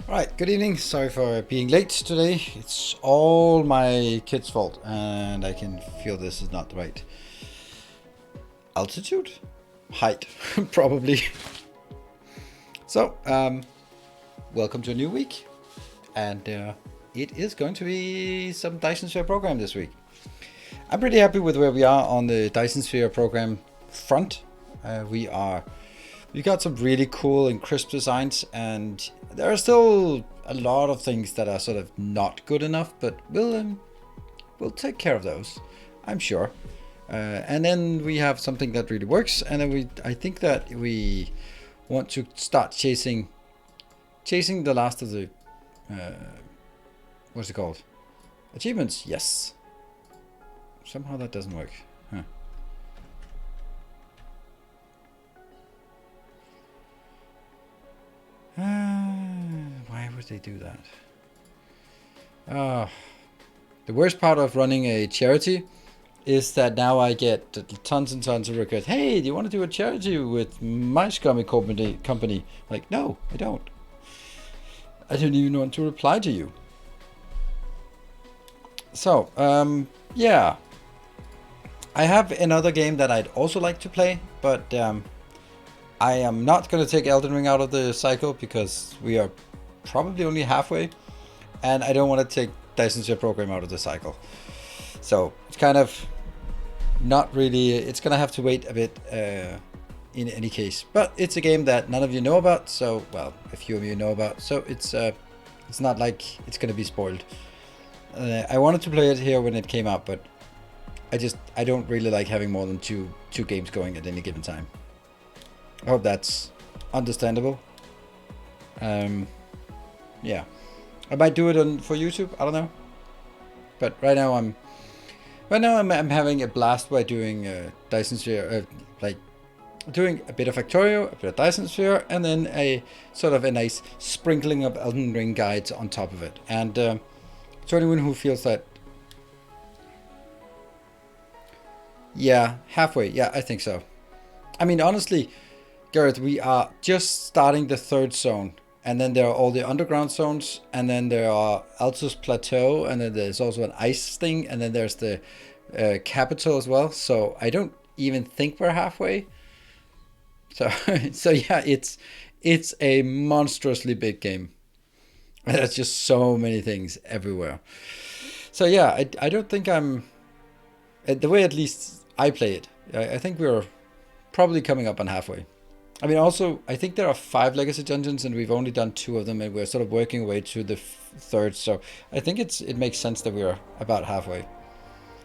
Right, good evening. Sorry for being late today. It's all my kid's fault, and I can feel this is not the right altitude? Height, probably. So, welcome to a new week, and it is going to be some Dyson Sphere program this week. I'm pretty happy with where we are on the Dyson Sphere program front. We got some really cool and crisp designs, and there are still a lot of things that are sort of not good enough, but we'll take care of those, I'm sure. And then we have something that really works, and then I think that we want to start chasing the last of the what's it called? Achievements. Yes. Somehow that doesn't work. Huh. Why would they do that? The worst part of running a charity is that now I get tons and tons of requests. Hey, do you want to do a charity with my scummy company? Like, no, I don't. I don't even want to reply to you. So, yeah. I have another game that I'd also like to play, but I am not going to take Elden Ring out of the cycle because we are probably only halfway, and I don't want to take Dyson Sphere program out of the cycle. So it's kind of not really, it's going to have to wait a bit in any case. But it's a game that none of you know about, so, well, a few of you know about, so it's not like it's going to be spoiled. I wanted to play it here when it came out, but I don't really like having more than two games going at any given time. I hope that's understandable. Yeah, I might do it for YouTube. I don't know, but right now I'm having a blast by doing Dyson Sphere, like doing a bit of Factorio, a bit of Dyson Sphere, and then a sort of a nice sprinkling of Elden Ring guides on top of it. And to anyone who feels that, yeah, halfway, yeah, I think so. I mean, honestly, Gareth, we are just starting the third zone, and then there are all the underground zones, and then there are Altus Plateau, and then there's also an ice thing, and then there's the capital as well. So I don't even think we're halfway. So so yeah, it's a monstrously big game. There's just so many things everywhere. So yeah, I don't think I'm, the way at least I play it, I think we're probably coming up on halfway. I mean, also, I think there are 5 legacy dungeons, and we've only done 2 of them, and we're sort of working our way to the third. So I think it makes sense that we're about halfway.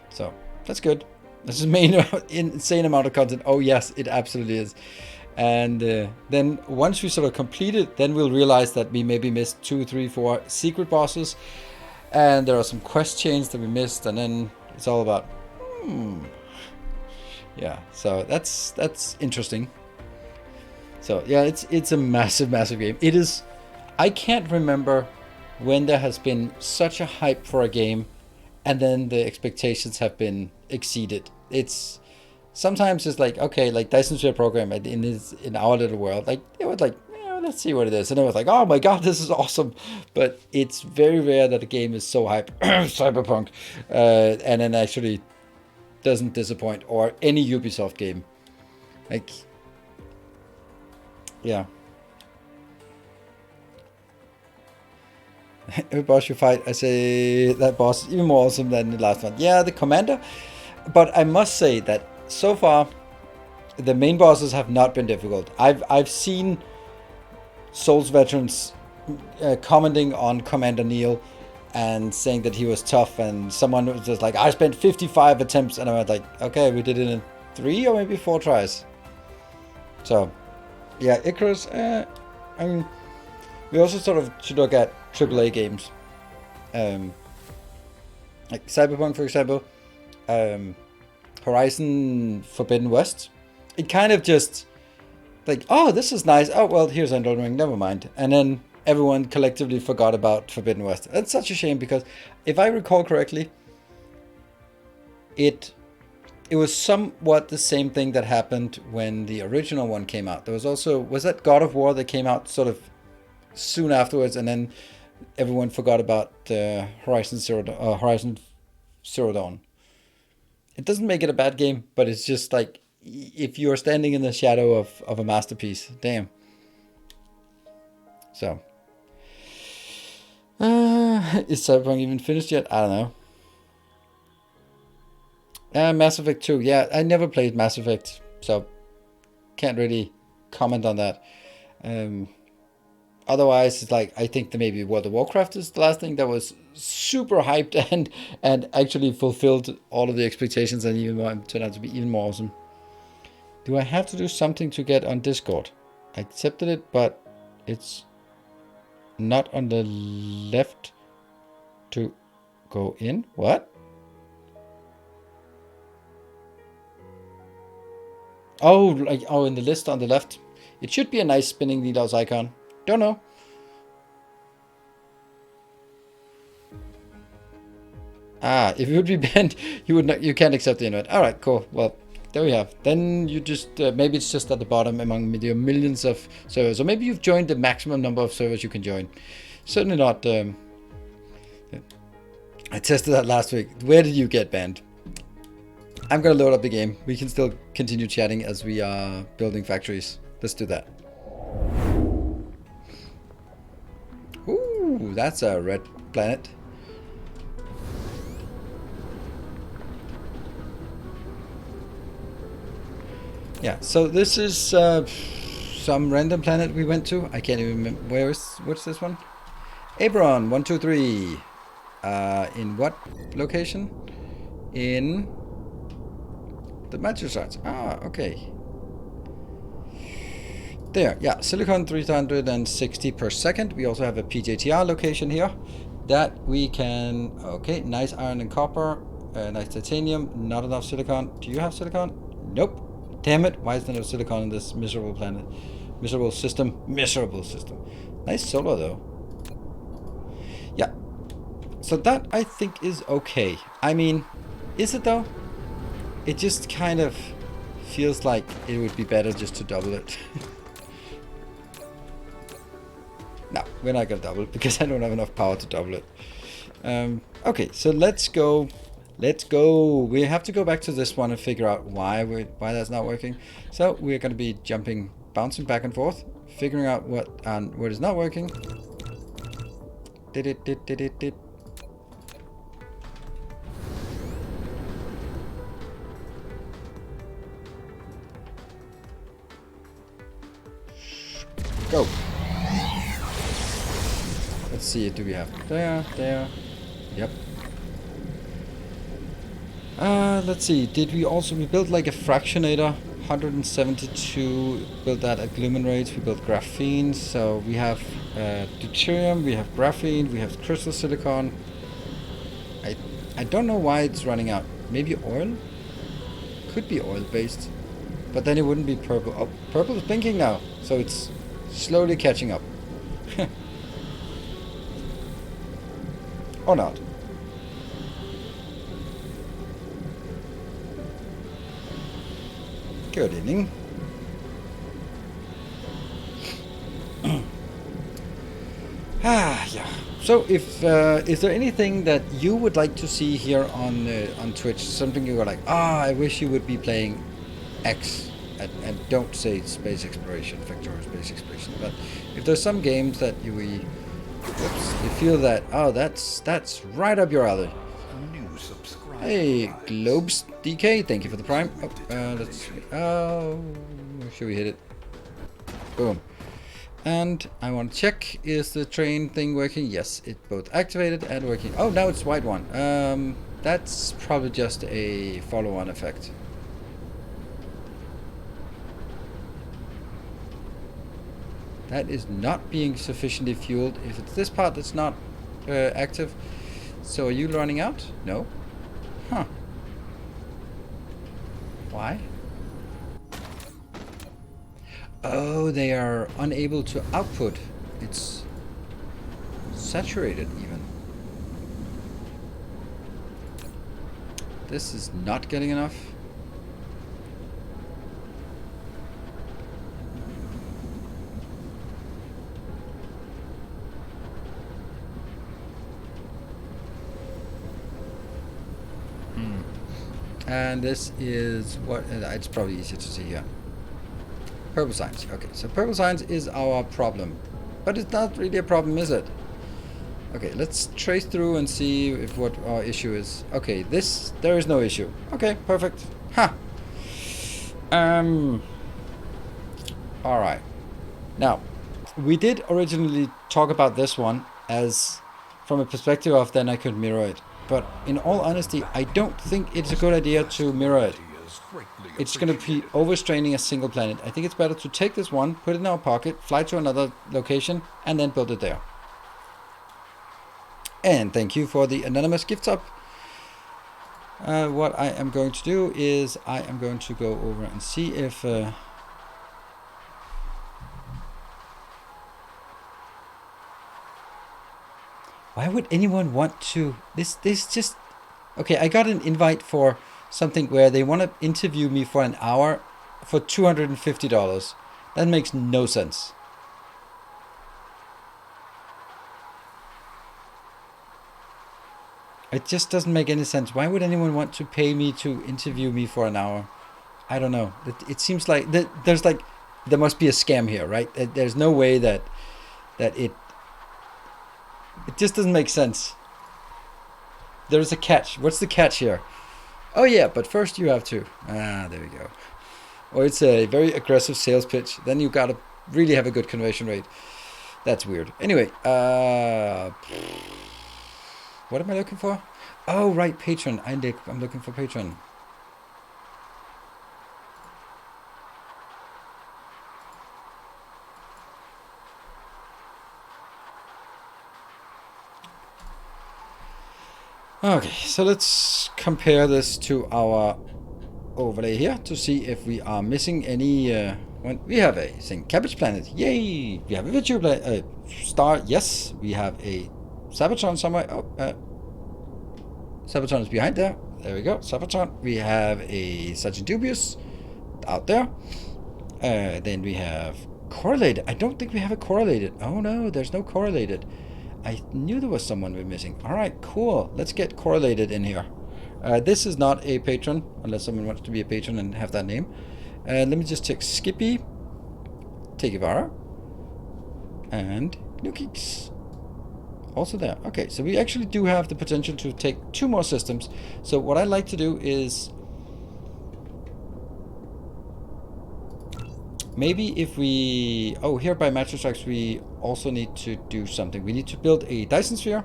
So that's good. This is main insane amount of content. Oh yes, it absolutely is. And then once we sort of complete it, then we'll realize that we maybe missed 2, 3, 4 secret bosses, and there are some quest chains that we missed, and then it's all about yeah. So that's interesting. So yeah, it's a massive game. It is. I can't remember when there has been such a hype for a game, and then the expectations have been exceeded. It's sometimes it's like, okay, like Dyson Sphere program in our little world, like it was like, yeah, let's see what it is, and it was like, oh my god, this is awesome. But it's very rare that a game is so hype, Cyberpunk, and then actually doesn't disappoint, or any Ubisoft game, like. Yeah. Every boss you fight, I say that boss is even more awesome than the last one. Yeah, the commander. But I must say that so far, the main bosses have not been difficult. I've seen Souls veterans commenting on Commander Neil and saying that he was tough, and someone was just like, I spent 55 attempts, and I was like, okay, we did it in 3 or maybe 4 tries. So. Yeah, Icarus, I mean, we also sort of should look at AAA games. Like Cyberpunk, for example, Horizon Forbidden West. It kind of just, like, oh, this is nice. Oh, well, here's Elden Ring, never mind. And then everyone collectively forgot about Forbidden West. That's such a shame, because if I recall correctly, it was somewhat the same thing that happened when the original one came out. There was also, was that God of War that came out sort of soon afterwards, and then everyone forgot about Horizon Zero Dawn. It doesn't make it a bad game, but it's just like if you're standing in the shadow of a masterpiece, damn. So, is Cyberpunk even finished yet? I don't know. Mass Effect 2, yeah, I never played Mass Effect, so can't really comment on that. Otherwise, it's like, I think that maybe World of Warcraft is the last thing that was super hyped and actually fulfilled all of the expectations and even more, turned out to be even more awesome. Do I have to do something to get on Discord? I accepted it, but it's not on the left to go in. What? Oh, like, oh, in the list on the left. It should be a nice spinning needles icon. Don't know. Ah, if it would be banned, you would not. You can't accept the invite. All right, cool. Well, there we have. Then you just maybe it's just at the bottom among the millions of servers, or maybe you've joined the maximum number of servers you can join. Certainly not. I tested that last week. Where did you get banned? I'm gonna load up the game. We can still continue chatting as we are building factories. Let's do that. Ooh, that's a red planet. Yeah, so this is some random planet we went to. I can't even remember. What's this one? Abron 123. In what location? In the Massachusetts. Ah, okay. There, yeah, silicon 360 per second. We also have a PJTR location here that we can, okay, nice iron and copper, nice titanium, not enough silicon. Do you have silicon? Nope. Damn it, why is there no silicon in this miserable planet? Miserable system. Nice solar though. Yeah. So that I think is okay. I mean, is it though? It just kind of feels like it would be better just to double it. No, we're not gonna double it because I don't have enough power to double it. Okay, so let's go. We have to go back to this one and figure out why that's not working. So we're gonna be bouncing back and forth, figuring out what is not working. Did. Go. Let's see, do we have there? Yep. Let's see, we built like a fractionator, 172, built that at Glumen rates, we built graphene, so we have deuterium, we have graphene, we have crystal silicon. I don't know why it's running out. Maybe oil? Could be oil based, but then it wouldn't be purple. Oh, purple is blinking now, so it's slowly catching up. Or not. Good evening. Yeah. So, if is there anything that you would like to see here on Twitch? Something you were like, I wish you would be playing X, and don't say space exploration, Factorial space exploration. But if there's some games that you feel that that's right up your alley. Hey, Globes DK, thank you for the prime. Let's see. Should we hit it? Boom. And I want to check, is the train thing working? Yes, it both activated and working. Oh, now it's white one. That's probably just a follow-on effect. That is not being sufficiently fueled. If it's this part that's not active. So are you running out? No. Huh. Why? Oh, they are unable to output. It's saturated even. This is not getting enough. And this is what, it's probably easier to see here. Purple signs. Okay, so purple signs is our problem. But it's not really a problem, is it? Okay, let's trace through and see if what our issue is. Okay, there is no issue. Okay, perfect. Ha! Alright. Now, we did originally talk about this one as from a perspective of then I could mirror it. But in all honesty, I don't think it's a good idea to mirror it. It's going to be overstraining a single planet. I think it's better to take this one, put it in our pocket, fly to another location, and then build it there. And thank you for the anonymous gift up. What I am going to do is I am going to go over and see if... why would anyone want to... This just... Okay, I got an invite for something where they want to interview me for an hour for $250. That makes no sense. It just doesn't make any sense. Why would anyone want to pay me to interview me for an hour? I don't know. It seems like there must be a scam here, right? There's no way that it just doesn't make sense. There's a catch. What's the catch here? Oh yeah, but first you have to. There we go. Or it's a very aggressive sales pitch. Then you gotta really have a good conversion rate. That's weird. Anyway, what am I looking for? Oh, right, patron. I'm looking for patron. Okay, so let's compare this to our overlay here to see if we are missing any... we have a cabbage planet. Yay! We have a virtual star. Yes, we have a Sabaton somewhere. Oh, Sabaton is behind there. There we go, Sabaton. We have a Sergeant Dubious out there. Then we have correlated. I don't think we have a correlated. Oh no, there's no correlated. I knew there was someone we're missing. All right, cool. Let's get correlated in here. This is not a patron, unless someone wants to be a patron and have that name. Let me just check Skippy, Tegevara, and Nukix. Also there. Okay, so we actually do have the potential to take 2 more systems. So what I like to do is maybe if we... Oh, here by Matrostrix we also need to do something. We need to build a Dyson sphere,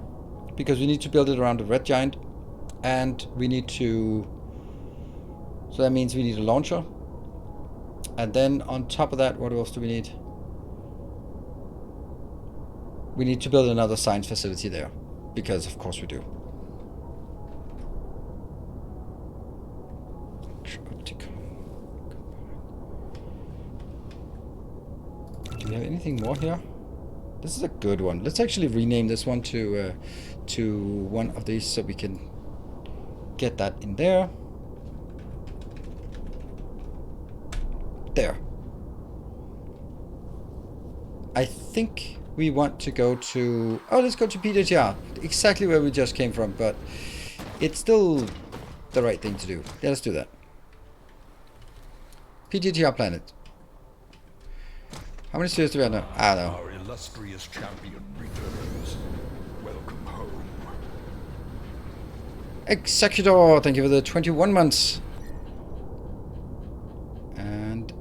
because we need to build it around the red giant. And we need to... So that means we need a launcher. And then on top of that, what else do we need? We need to build another science facility there, because of course we do. Do we have anything more here? This is a good one. Let's actually rename this one to one of these so we can get that in there. There. I think we want to go to... Oh, let's go to PDTR. Exactly where we just came from, but it's still the right thing to do. Yeah, let's do that. PDTR planet. How many spheres do we have now? I don't know. Our illustrious champion returns. Welcome home. Executor, thank you for the 21 months. And...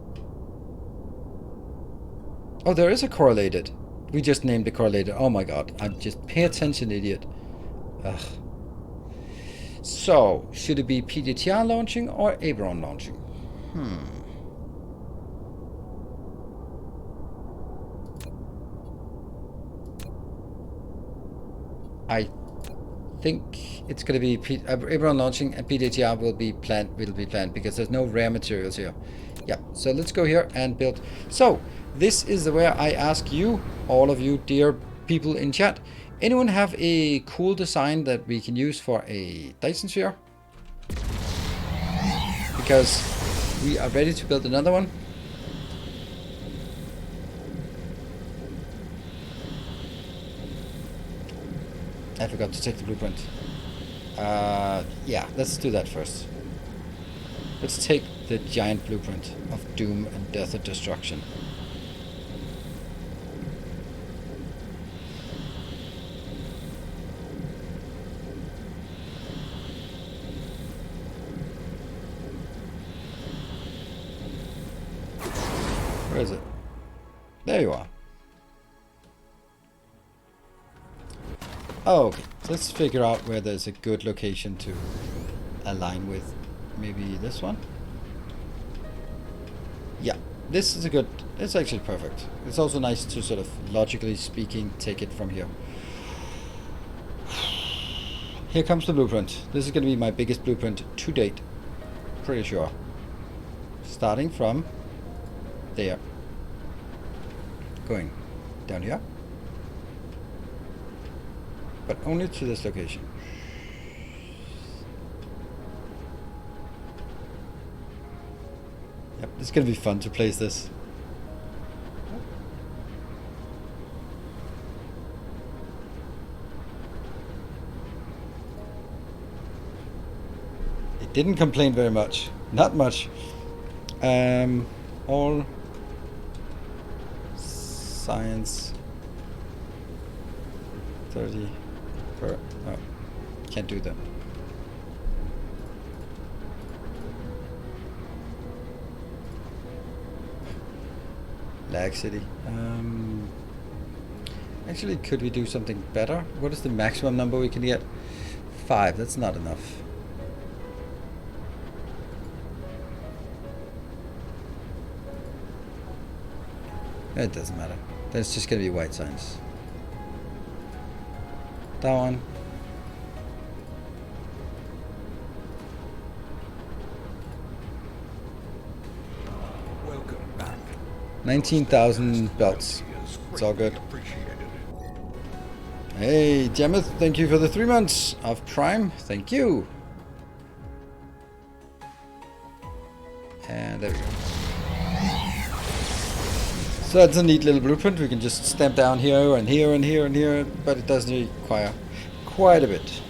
Oh, there is a correlated. We just named the correlated. Oh my god. I'm just... Pay attention, idiot. Ugh. So, should it be PDTR launching or Aberon launching? I think it's going to be Aberon launching, and PDTR will be planned because there's no rare materials here. Yeah, so let's go here and build. So this is where I ask you, all of you dear people in chat, anyone have a cool design that we can use for a Dyson sphere? Because we are ready to build another one. I forgot to take the blueprint. Yeah, let's do that first. Let's take the giant blueprint of doom and death and destruction. Where is it? There you are. Oh, okay. Let's figure out where there's a good location to align with. Maybe this one? Yeah, this is a good... It's actually perfect. It's also nice to sort of, logically speaking, take it from here. Here comes the blueprint. This is going to be my biggest blueprint to date. Pretty sure. Starting from there. Going down here. But only to this location. Yep, it's gonna be fun to place this. It didn't complain very much. Not much. All science 30 per... Oh, can't do that. Lag City. Actually, could we do something better? What is the maximum number we can get? 5. That's not enough. It doesn't matter. That's just gonna be white signs. That one. Welcome back. 19,000 belts. It's all good. Hey, Jemeth, thank you for the 3 months of Prime. Thank you. And there we go. So that's a neat little blueprint. We can just stamp down here and here and here and here, but it does require quite a bit.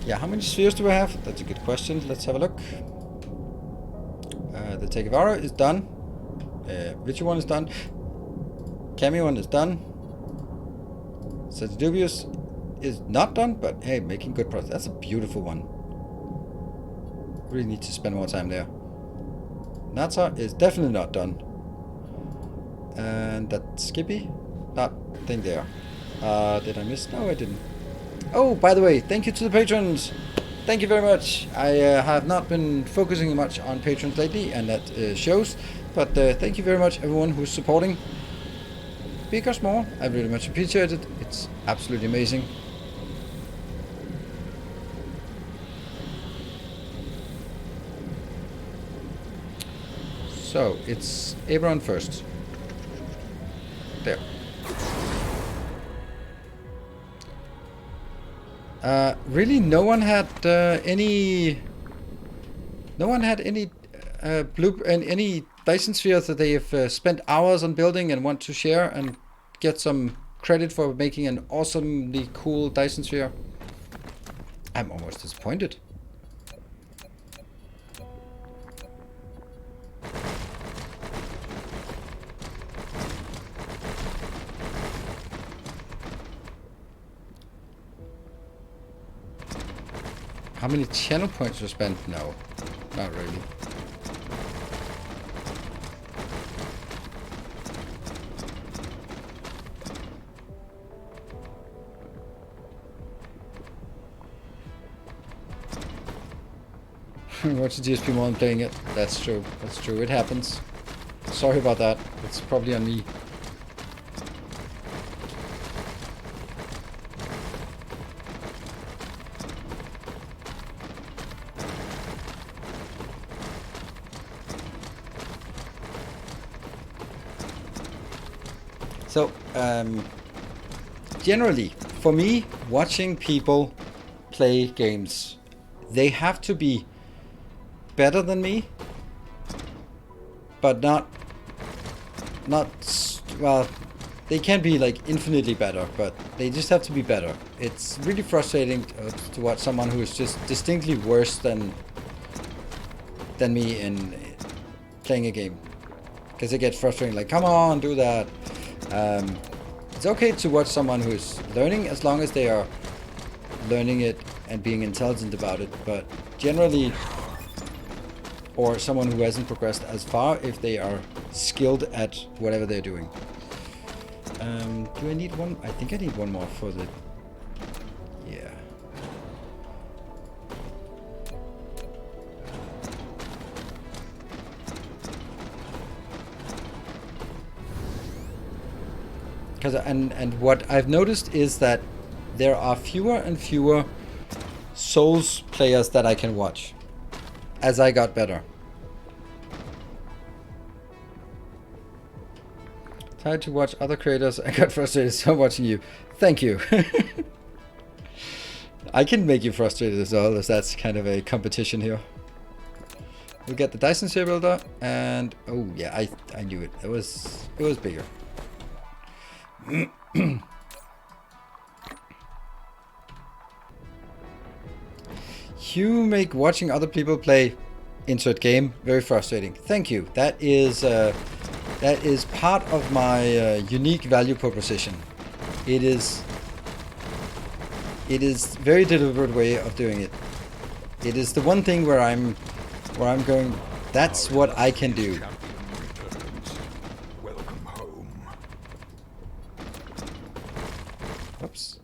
Yeah, how many spheres do we have? That's a good question. Let's have a look. The Tekevara is done. Vici one is done. Cami one is done. Dubious is not done, but hey, making good progress. That's a beautiful one. Really need to spend more time there. Natsa is definitely not done. And that Skippy, nothing there. Did I miss? No, I didn't. Oh, by the way, thank you to the patrons. Thank you very much. I have not been focusing much on patrons lately, and that shows. But thank you very much, everyone who's supporting. Big or small, I really much appreciate it. It's absolutely amazing. So, it's Aberon first. There. Really, no one had any any Dyson spheres that they have spent hours on building and want to share and get some credit for making an awesomely cool Dyson sphere. I'm almost disappointed. How many channel points were spent? No, not really. Watch the GSP more than playing it. That's true. That's true. It happens. Sorry about that. It's probably on me. So, generally, for me, watching people play games, they have to be better than me, but not, well, they can be like infinitely better, but they just have to be better. It's really frustrating to watch someone who is just distinctly worse than than me in playing a game. Because it gets frustrating, like, come on, do that. It's okay to watch someone who's learning as long as they are learning it and being intelligent about it, but generally, or someone who hasn't progressed as far if they are skilled at whatever they're doing. Do I need one? I think I need one more for the... Yeah. Because and what I've noticed is that there are fewer and fewer Souls players that I can watch as I got better. Tried to watch other creators. I got frustrated so watching you. Thank you. I can make you frustrated as well, as that's kind of a competition here. We get the Dyson sphere builder, and oh yeah, I knew it. It was bigger. You make watching other people play insert game very frustrating. Thank you. That is part of my unique value proposition. It is very deliberate way of doing it. It is the one thing where I'm going, that's what I can do. Welcome home. Oops.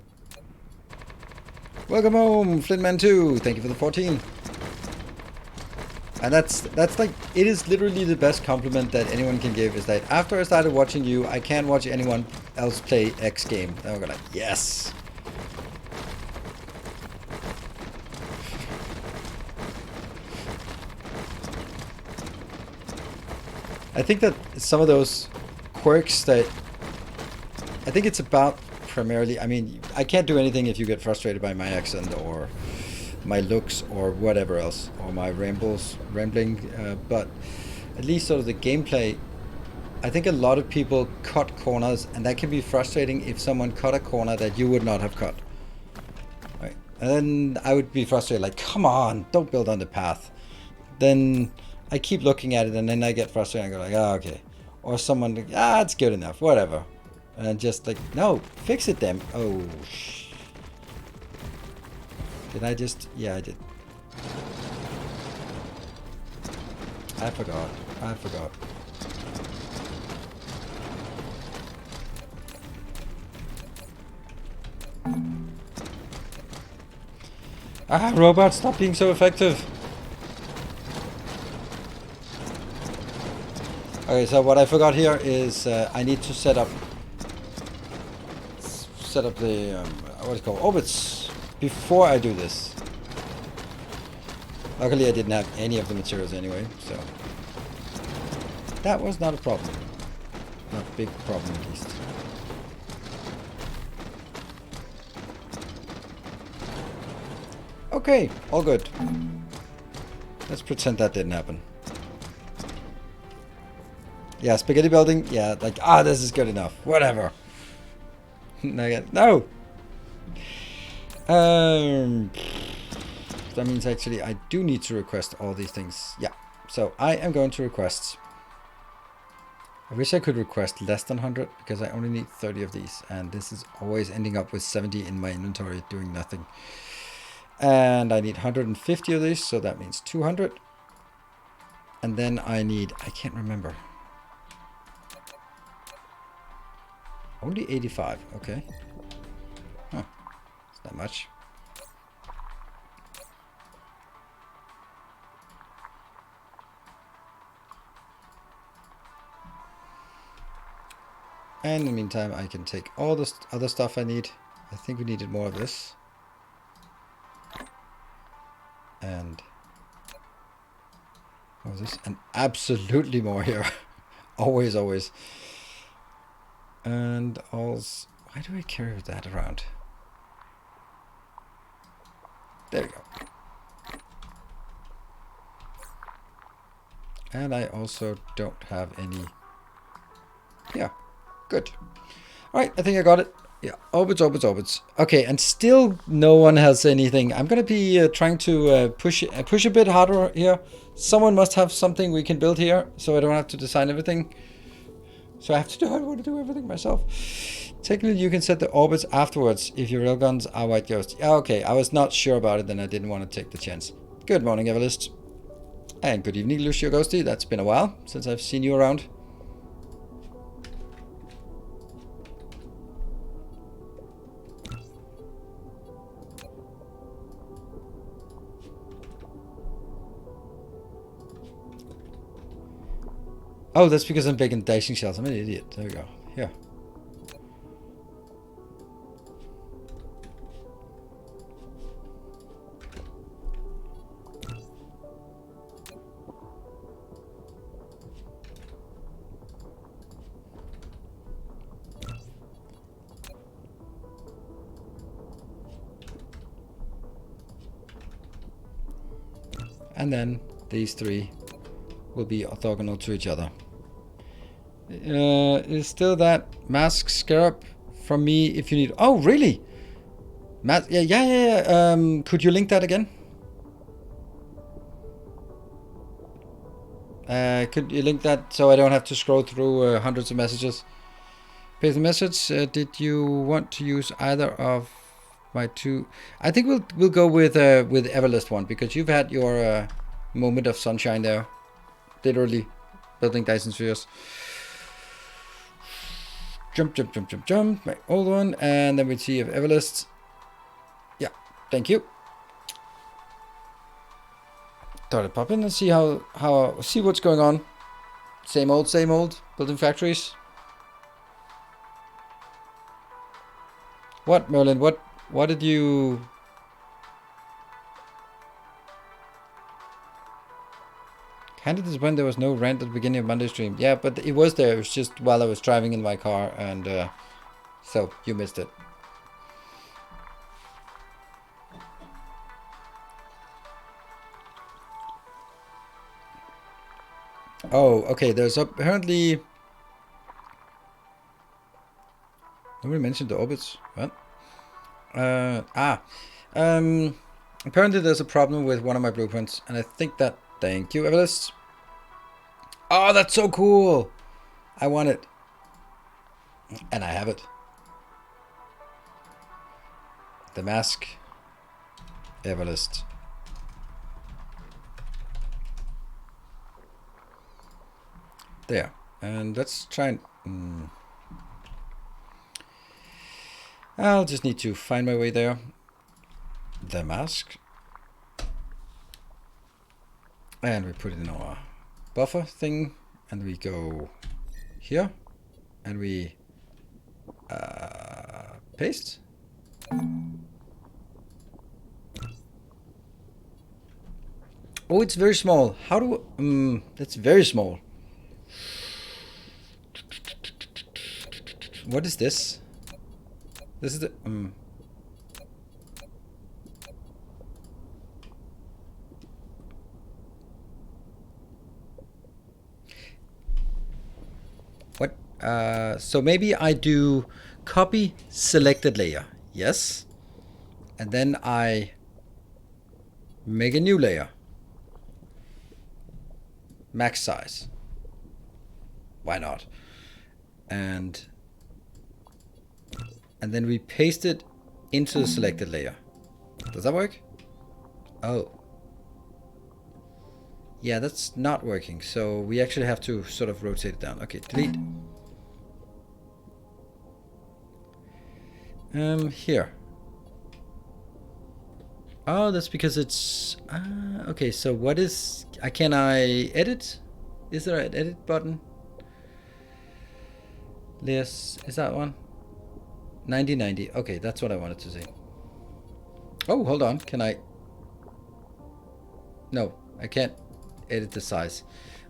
Welcome home, Flintman 2. Thank you for the 14. And that's like, it is literally the best compliment that anyone can give, is that after I started watching you, I can't watch anyone else play X game. And I'm like, yes. I think that some of those quirks that, I think it's about primarily, I mean, I can't do anything if you get frustrated by my accent or my looks or whatever else, or my rambling, but at least sort of the gameplay, I think a lot of people cut corners, and that can be frustrating if someone cut a corner that you would not have cut. Right? And then I would be frustrated, like, come on, don't build on the path. Then I keep looking at it, and then I get frustrated and I go like, oh, okay. Or someone, it's good enough, whatever. And just like, no, fix it then. Oh, did I just... Yeah, I did. I forgot. Robot, stop being so effective. Okay, so what I forgot here is I need to set up the what is it called, orbits before I do this. Luckily I didn't have any of the materials anyway, so that was not a problem. Not a big problem at least. Okay, all good. Let's pretend that didn't happen. Yeah, spaghetti building. Yeah, like, this is good enough. Whatever. No. That means actually I do need to request all these things. Yeah. So I am going to request. I wish I could request less than 100 because I only need 30 of these, and this is always ending up with 70 in my inventory doing nothing. And I need 150 of these, so that means 200. And then I need, I can't remember. Only 85, okay. Huh, it's not much. And in the meantime, I can take all this other stuff I need. I think we needed more of this. And what was this? And absolutely more here. Always, always. And also, why do I carry that around? There we go. And I also don't have any. Yeah, good. All right, I think I got it. Yeah, orbits, orbits, orbits. Okay, and still no one has anything. I'm gonna be trying to push a bit harder here. Someone must have something we can build here, so I don't have to design everything. So I have to do. I want to do everything myself. Technically, you can set the orbits afterwards if your railguns are white ghost. Yeah, okay, I was not sure about it, and I didn't want to take the chance. Good morning, Everlist. And good evening, Lucio Ghosty. That's been a while since I've seen you around. Oh, that's because I'm baking Dyson shells. I'm an idiot. There we go. Here. And then these three will be orthogonal to each other. Is still that mask scarab from me if you need... Oh, really? Yeah. Could you link that again? Could you link that so I don't have to scroll through hundreds of messages? Paste the message. Did you want to use either of my two? I think we'll go with Everlist one because you've had your moment of sunshine there, literally building Dyson spheres. Jump. My old one, and then we see if Everlist. Yeah, thank you. Thought I'd pop in and see see what's going on. Same old, building factories. What, Merlin? What did you... Kinda disappointed there was no rant at the beginning of Monday stream. Yeah, but it was there. It was just while I was driving in my car, and so you missed it. Oh, okay. There's apparently... Nobody mentioned the orbits. What? Apparently there's a problem with one of my blueprints, and I think that... Thank you, Everlist. Oh, that's so cool! I want it. And I have it. The mask. Everlist. There. And let's try and... I'll just need to find my way there. The mask. And we put it in our buffer thing. And we go here. And we paste. Oh, it's very small. How do... that's very small. What is this? This is the... What? So maybe I do copy selected layer. Yes. And then I make a new layer. Max size. Why not? And then we paste it into the selected layer. Does that work? Oh. Yeah, that's not working. So we actually have to sort of rotate it down. Okay, delete. Here. Oh, that's because it's... okay, so what is... Can I edit? Is there an edit button? Yes, is that one? 9090. Okay, that's what I wanted to say. Oh, hold on. Can I... No, I can't edit the size.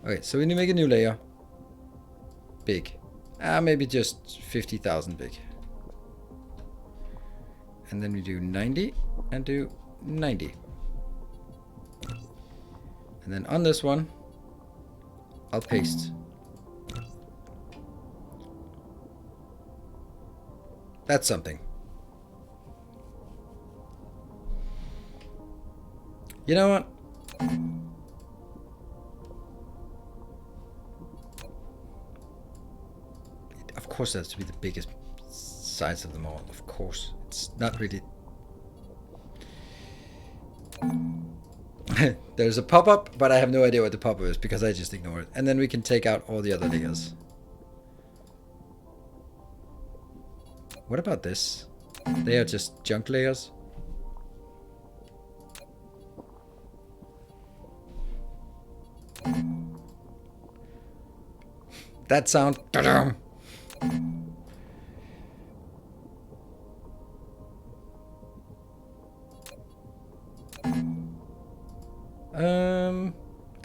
Okay, so we need to make a new layer. Big. Maybe just 50,000 big. And then we do 90 and do 90. And then on this one, I'll paste. That's something. You know what? Of course it has to be the biggest size of them all. Of course. It's not really... There's a pop-up, but I have no idea what the pop-up is because I just ignore it. And then we can take out all the other layers. What about this? They are just junk layers. That sound.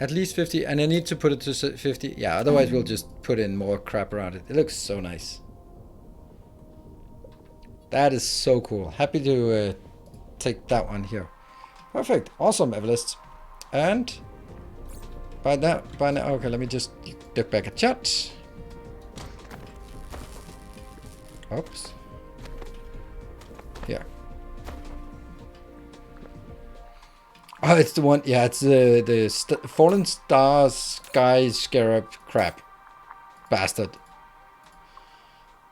At least 50, and I need to put it to 50. Yeah, otherwise we'll just put in more crap around it. It looks so nice. That is so cool. Happy to take that one here. Perfect. Awesome, Everlist. And by now, okay, let me just look back at chat. Oops. Here. Oh, it's the one. Yeah, it's the Fallen Star Sky Scarab crap. Bastard.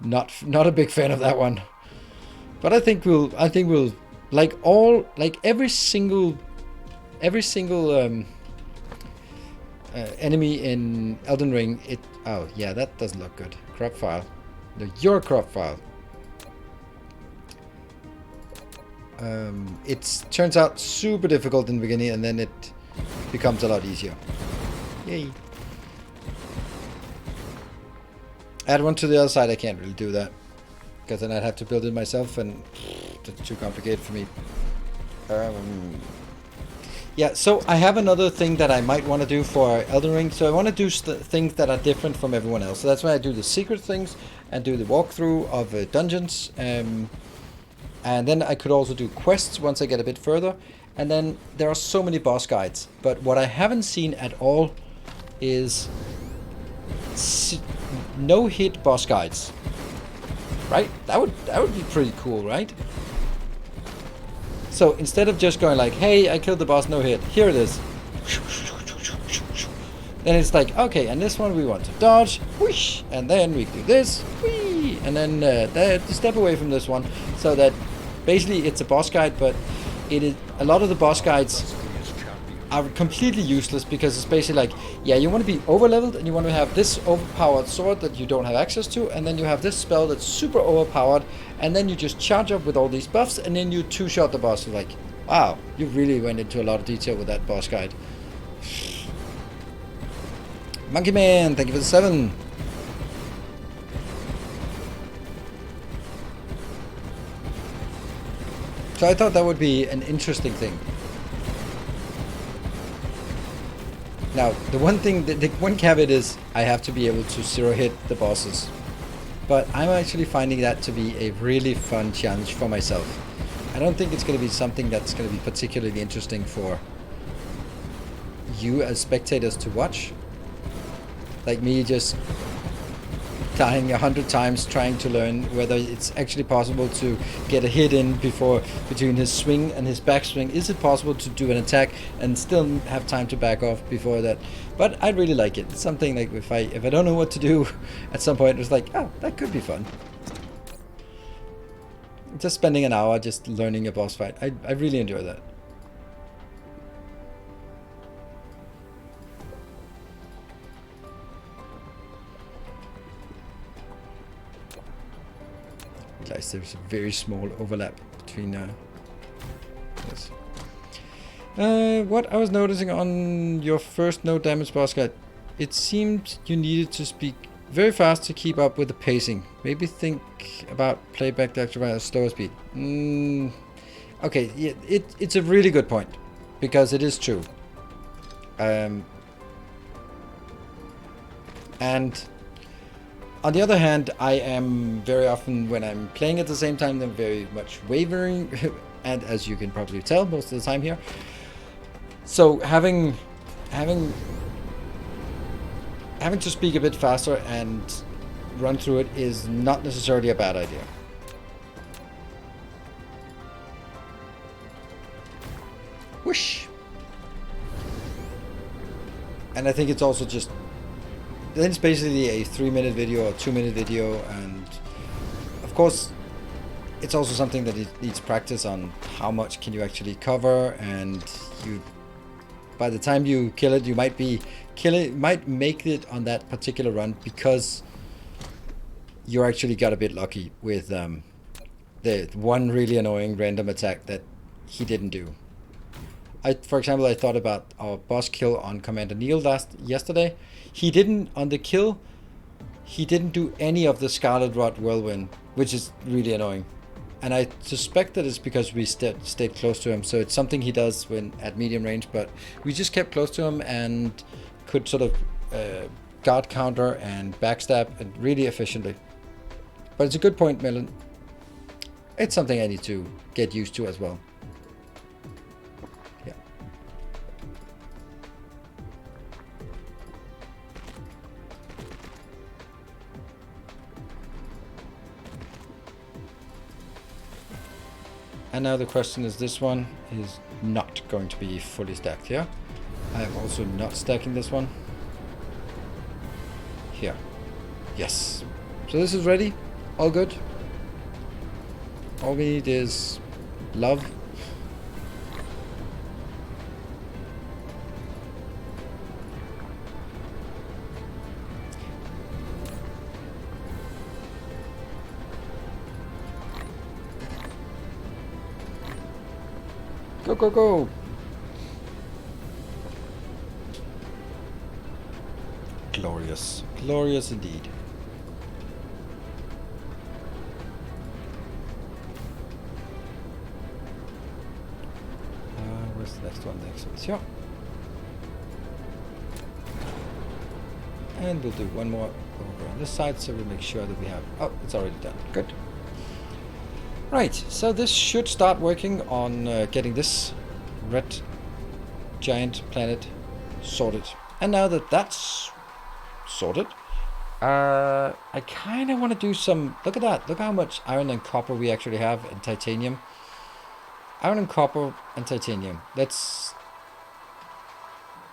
Not a big fan of that one. But I think we'll like every single enemy in Elden Ring. Oh yeah, that doesn't look good. Crop file. No, your crop file. It turns out super difficult in the beginning, and then it becomes a lot easier. Yay! Add one to the other side. I can't really do that because then I'd have to build it myself, and it's too complicated for me. Yeah, so I have another thing that I might want to do for Elden Ring. So I want to do things that are different from everyone else. So that's why I do the secret things and do the walkthrough of dungeons. And then I could also do quests once I get a bit further. And then there are so many boss guides. But what I haven't seen at all is no-hit boss guides. Right? That would be pretty cool, right? So instead of just going like, hey, I killed the boss, no hit, here it is. Then it's like, okay, and this one we want to dodge, whoosh, and then we do this, whee, and then step away from this one, so that basically it's a boss guide, but it is a lot of the boss guides are completely useless because it's basically like, yeah, you want to be over leveled and you want to have this overpowered sword that you don't have access to, and then you have this spell that's super overpowered, and then you just charge up with all these buffs, and then you two-shot the boss. Like, wow, you really went into a lot of detail with that boss guide. Monkey Man, thank you for the 7. So I thought that would be an interesting thing. Now, the one thing, the one caveat is I have to be able to zero hit the bosses. But I'm actually finding that to be a really fun challenge for myself. I don't think it's going to be something that's going to be particularly interesting for you as spectators to watch. Like me just dying 100 times trying to learn whether it's actually possible to get a hit in between his swing and his backswing. Is it possible to do an attack and still have time to back off before that? But I really like it. It's something like if I don't know what to do at some point, it's like, oh, that could be fun. Just spending an hour just learning a boss fight. I really enjoy that. Realize there's a very small overlap between this. What I was noticing on your first no damage boss guide, it seemed you needed to speak very fast to keep up with the pacing. Maybe think about playback at a slower speed. Okay, yeah, it's a really good point because it is true. And on the other hand, I am very often, when I'm playing at the same time, I'm very much wavering, and as you can probably tell most of the time here. So having to speak a bit faster and run through it is not necessarily a bad idea. And I think it's also just, then it's basically a 3-minute video or 2-minute video, and of course it's also something that it needs practice on how much can you actually cover, and you, by the time you kill it, you might make it on that particular run because you actually got a bit lucky with the one really annoying random attack that he didn't do. For example, I thought about our boss kill on Commander Neil yesterday. He didn't, on the kill, he didn't do any of the Scarlet Rot Whirlwind, which is really annoying. And I suspect that it's because we stayed close to him, so it's something he does when at medium range, but we just kept close to him and could sort of guard counter and backstab and really efficiently. But it's a good point, Melon. It's something I need to get used to as well. Yeah. And now the question is, this one is not going to be fully stacked here. I am also not stacking this one. Here. Yes. So this is ready. All good. All we need is love. Go, go, go. Glorious. Glorious indeed. Where's the next one? Next one's here. And we'll do one more over on this side, so we'll make sure that we have... Oh, it's already done. Good. Right, so this should start working on getting this red giant planet sorted. And now that that's sorted, I kind of want to do some... Look at that. Look how much iron and copper we actually have, and titanium. Iron and copper and titanium. Let's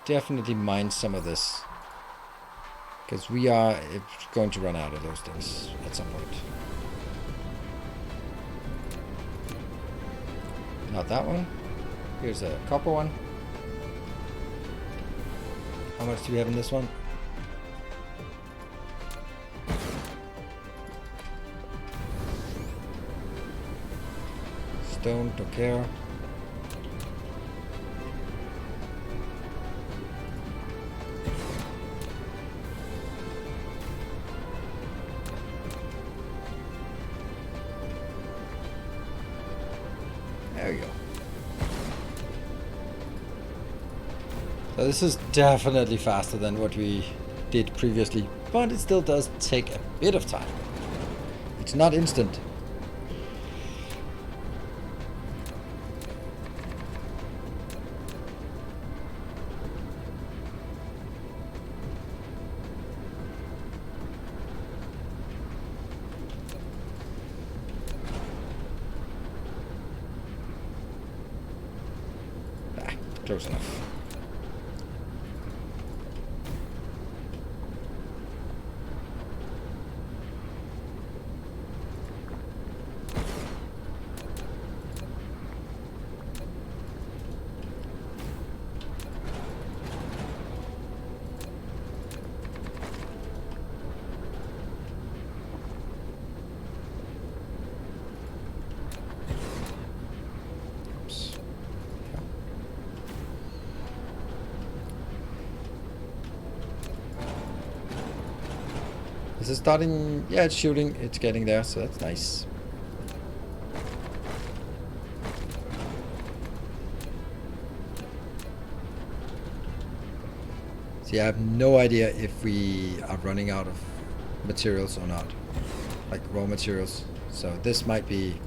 definitely mine some of this, because we are going to run out of those things at some point. Not that one. Here's a copper one. How much do we have in this one? Stone, don't care. There we go. So this is definitely faster than what we did previously, but it still does take a bit of time. It's not instant. Close enough. Is it starting? Yeah, it's shooting. It's getting there, so that's nice. See, I have no idea if we are running out of materials or not. Like raw materials. So this might be...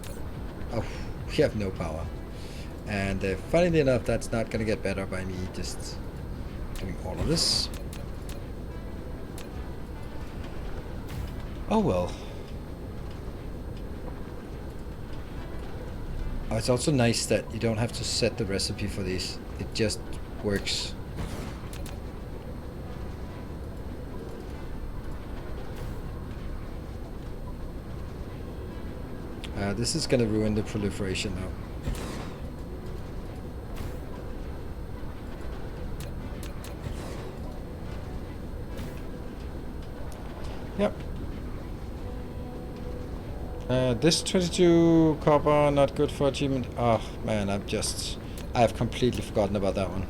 Oh, we have no power. And funnily enough, that's not going to get better by me just doing all of this. Oh well. Oh, it's also nice that you don't have to set the recipe for these. It just works. This is gonna ruin the proliferation though. Yep. This 22 copper, not good for achievement. Oh man, I have completely forgotten about that one.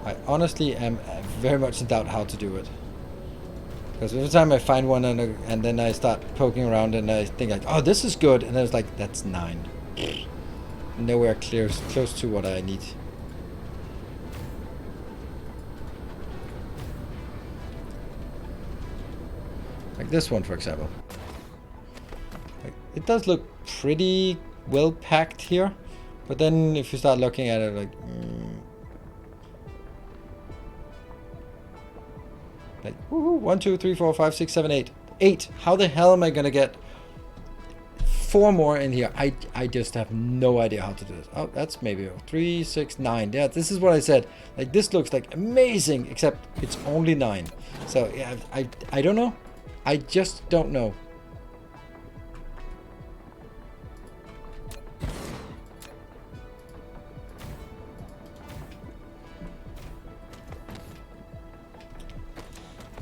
I honestly am very much in doubt how to do it. Because every time I find one and then I start poking around and I think like, oh, this is good, and I was like, that's 9. Nowhere close to what I need. Like this one, for example. Like, it does look pretty well packed here, but then if you start looking at it, like, like, woohoo, 1, 2, 3, 4, 5, 6, 7, 8. 8. How the hell am I gonna get 4 more in here? I just have no idea how to do this. Oh, that's maybe 3, 6, 9. Yeah, this is what I said. Like, this looks like amazing, except it's only 9. So yeah, I don't know. I just don't know.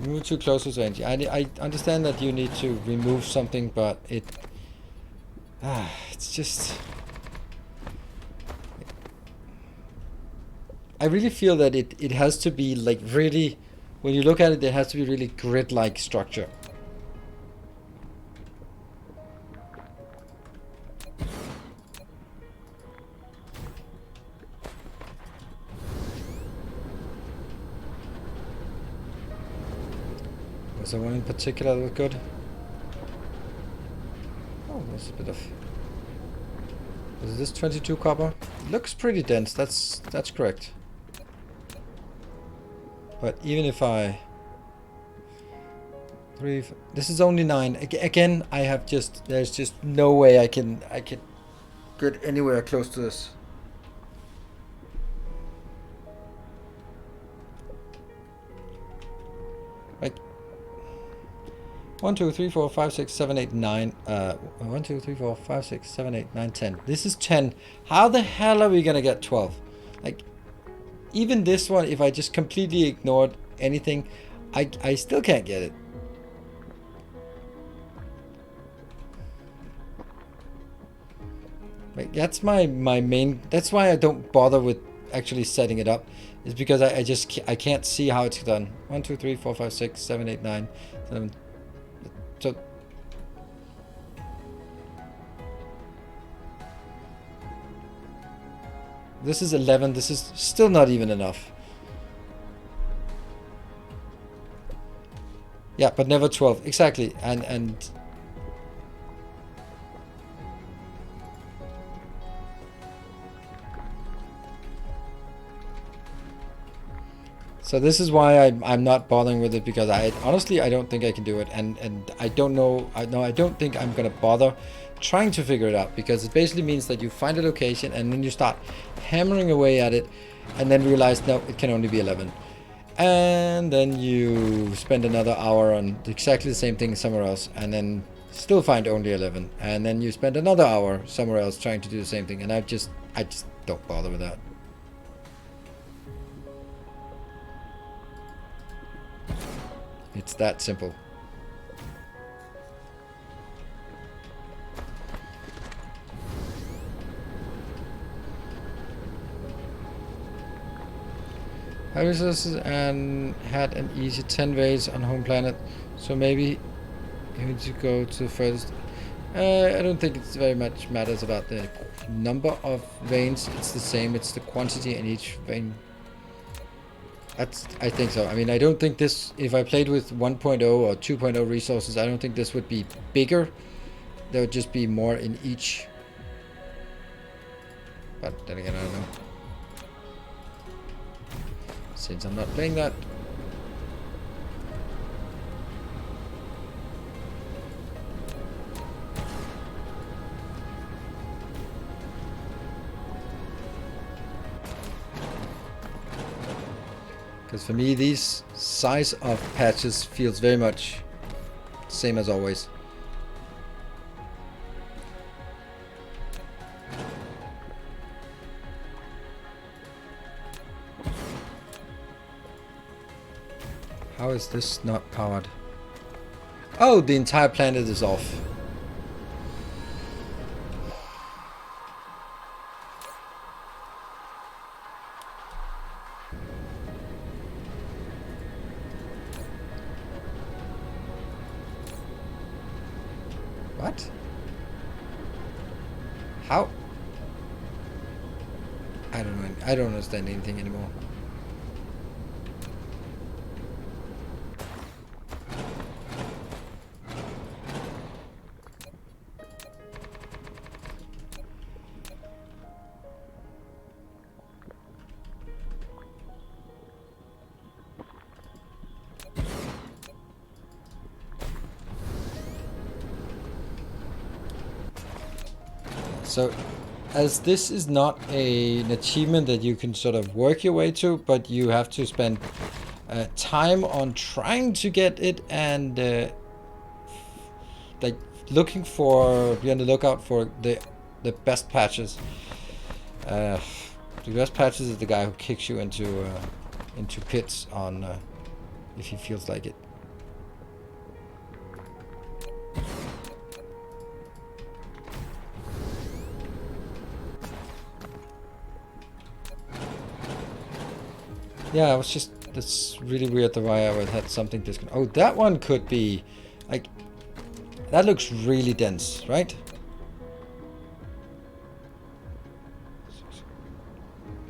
Move too close to range. I understand that you need to remove something, but it's just... I really feel that it has to be like really, when you look at it, it has to be really grid-like structure. Was there one in particular that was good? Oh, there's a bit of... Is this 22 copper? Looks pretty dense, that's correct. But even if I... This is only 9. Again, I have just... There's just no way I can get anywhere close to this. Like... 1, 2, 3, 4, 5, 6, 7, 8, 9. 1, 2, 3, 4, 5, 6, 7, 8, 9, 10. This is 10. How the hell are we gonna get 12? Like, even this one, if I just completely ignored anything, I still can't get it. Like, that's my main... That's why I don't bother with actually setting it up. Is because I can't see how it's done. 1, 2, 3, 4, 5, 6, 7, 8, 9, 7... So this is 11. This is still not even enough. Yeah, but never 12. Exactly. And so this is why I'm not bothering with it, because honestly I don't think I can do it, and I don't know. I don't think I'm gonna bother trying to figure it out, because it basically means that you find a location and then you start hammering away at it, and then realize no, it can only be 11, and then you spend another hour on exactly the same thing somewhere else, and then still find only 11, and then you spend another hour somewhere else trying to do the same thing, and I just don't bother with that. It's that simple. High resources and had an easy 10 ways on home planet, so maybe you need to go to the furthest. I don't think it's very much matters about the number of veins. It's the same. It's the quantity in each vein. I think so. I mean, I don't think this, if I played with 1.0 or 2.0 resources, I don't think this would be bigger. There would just be more in each. But then again, I don't know. Since I'm not playing that. Because for me, these size of patches feels very much same as always. How is this not powered? Oh, the entire planet is off. What? How? I don't know. I don't understand anything anymore. So, as this is not an achievement that you can sort of work your way to, but you have to spend time on trying to get it and like looking for, be on the lookout for the best patches. The best patches is the guy who kicks you into pits on if he feels like it. Yeah, I was just, that's really weird the way I had something disconnect. Oh, that one could be, like, that looks really dense, right?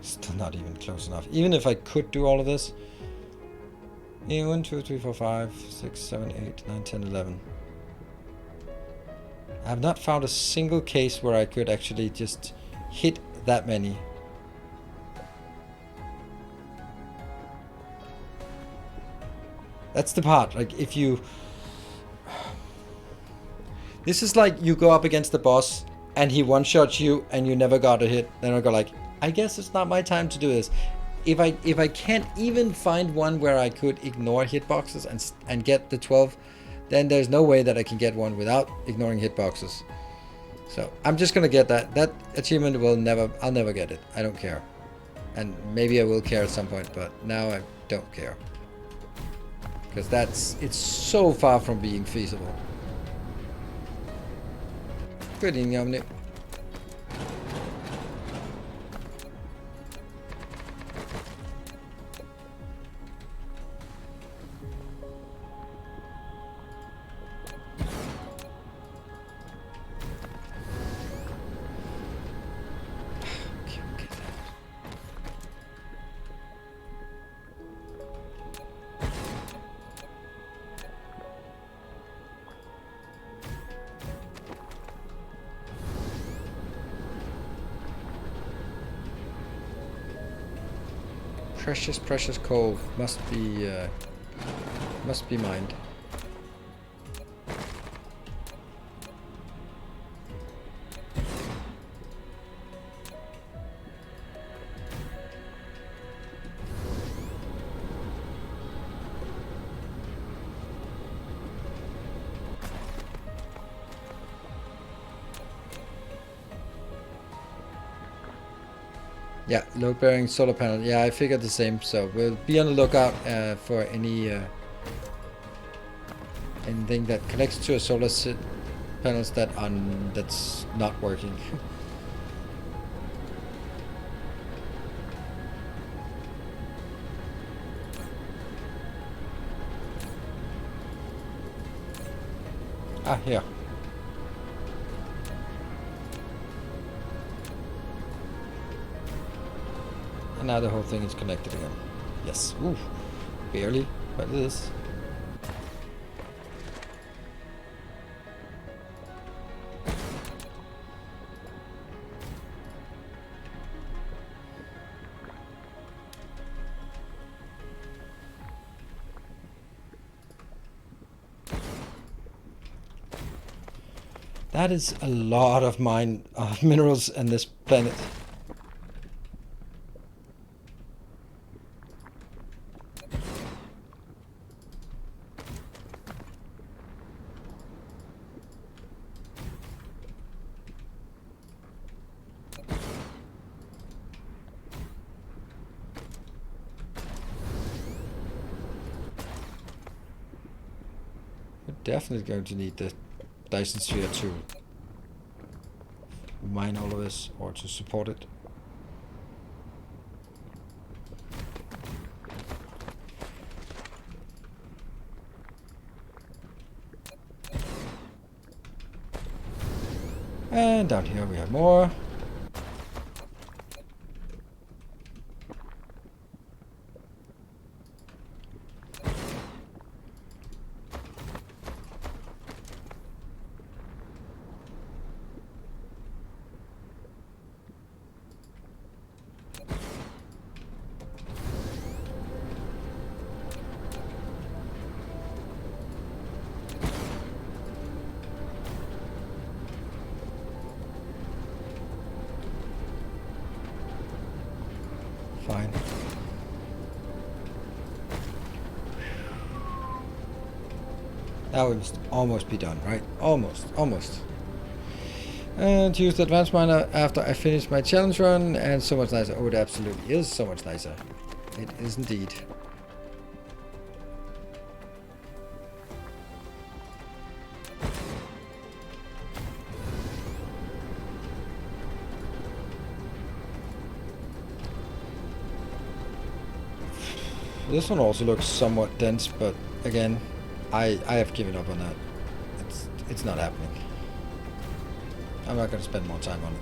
Still not even close enough. Even if I could do all of this. 1, 2, 3, 4, 5, 6, 7, 8, 9, 10, 11. I have not found a single case where I could actually just hit that many. That's the part, like, if you... This is like you go up against the boss and he one-shots you and you never got a hit. Then I go like, I guess it's not my time to do this. If I can't even find one where I could ignore hitboxes and get the 12, then there's no way that I can get one without ignoring hitboxes. So I'm just gonna get that. That achievement I'll never get it. I don't care. And maybe I will care at some point, but now I don't care. Because it's so far from being feasible. Good evening, Omni. Precious coal must be mined. Yeah, load-bearing solar panel. Yeah, I figured the same. So we'll be on the lookout for anything that connects to a solar panels that's not working. Ah, here. And now the whole thing is connected again. Yes. Ooh. Barely. But it is. That is a lot of minerals on this planet. definitely going to need the Dyson sphere to mine all of this or to support it. And down here we have more. Fine. That would almost be done, right? Almost. And use the advanced miner after I finish my challenge run, and so much nicer. Oh, it absolutely is so much nicer. It is indeed. This one also looks somewhat dense, but again, I have given up on that. It's not happening. I'm not gonna spend more time on it.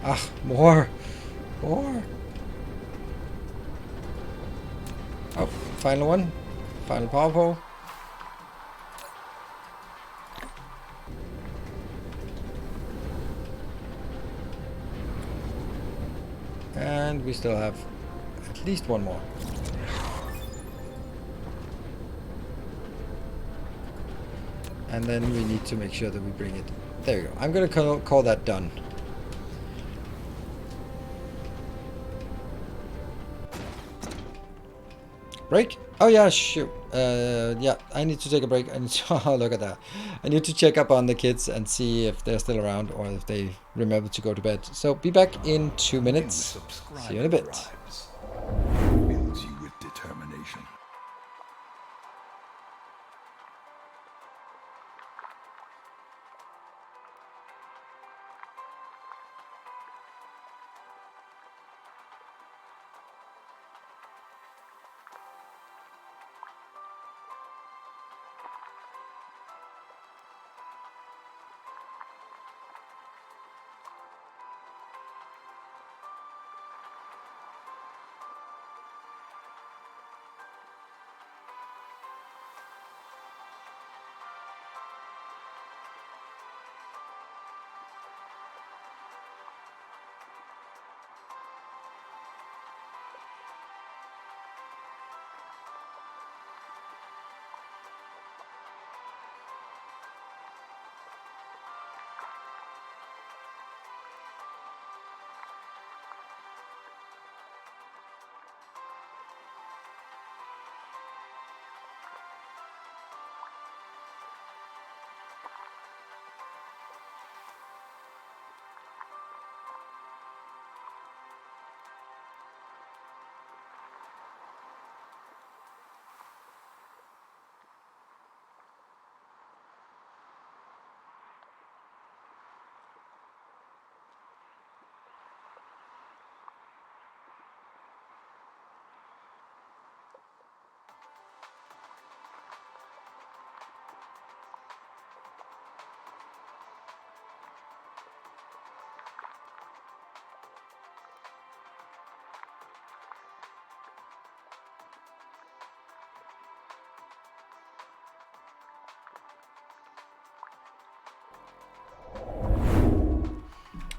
Ah, more. Oh, final one. Final power pole. And we still have at least one more. And then we need to make sure that we bring it. There we go. I'm gonna call that done. Break? Oh yeah, shoot. Yeah, I need to take a break. I need to oh, look at that. I need to check up on the kids and see if they're still around or if they remember to go to bed. So be back in 2 minutes. See you in a bit. Fills you with determination.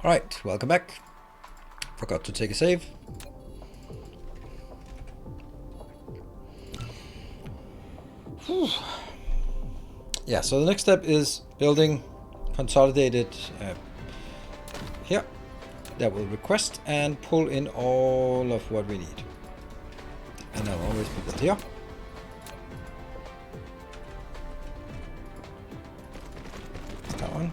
Alright, welcome back. Forgot to take a save. Whew. Yeah, so the next step is building consolidated here. That will request and pull in all of what we need. And I'll always be built here. That one.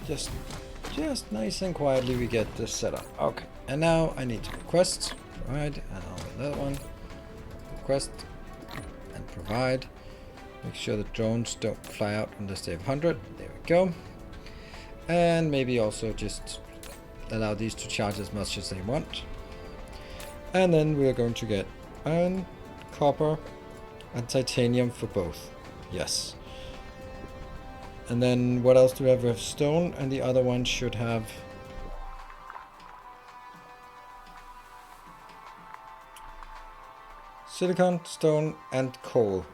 just nice and quietly we get this set up. Okay, and now I need to request, provide, and I'll that one. Request and provide. Make sure the drones don't fly out unless they have 100. There we go. And maybe also just allow these to charge as much as they want. And then we are going to get iron, copper, and titanium for both. Yes. And then what else do we have? We have stone, and the other one should have silicon, stone, and coal.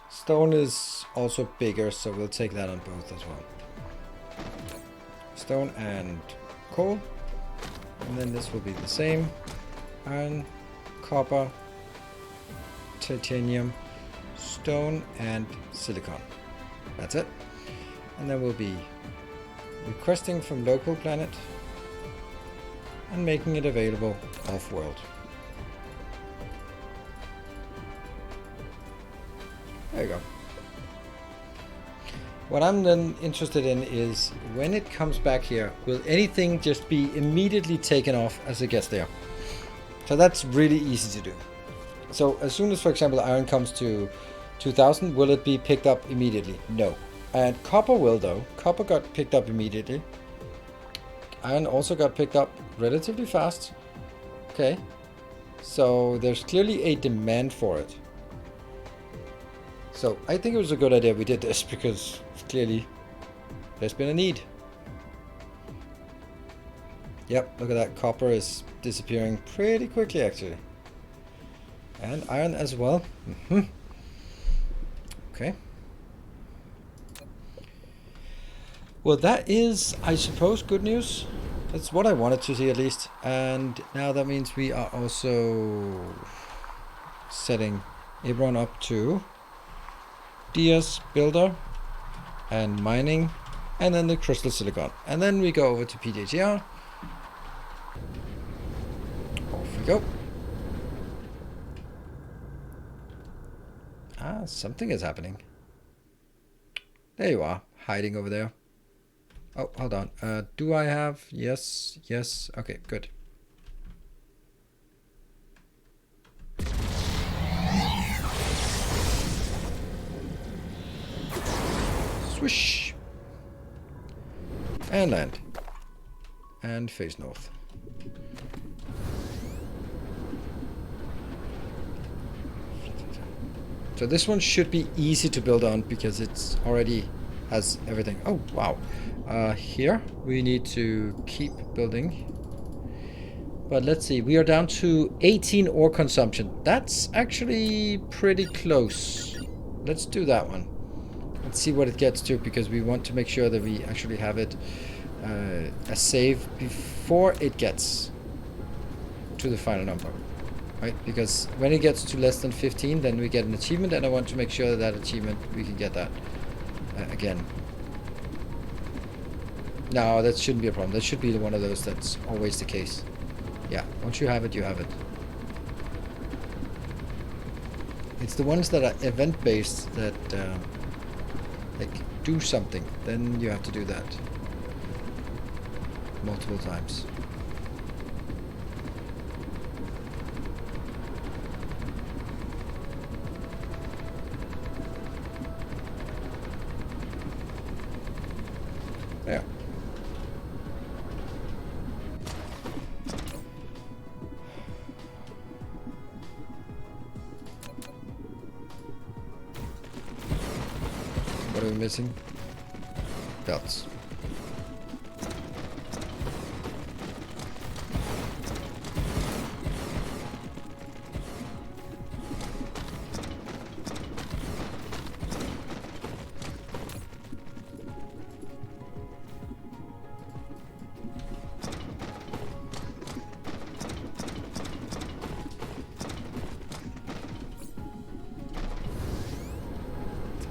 Stone is also bigger, so we'll take that on both as well. Stone and coal. And then this will be the same. Iron, copper, titanium, stone, and silicon. That's it. And then we'll be requesting from local planet and making it available off-world. There you go. What I'm then interested in is when it comes back here, will anything just be immediately taken off as it gets there? So that's really easy to do. So as soon as, for example, iron comes to 2000, will it be picked up immediately? No. And copper will though. Copper got picked up immediately. Iron also got picked up relatively fast. Okay. So there's clearly a demand for it. So I think it was a good idea we did this because clearly there's been a need. Yep, look at that. Copper is disappearing pretty quickly actually. And iron as well. Okay. Well, that is, I suppose, good news. That's what I wanted to see at least. And now that means we are also setting everyone up to DS Builder and Mining, and then the Crystal Silicon. And then we go over to PDHR. Off we go. Ah, something is happening. There you are, hiding over there. Oh, hold on. Do I have? Yes, yes. Okay, good. Swish. And land. And face north. So this one should be easy to build on because it's already has everything. Oh, wow. Here we need to keep building. But let's see, we are down to 18 ore consumption. That's actually pretty close. Let's do that one. Let's see what it gets to, because we want to make sure that we actually have it a save before it gets to the final number. Right? Because when it gets to less than 15, then we get an achievement, and I want to make sure that that achievement, we can get that again. No, that shouldn't be a problem. That should be one of those that's always the case. Yeah, once you have it, you have it. It's the ones that are event-based that like do something. Then you have to do that multiple times. Yeah. What are we missing? Belts.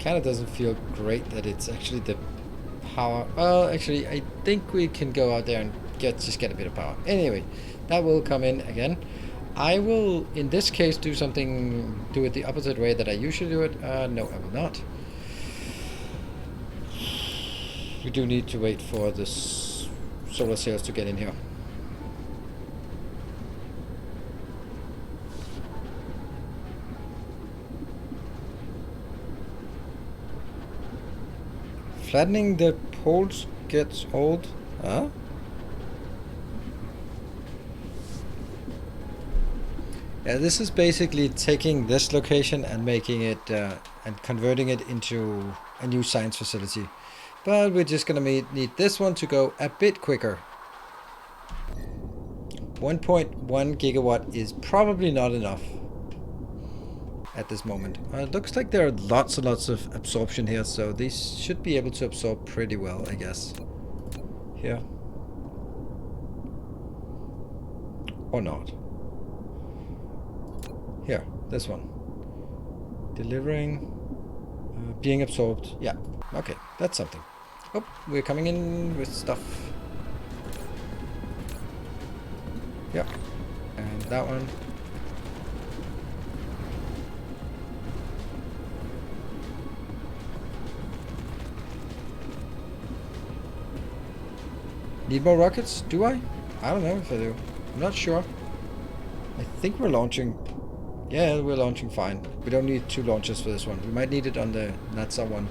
Kind of doesn't feel great that it's actually the power. Well, actually, I think we can go out there and just get a bit of power. Anyway, that will come in again. I will, in this case, do it the opposite way that I usually do it. No, I will not. we do need to wait for this solar sails to get in here. Flattening the poles gets old. Huh? Yeah, this is basically taking this location and making it and converting it into a new science facility. But we're just gonna need this one to go a bit quicker. 1.1 gigawatt is probably not enough at this moment. It looks like there are lots and lots of absorption here, so these should be able to absorb pretty well, I guess. Here. Or not. Here, this one. Delivering, being absorbed. Yeah, okay, that's something. Oh, we're coming in with stuff. Yeah, and that one. Need more rockets? Do I? I don't know if I do. I'm not sure. I think we're launching. Yeah, we're launching fine. We don't need 2 launches for this one. We might need it on the NASA one.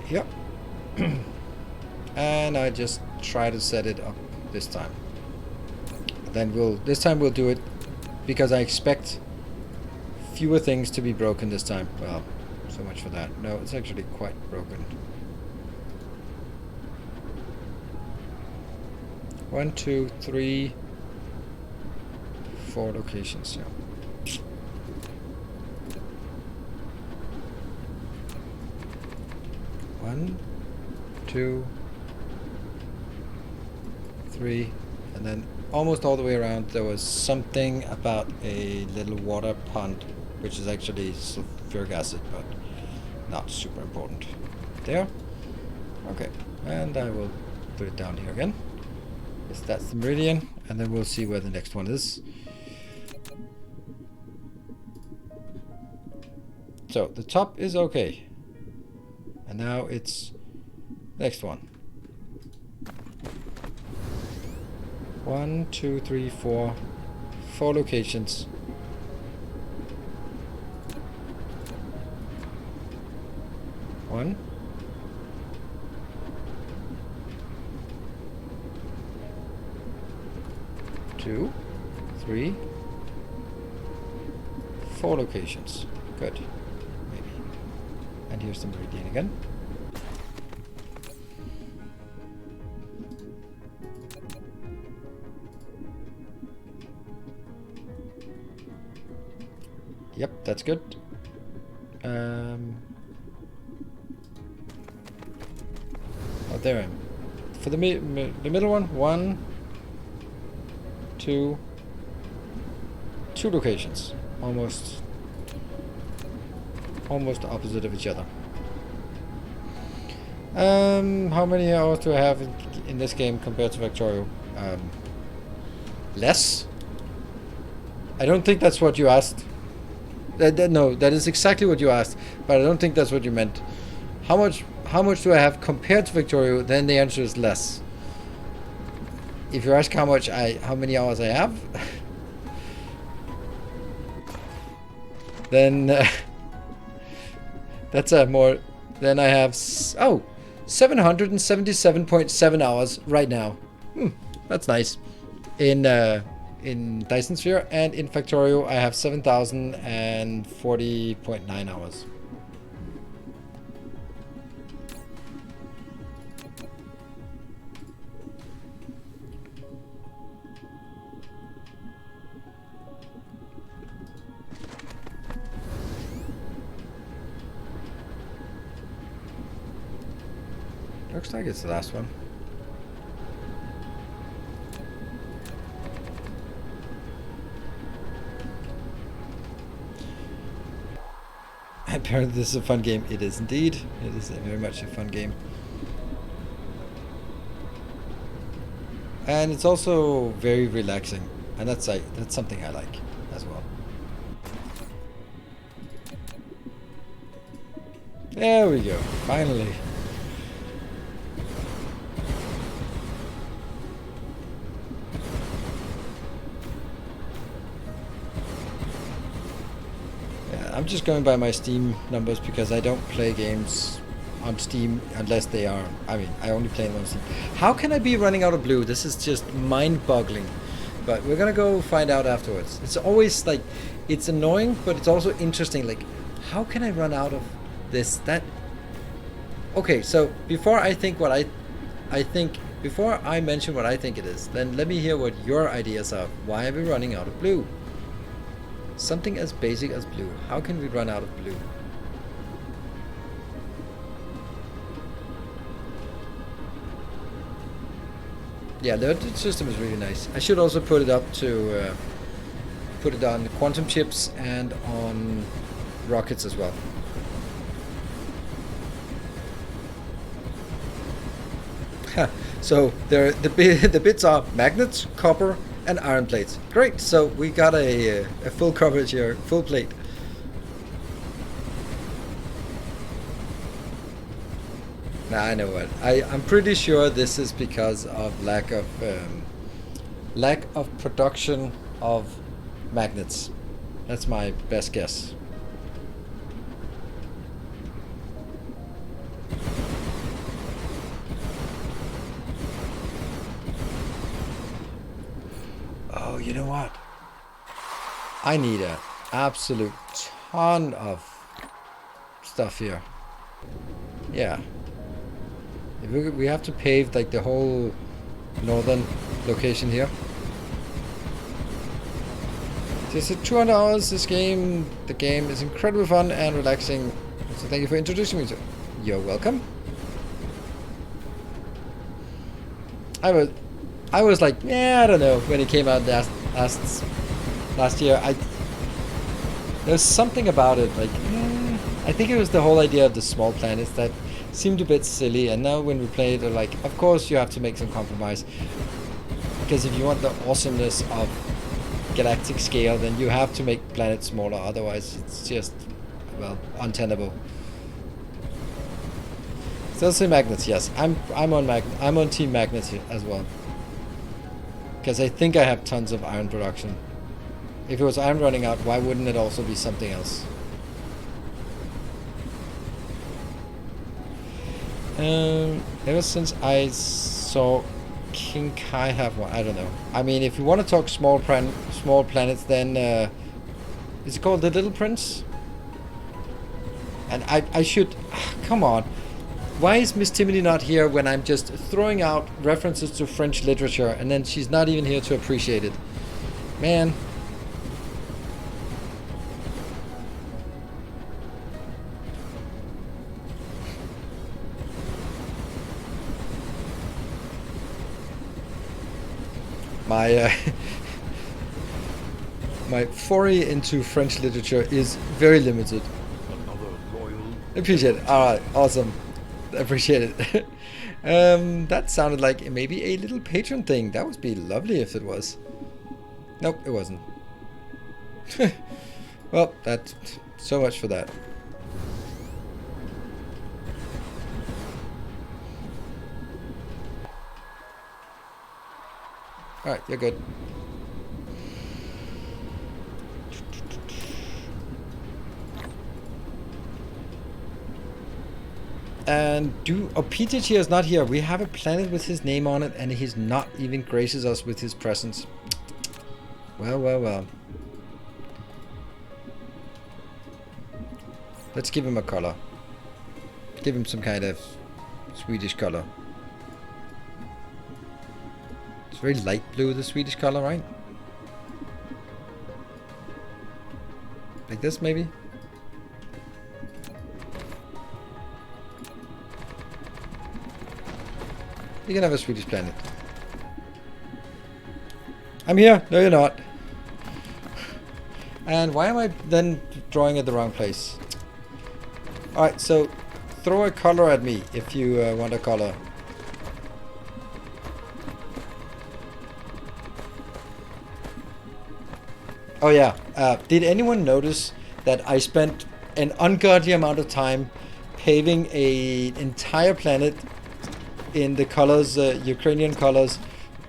Yep. And I just try to set it up this time. Then this time we'll do it because I expect fewer things to be broken this time. Well, so much for that. No, it's actually quite broken. 1, 2, 3, 4 locations. Yeah. 1, 2, 3, and then almost all the way around there was something about a little water pond, which is actually sulfuric acid, but not super important. There. Okay, and I will put it down here again. Yes, that's the meridian, and then we'll see where the next one is. So the top is okay, and now it's next one. 1, 2, 3, 4 locations. One. 2, 3, 4 locations. Good. Maybe. And here's the meridian again. Yep, that's good. Oh, there I am. For the middle one, 1, 2 locations, almost opposite of each other. How many hours do I have in this game compared to Factorio? Less? I don't think that's what you asked. No, that is exactly what you asked, but I don't think that's what you meant. How much do I have compared to Factorio? Then the answer is less. If you ask how many hours I have, then that's more. Then I have 777.7 hours right now. That's nice. In Dyson Sphere, and in Factorio I have 7,040.9 hours. Looks like it's the last one. Apparently this is a fun game. It is indeed. It is very much a fun game. And it's also very relaxing. And that's something I like as well. There we go. Finally. just going by my Steam numbers because I don't play games on Steam unless they are, I mean, I only play them on Steam. How can I be running out of blue? This is just mind-boggling. But we're gonna go find out afterwards. It's always like, it's annoying, but it's also interesting. Like, how can I run out of this? That. Okay, so before I think what I think, before I mention what I think it is, then let me hear what your ideas are. Why are we running out of blue? Something as basic as blue. How can we run out of blue? Yeah, the system is really nice. I should also put it up to put it on quantum chips and on rockets as well. So the bits are magnets, copper, and iron plates. Great. So we got a full coverage here, full plate. Nah, I know what. I'm pretty sure this is because of lack of production of magnets. That's my best guess. Oh, you know what? I need an absolute ton of stuff here. Yeah. We have to pave like the whole northern location here. This is 200 hours. The game is incredibly fun and relaxing. So thank you for introducing me to. You're welcome. I was like, yeah, I don't know, when it came out last year. There's something about it, like, I think it was the whole idea of the small planets that seemed a bit silly, and now when we play it, like, of course you have to make some compromise, because if you want the awesomeness of galactic scale, then you have to make planets smaller, otherwise it's just, well, untenable. Still say magnets, yes. I'm on team magnets here as well. Because I think I have tons of iron production. If it was iron running out, why wouldn't it also be something else? Ever since I saw King Kai have one, I don't know. I mean, if you want to talk small planets, then is it called The Little Prince? And I should, come on. Why is Miss Timothy not here when I'm just throwing out references to French literature and then she's not even here to appreciate it? Man. My my foray into French literature is very limited. Appreciate it. Alright, awesome. Appreciate it. That sounded like maybe a little patron thing. That would be lovely if it was. Nope, it wasn't. Well, that's so much for that. Alright, you're good. And PTG is not here. We have a planet with his name on it and he's not even graces us with his presence. Well, well, well. Let's give him a color. Give him some kind of Swedish color. It's very light blue, the Swedish color, right? Like this, maybe? You can have a Swedish planet. I'm here. No, you're not. And why am I then drawing at the wrong place? Alright, so throw a color at me if you want a color. Oh yeah, did anyone notice that I spent an ungodly amount of time paving an entire planet in the colors, Ukrainian colors,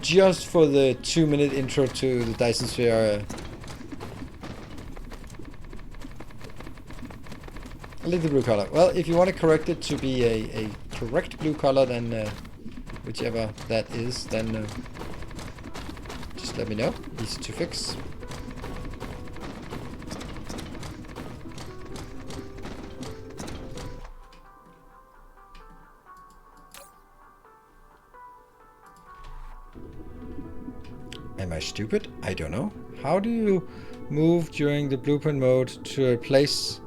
just for the 2-minute intro to the Dyson sphere? I like the blue color. Well, if you want to correct it to be a correct blue color, then whichever that is, then just let me know. Easy to fix. Am I stupid? I don't know. How do you move during the blueprint mode to a place,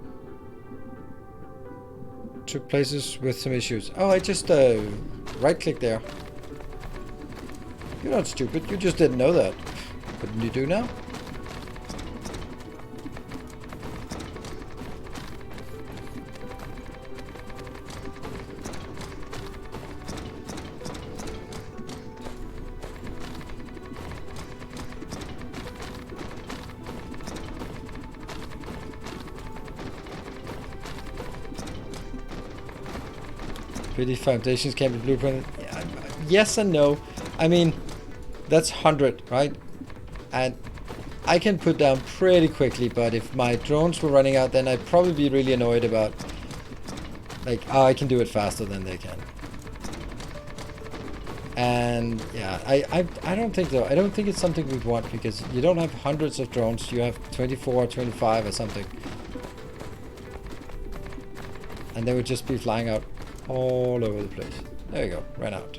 to places with some issues? Oh, I just right click there. You're not stupid, you just didn't know that. Couldn't you do now? Pretty foundations can be blueprinted. Yeah, yes and no. I mean, that's 100, right? And I can put down pretty quickly, but if my drones were running out, then I'd probably be really annoyed about, like, oh, I can do it faster than they can. And yeah, I don't think so. I don't think it's something we'd want, because you don't have hundreds of drones. You have 24, 25 or something. And they would just be flying out all over the place. There you go, ran out.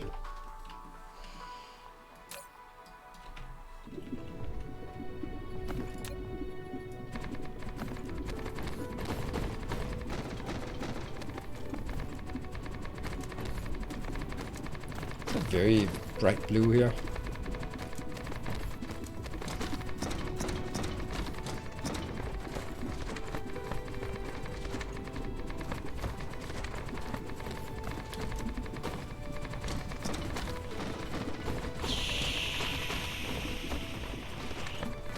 It's a very bright blue here.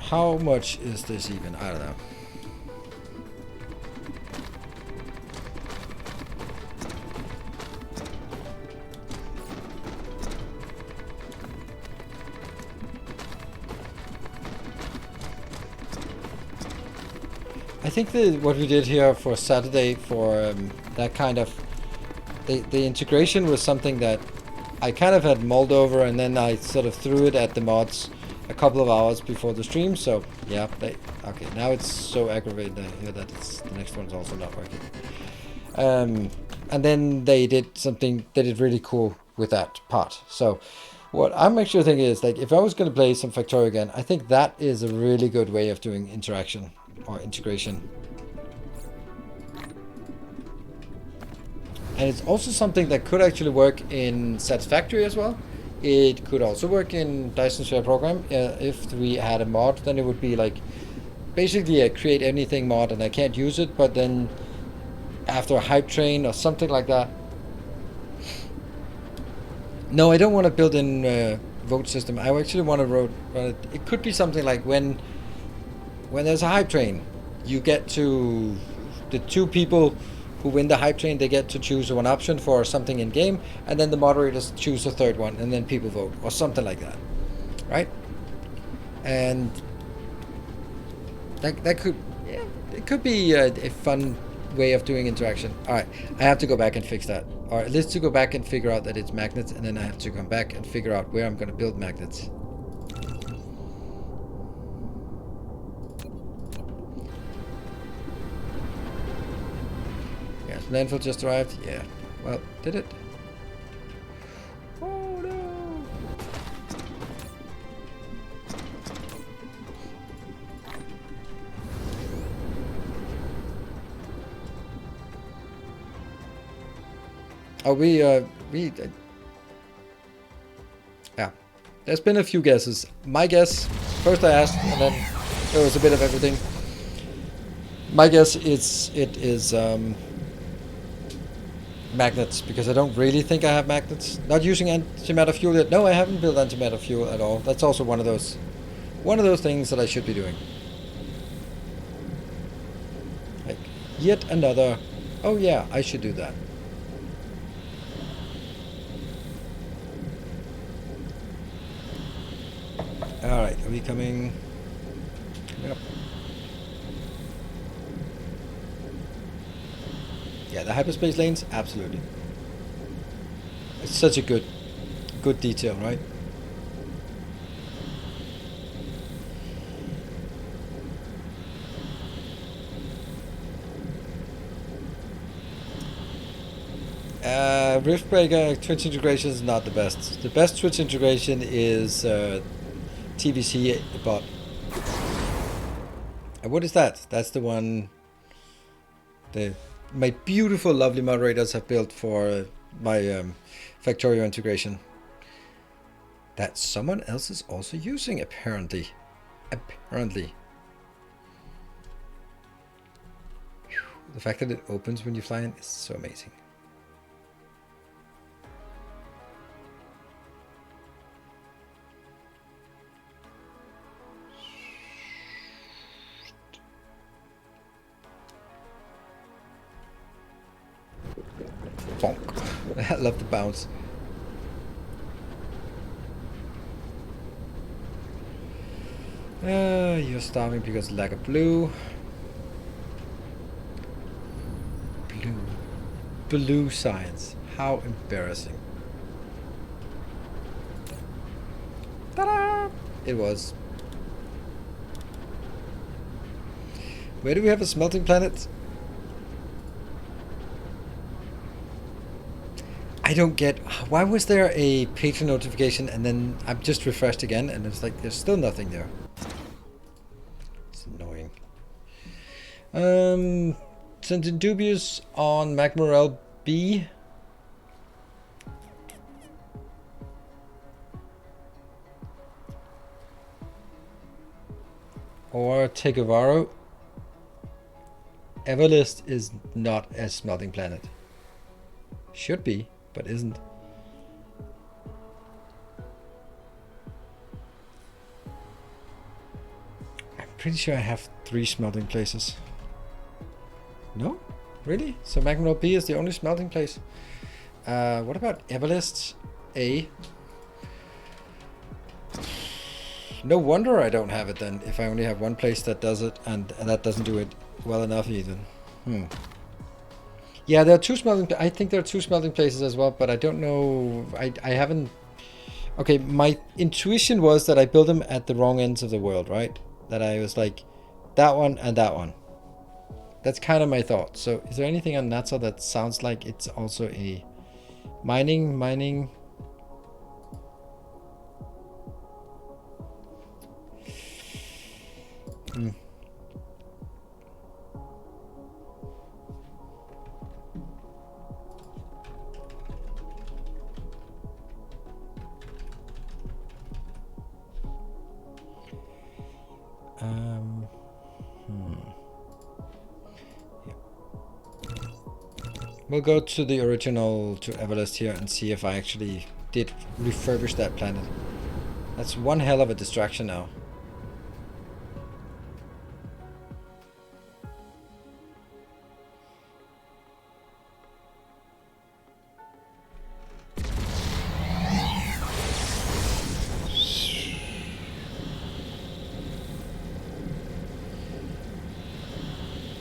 How much is this even? I don't know. I think what we did here for Saturday for that kind of the integration was something that I kind of had mulled over, and then I sort of threw it at the mods a couple of hours before the stream. So yeah, okay, now it's so aggravating to hear that the next one's also not working. And then they did something, they did really cool with that part. So what I'm actually thinking is, like, if I was going to play some Factorio again, I think that is a really good way of doing interaction or integration. And it's also something that could actually work in Satisfactory as well. It could also work in Dyson Share Program. If we had a mod, then it would be like basically a create anything mod, and I can't use it, but then after a hype train or something like that. No, I don't want to build in vote system. I actually want to run it. It could be something like when there's a hype train, you get to the two people who win the hype train, they get to choose one option for something in game, and then the moderators choose a third one, and then people vote, or something like that, right? And that could, yeah, it could be a fun way of doing interaction. All right, I have to go back and fix that, or at least to go back and figure out that it's magnets, and then I have to come back and figure out where I'm going to build magnets. Landfill just arrived. Yeah. Well, did it? Oh no! Oh, yeah. There's been a few guesses. My guess, first I asked, and then there was a bit of everything. My guess is it is magnets, because I don't really think I have magnets. Not using antimatter fuel yet. No, I haven't built antimatter fuel at all. That's also one of those things that I should be doing. Like, yet another, oh yeah, I should do that. Alright, are we coming up? Yeah, the hyperspace lanes, absolutely. It's such a good detail, right? Riftbreaker Twitch integration is not the best. The best Twitch integration is TVC bot. And what is that? That's the one my beautiful, lovely moderators have built for my Factorio integration. That someone else is also using, apparently. Apparently. The fact that it opens when you fly in is so amazing. Bonk. I love the bounce. You're starving because of lack of blue. Blue science. How embarrassing. Ta-da! It was. Where do we have a smelting planet? I don't get, why was there a patron notification and then I've just refreshed again and it's like there's still nothing there. It's annoying. Something dubious on Magmarel B. Or Tegavaro. Everlist is not a smelting planet. Should be, but isn't. I'm pretty sure I have 3 smelting places. No? Really? So Magmarel B is the only smelting place? What about Everlist A? No wonder I don't have it then, if I only have one place that does it, and that doesn't do it well enough either. Yeah, there are 2 smelting. I think there are 2 smelting places as well, but I don't know. I haven't. Okay, my intuition was that I built them at the wrong ends of the world, right? That I was like, that one and that one. That's kind of my thought. So, is there anything on Natsa that sounds like it's also a mining? We'll go to the original, to Everlist here, and see if I actually did refurbish that planet. That's one hell of a distraction now.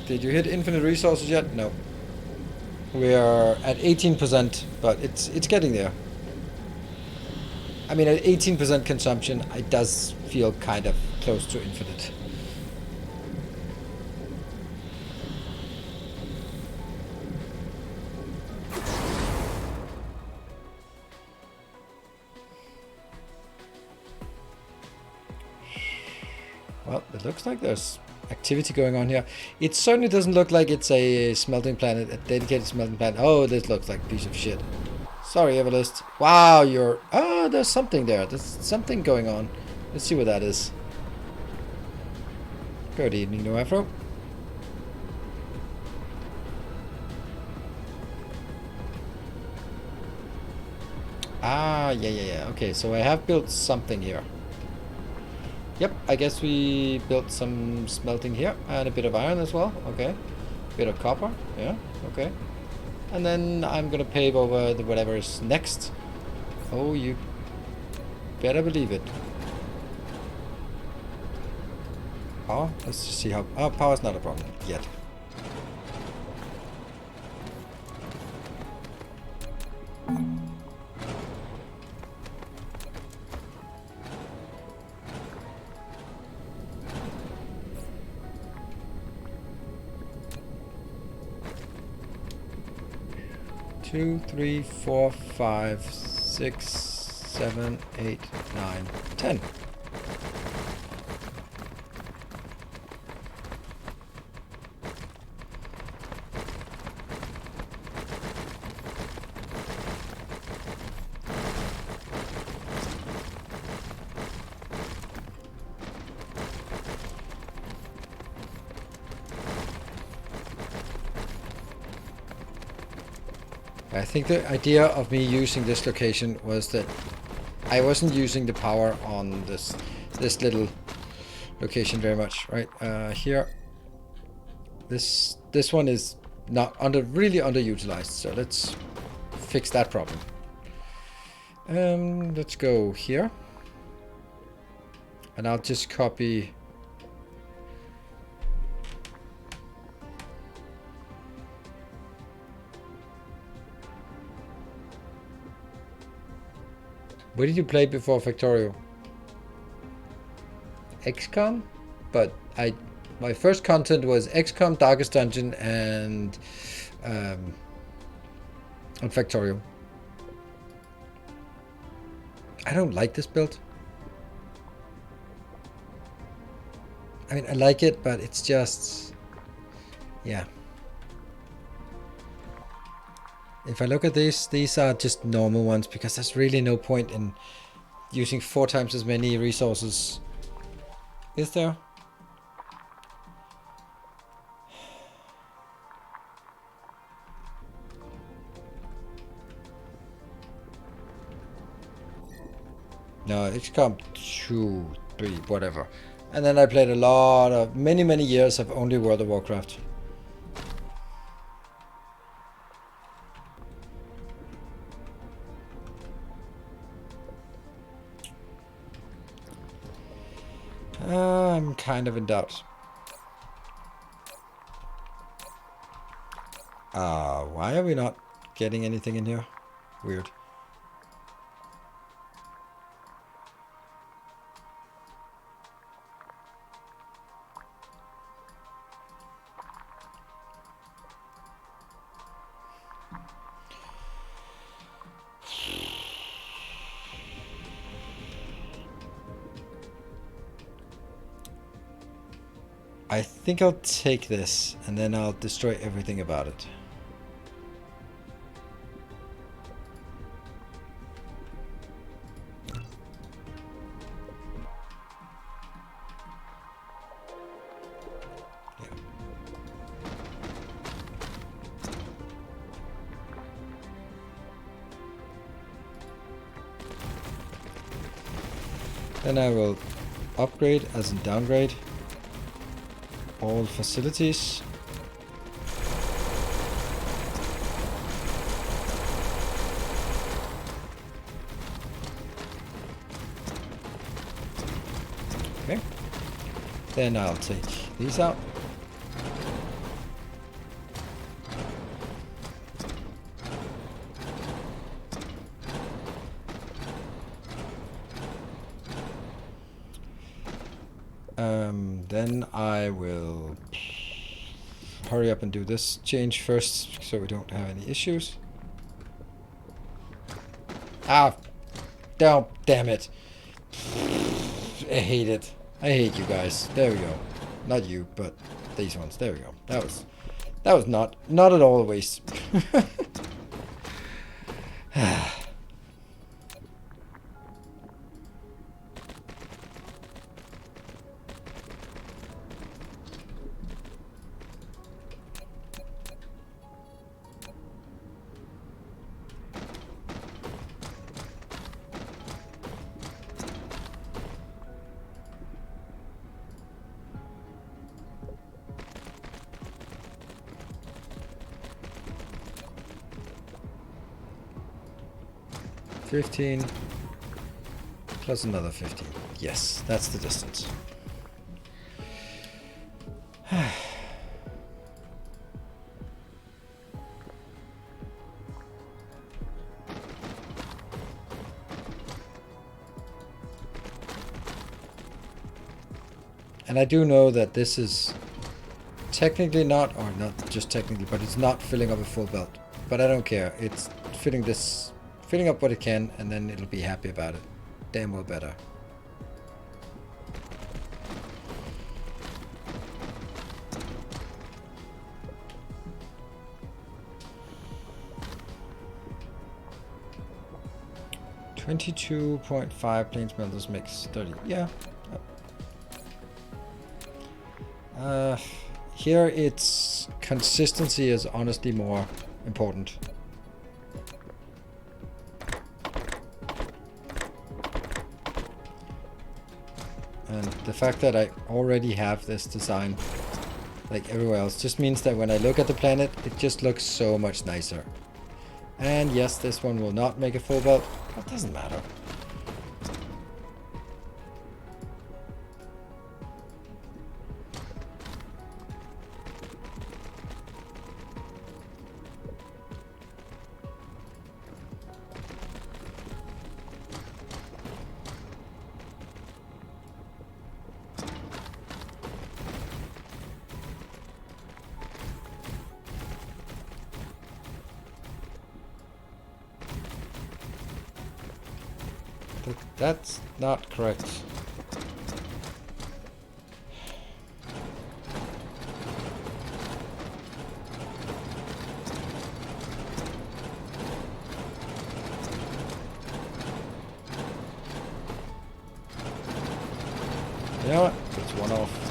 Did you hit infinite resources yet? No. We are at 18%, but it's getting there. I mean, at 18% consumption, it does feel kind of close to infinite. Well, it looks like there's activity going on here. It certainly doesn't look like it's a smelting planet, a dedicated smelting planet. Oh, this looks like a piece of shit. Sorry, Everlist. Wow, you're... Oh, there's something there. There's something going on. Let's see what that is. Good evening, No Afro. Ah, yeah. Okay, so I have built something here. Yep, I guess we built some smelting here, and a bit of iron as well, okay. Bit of copper, yeah, okay. And then I'm gonna pave over the whatever is next. Oh, you better believe it. Power, let's just see how... Oh, power's not a problem yet. Two, 3, 4, 5, 6, 7, 8, 9, 10. I think the idea of me using this location was that I wasn't using the power on this little location very much, right? Here, this one is not really underutilized, so let's fix that problem. Let's go here, and I'll just copy. Where did you play before Factorio? XCOM, but my first content was XCOM, Darkest Dungeon, and on Factorio. I don't like this build. I mean, I like it, but it's just, yeah. If I look at these are just normal ones because there's really no point in using 4 times as many resources. Is there? No, XCOM 2, 3, whatever. And then I played a lot of, many years of only World of Warcraft. I'm kind of in doubt. Why are we not getting anything in here? Weird. I think I'll take this and then I'll destroy everything about it. Yeah. Then I will upgrade as in downgrade all facilities. Okay. Then I'll take these out. Then I will hurry up and do this change first so we don't have any issues. Ah, oh, damn it. I hate it. I hate you guys. There we go. Not you, but these ones. There we go. That was not at all a waste. $15 plus another 15. Yes, that's the distance. And I do know that this is technically not, or not just technically, but it's not filling up a full belt. But I don't care. It's filling up what it can, and then it'll be happy about it. Damn well better. $22.5 plain smelters makes 30. Yeah. Here it's consistency is honestly more important. And the fact that I already have this design like everywhere else just means that when I look at the planet, it just looks so much nicer. And yes, this one will not make a full belt. That doesn't matter. That's not correct. You know what? It's one off.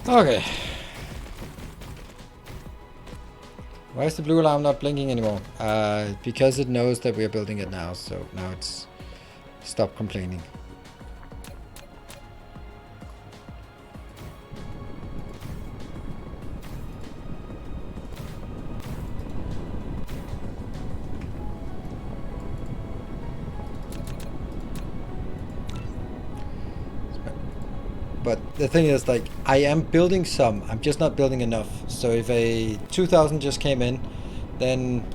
Okay. Why is the blue alarm not blinking anymore? Because it knows that we are building it now, so now it's stopped complaining. But the thing is, like, I am building some, I'm just not building enough. So if a 2000 just came in, then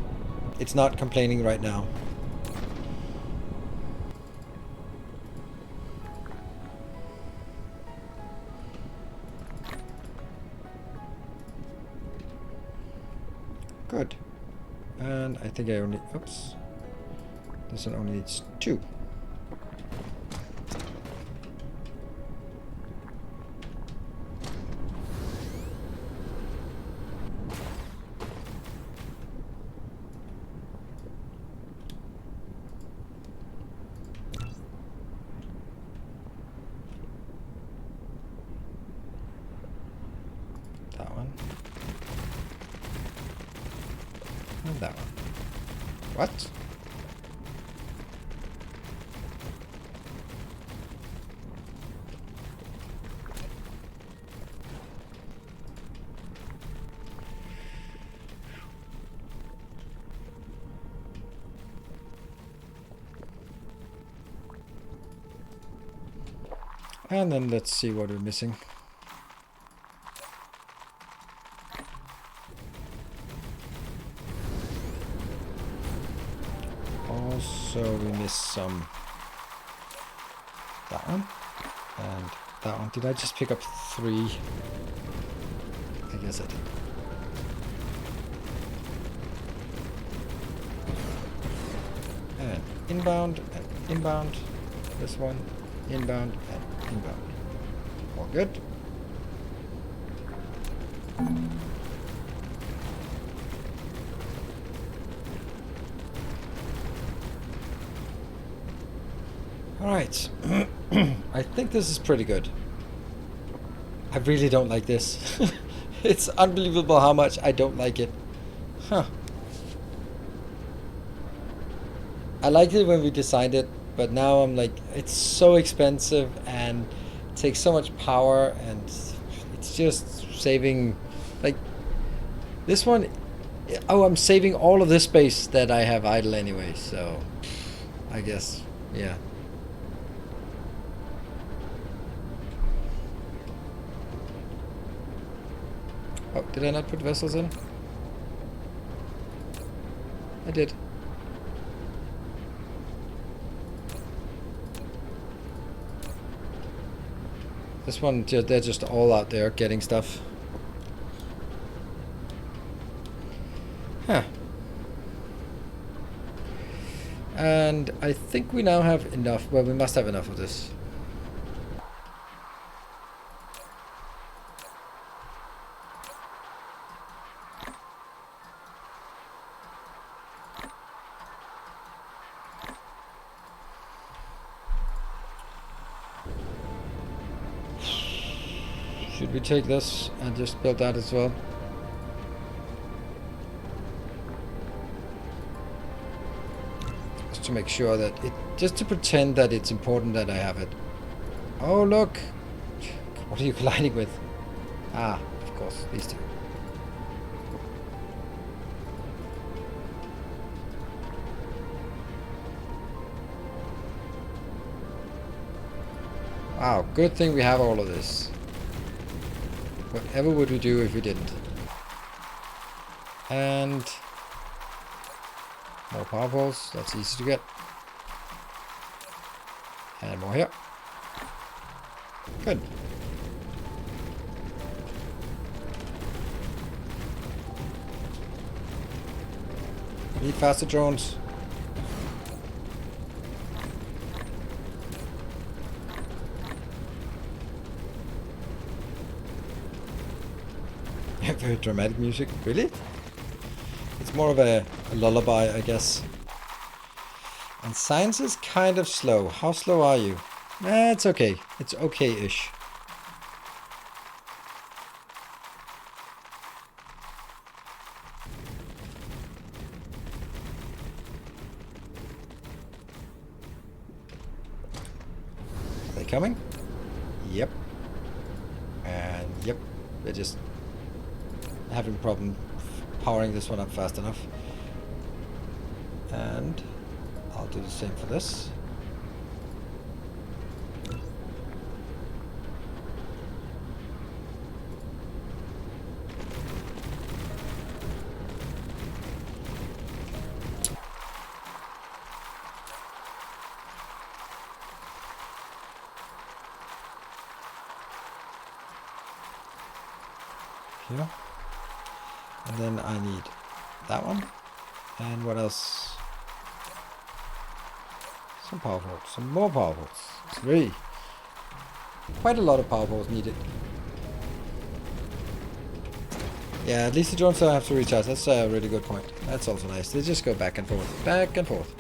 it's not complaining right now. Good. And I think I only, oops. This one only needs 2. That one. And that one. What? And then let's see what we're missing. Also, we missed some. That one. And that one. Did I just pick up 3? I guess I did. And inbound, and inbound. This one. Inbound, and inbound. All good. Alright. I think this is pretty good. I really don't like this. It's unbelievable how much I don't like it. Huh. I liked it when we designed it, but now I'm like, it's so expensive and takes so much power, and it's just saving, like, this one, oh, I'm saving all of this space that I have idle anyway, so I guess. Yeah. Oh, did I not put vessels in? I did. This one, they're just all out there getting stuff. Huh. And I think we now have enough. Well, we must have enough of this. Should we take this and just build that as well? Just to make sure that it, just to pretend that it's important that I have it. Oh look! What are you colliding with? Ah, of course, these two. Wow, good thing we have all of this. Whatever would we do if we didn't? And more power poles, that's easy to get. And more here. Good. Need faster drones. Very dramatic music. Really? It's more of a lullaby, I guess. And science is kind of slow. How slow are you? It's okay. It's okay-ish. Are they coming? Yep. And yep. They're just having a problem powering this one up fast enough. And I'll do the same for this. Here. And then I need that one. And what else? Some power poles. Some more power poles. It's really quite a lot of power poles needed. Yeah, at least the drones don't have to recharge. That's a really good point. That's also nice. They just go back and forth. Back and forth.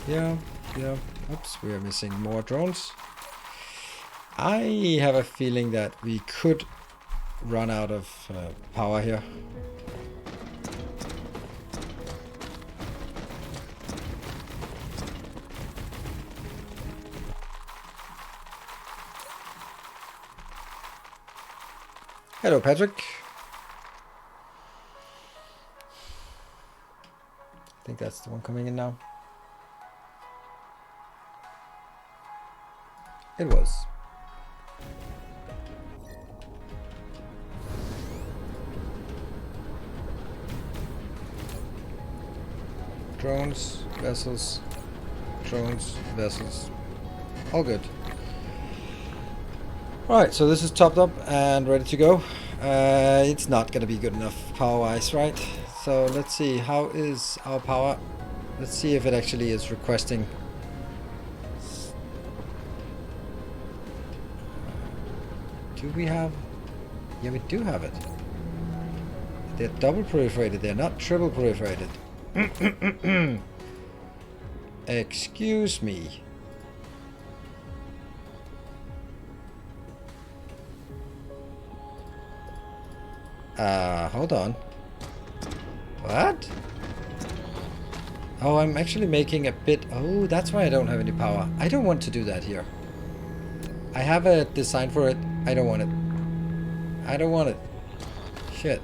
Yeah, yeah. Oops, we are missing more drones. I have a feeling that we could run out of power here. Hello, Patrick. I think that's the one coming in now. It was. Drones, vessels, all good. Alright, so this is topped up and ready to go. It's not gonna be good enough power-wise, right? So let's see, how is our power? Let's see if it actually is requesting. Do we have? Yeah, we do have it. They're double proliferated, they're not triple proliferated. Excuse me. Hold on. What? Oh, I'm actually making a bit... Oh, that's why I don't have any power. I don't want to do that here. I have a design for it. I don't want it. I don't want it. Shit.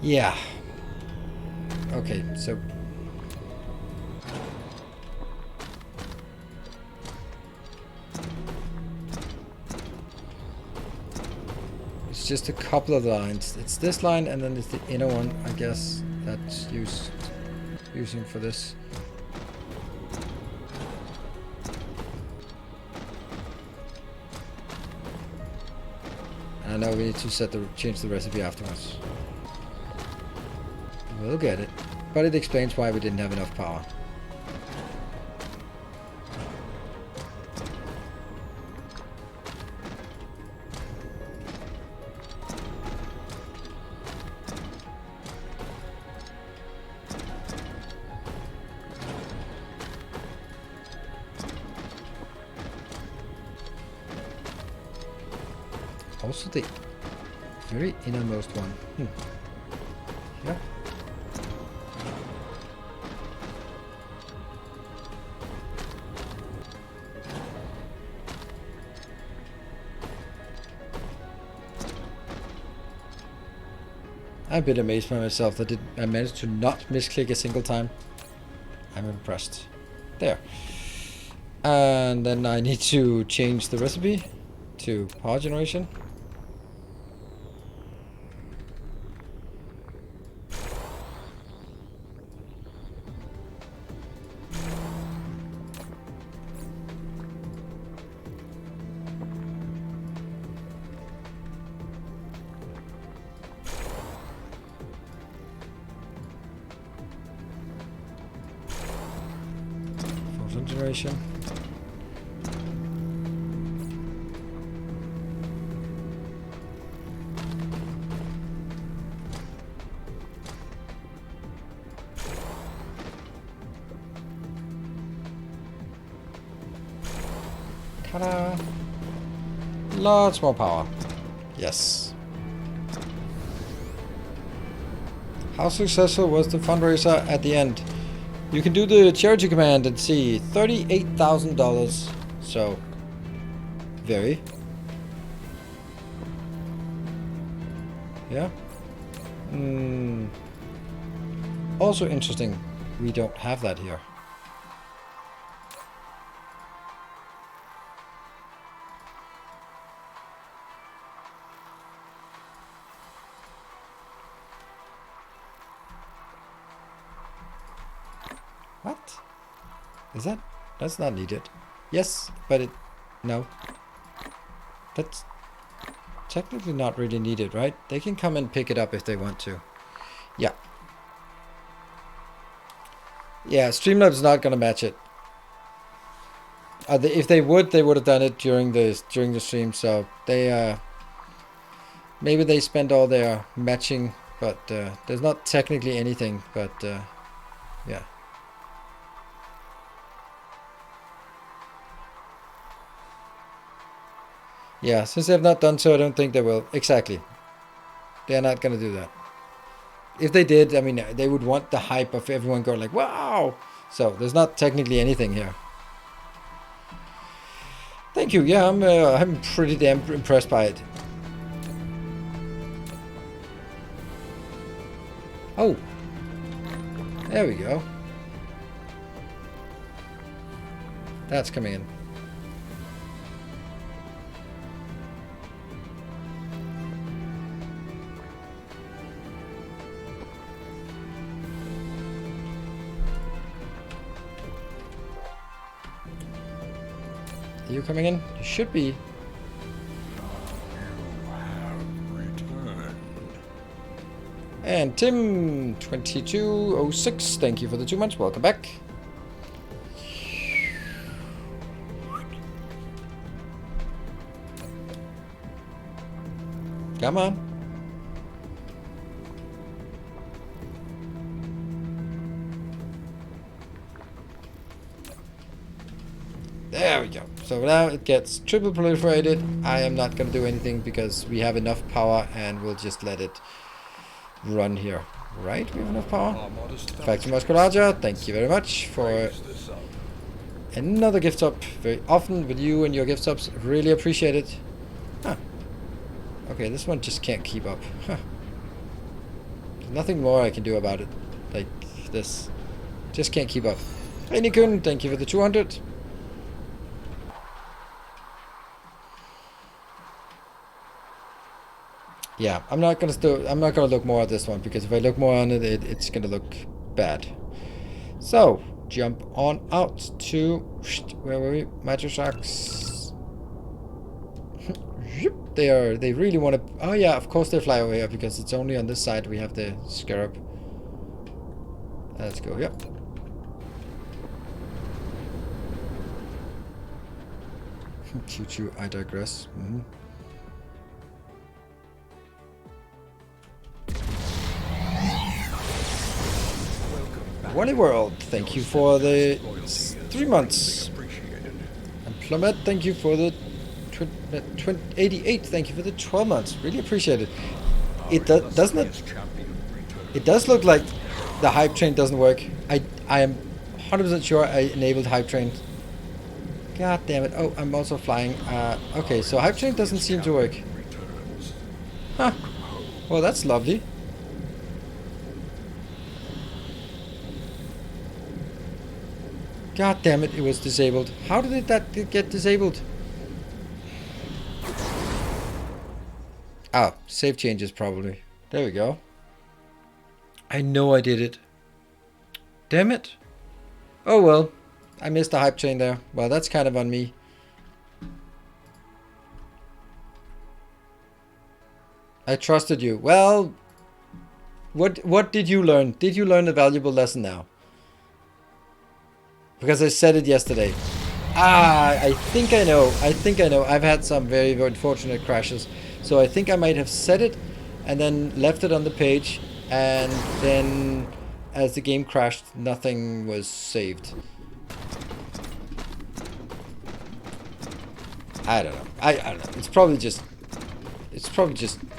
Yeah. Okay, so it's just a couple of lines. It's this line and then it's the inner one, I guess, that's using for this. And I know we need to change the recipe afterwards. We'll get it. But it explains why we didn't have enough power. Also the very innermost one. Yeah. I'm a bit amazed by myself that I managed to not misclick a single time. I'm impressed. There. And then I need to change the recipe to power generation. Generation. Ta-da! Lots more power. Yes. How successful was the fundraiser at the end? You can do the charity command and see $38,000. So, very. Yeah. Also interesting, we don't have that here. What? Is that? That's not needed. Yes, but it... No. That's technically not really needed, right? They can come and pick it up if they want to. Yeah. Yeah, Streamlabs not gonna match it. If they would have done it during the stream. So they maybe they spend all their matching, but there's not technically anything. But yeah. Yeah, since they have not done so, I don't think they will. Exactly. They're not going to do that. If they did, I mean, they would want the hype of everyone going like, wow! So, there's not technically anything here. Thank you. Yeah, I'm pretty damn impressed by it. Oh. There we go. That's coming in. Are you coming in? You should be. You have returned. And Tim 2206, thank you for the 2 months. Welcome back. Come on. There we go. So now it gets triple proliferated. I am not going to do anything because we have enough power and we'll just let it run here. Right? We have enough power. Factory Musculaja, thank you very much for another gift sub. Very often with you and your gift subs. Really appreciate it. Huh. Okay, this one just can't keep up. Huh. There's nothing more I can do about it. Like, this. Just can't keep up. Hey Nikun, thank you for the 200. Yeah, I'm not gonna look more at this one, because if I look more on it, it's gonna look bad. So jump on out to, where were we? Magic Sharks. They really want to. Oh yeah, of course they fly over here, because it's only on this side we have the scarab. Let's go. Yep. Choo-choo, I digress. Wally World, thank you for the 3 months. And Plummet, thank you for the 88. Thank you for the 12 months. Really appreciate it. Doesn't it? It does look like the hype train doesn't work. I am 100% sure I enabled hype train. God damn it. Oh, I'm also flying. Okay, so hype train doesn't seem to work. Huh. Well, that's lovely. God damn it, it was disabled. How did that get disabled? Oh, save changes probably. There we go. I know I did it. Damn it. Oh well. I missed the hype train there. Well, that's kind of on me. I trusted you. Well, what did you learn? Did you learn a valuable lesson now? Because I said it yesterday. I think I know. I've had some very, very unfortunate crashes. So I think I might have said it and then left it on the page, and then as the game crashed, nothing was saved. I don't know. I don't know. It's probably just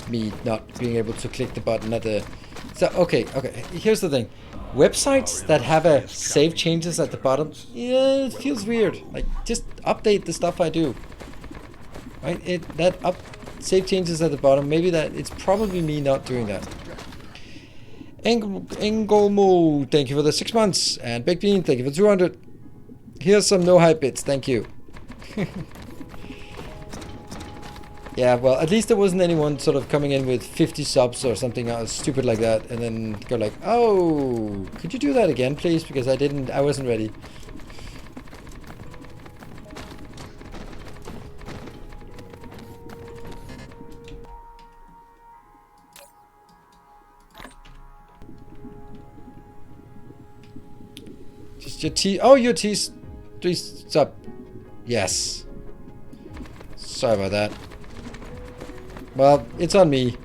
me not being able to click the button at the. So okay. Here's the thing. Websites that have a save changes at the bottom, yeah, it feels weird. Like, just update the stuff I do. Right? Save changes at the bottom. Maybe it's probably me not doing that. Engolmo, thank you for the 6 months, and Big Bean, thank you for 200. Here's some no hype bits. Thank you. Yeah, well, at least there wasn't anyone sort of coming in with 50 subs or something else stupid like that, and then go like, oh, could you do that again, please? Because I wasn't ready. Just your T. Oh, your T's 3 sub. Yes. Sorry about that. Well, it's on me.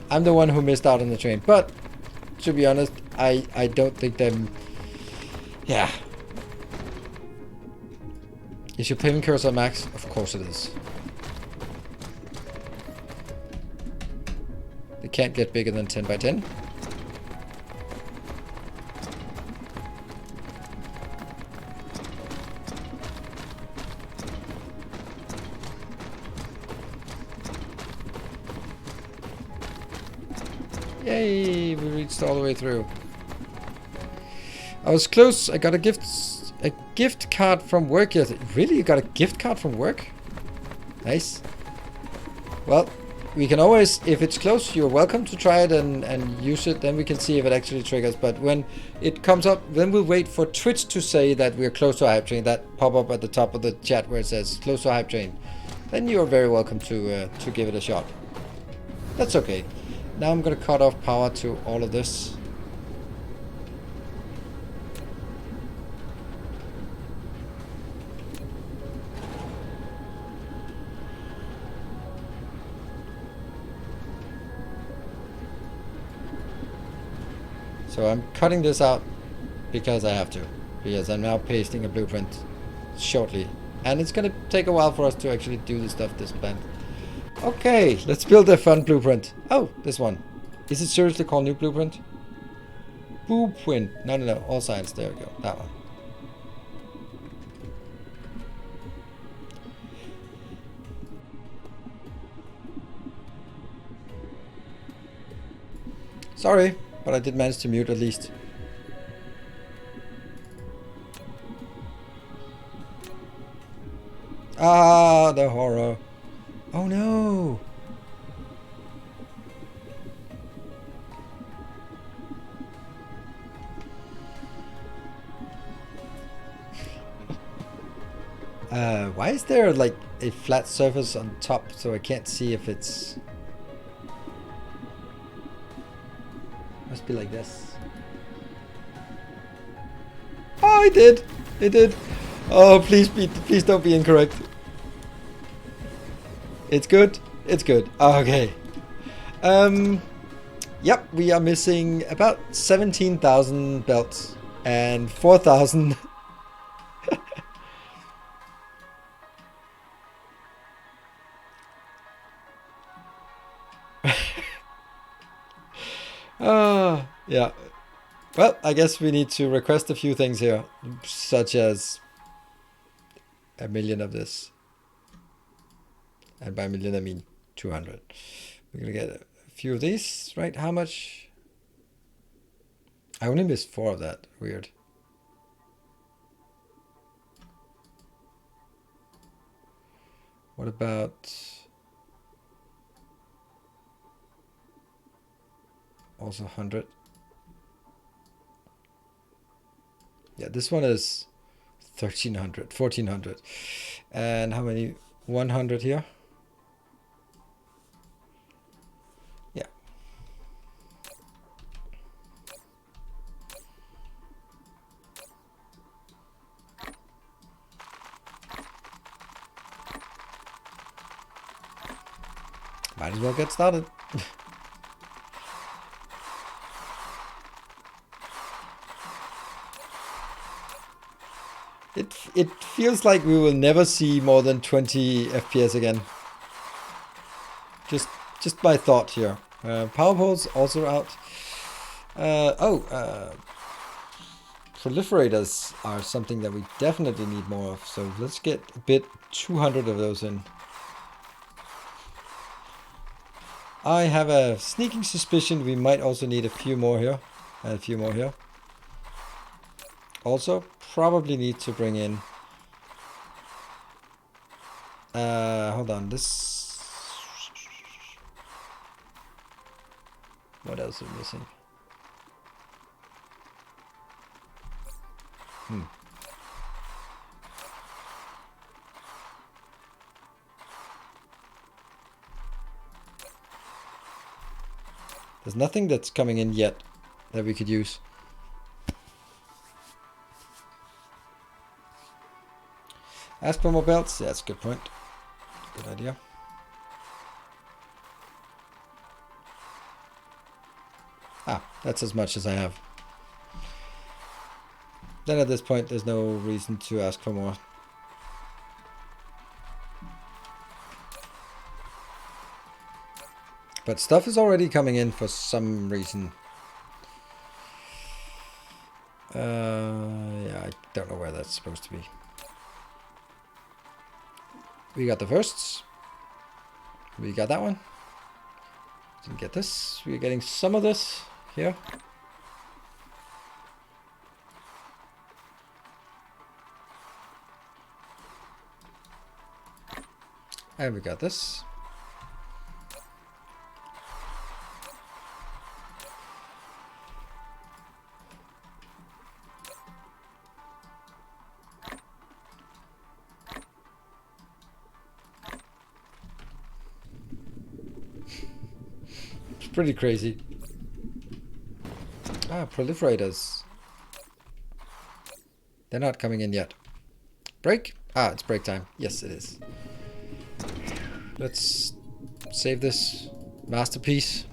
I'm the one who missed out on the train. But, to be honest, I don't think them... Yeah. Is your payment cursor max? Of course it is. They can't get bigger than 10 by 10. Yay, we reached all the way through. I was close. I got a gift card from work yesterday. Really? You got a gift card from work? Nice. Well, we can always, if it's close, you're welcome to try it and use it. Then we can see if it actually triggers. But when it comes up, then we'll wait for Twitch to say that we're close to a hype train. That pop up at the top of the chat where it says close to a hype train. Then you're very welcome to give it a shot. That's okay. Now I'm going to cut off power to all of this. So I'm cutting this out because I have to. Because I'm now pasting a blueprint shortly. And it's going to take a while for us to actually do the stuff this planned. Okay, let's build a fun blueprint. Oh, this one. Is it seriously called new blueprint? Blueprint. No. All signs. There we go. That one. Sorry, but I did manage to mute at least. Ah, the horror. Oh no. Why is there like a flat surface on top so I can't see if it's... Must be like this. Oh, it did. It did. Oh, please don't be incorrect. It's good. It's good. Okay. Yep, we are missing about 17,000 belts and 4,000. Yeah. Well, I guess we need to request a few things here, such as a million of this. And by a million, I mean 200. We're gonna get a few of these, right? How much? I only missed 4 of that. Weird. What about also 100? Yeah, this one is 1,300, 1,400. And how many? 100 here? Yeah. Might as well get started. It feels like we will never see more than 20 FPS again. Just my thought here. Power poles also out. Proliferators are something that we definitely need more of. So let's get a bit 200 of those in. I have a sneaking suspicion we might also need a few more here. And a few more here. Also, probably need to bring in... hold on, this... What else are we missing? There's nothing that's coming in yet that we could use. Ask for more belts? Yeah, that's a good point. Good idea. Ah, that's as much as I have. Then at this point, there's no reason to ask for more. But stuff is already coming in for some reason. Yeah, I don't know where that's supposed to be. We got the firsts. We got that one. Didn't get this. We're getting some of this here. And we got this. It's pretty crazy. Ah, proliferators. They're not coming in yet. Break? Ah, it's break time. Yes, it is. Let's save this masterpiece.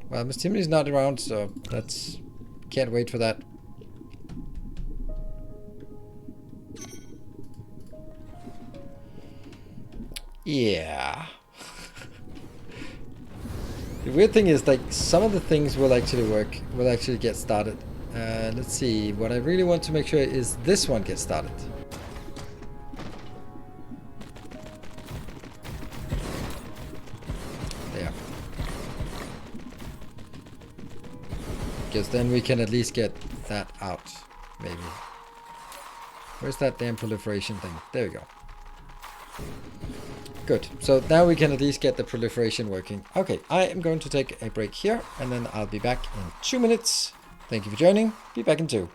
Well, Miss Timmy's not around, so that's... Can't wait for that. Yeah. The weird thing is, like, some of the things will actually work, will actually get started. Let's see, what I really want to make sure is this one gets started. There. Because then we can at least get that out, maybe. Where's that damn proliferation thing? There we go. Good. So now we can at least get the proliferation working. Okay, I am going to take a break here, and then I'll be back in 2 minutes. Thank you for joining. Be back in 2.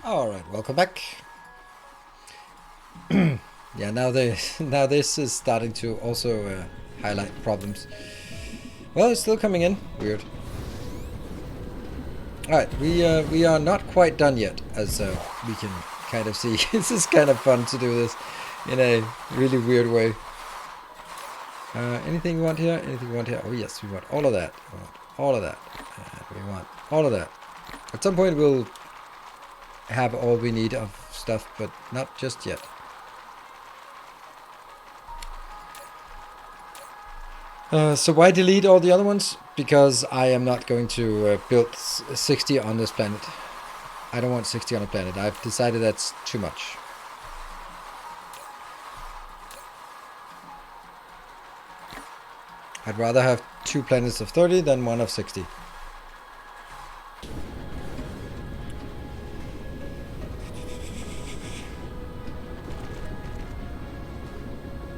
All right, welcome back. Yeah, now this is starting to also highlight problems. Well, it's still coming in. Weird. All right, we are not quite done yet, as we can kind of see. This is kind of fun to do this in a really weird way. Anything you want here? Anything you want here? Oh yes, we want all of that. We want all of that. And we want all of that. At some point we'll have all we need of stuff, but not just yet. So why delete all the other ones? Because I am not going to build 60 on this planet. I don't want 60 on a planet. I've decided that's too much. I'd rather have 2 planets of 30 than 1 of 60.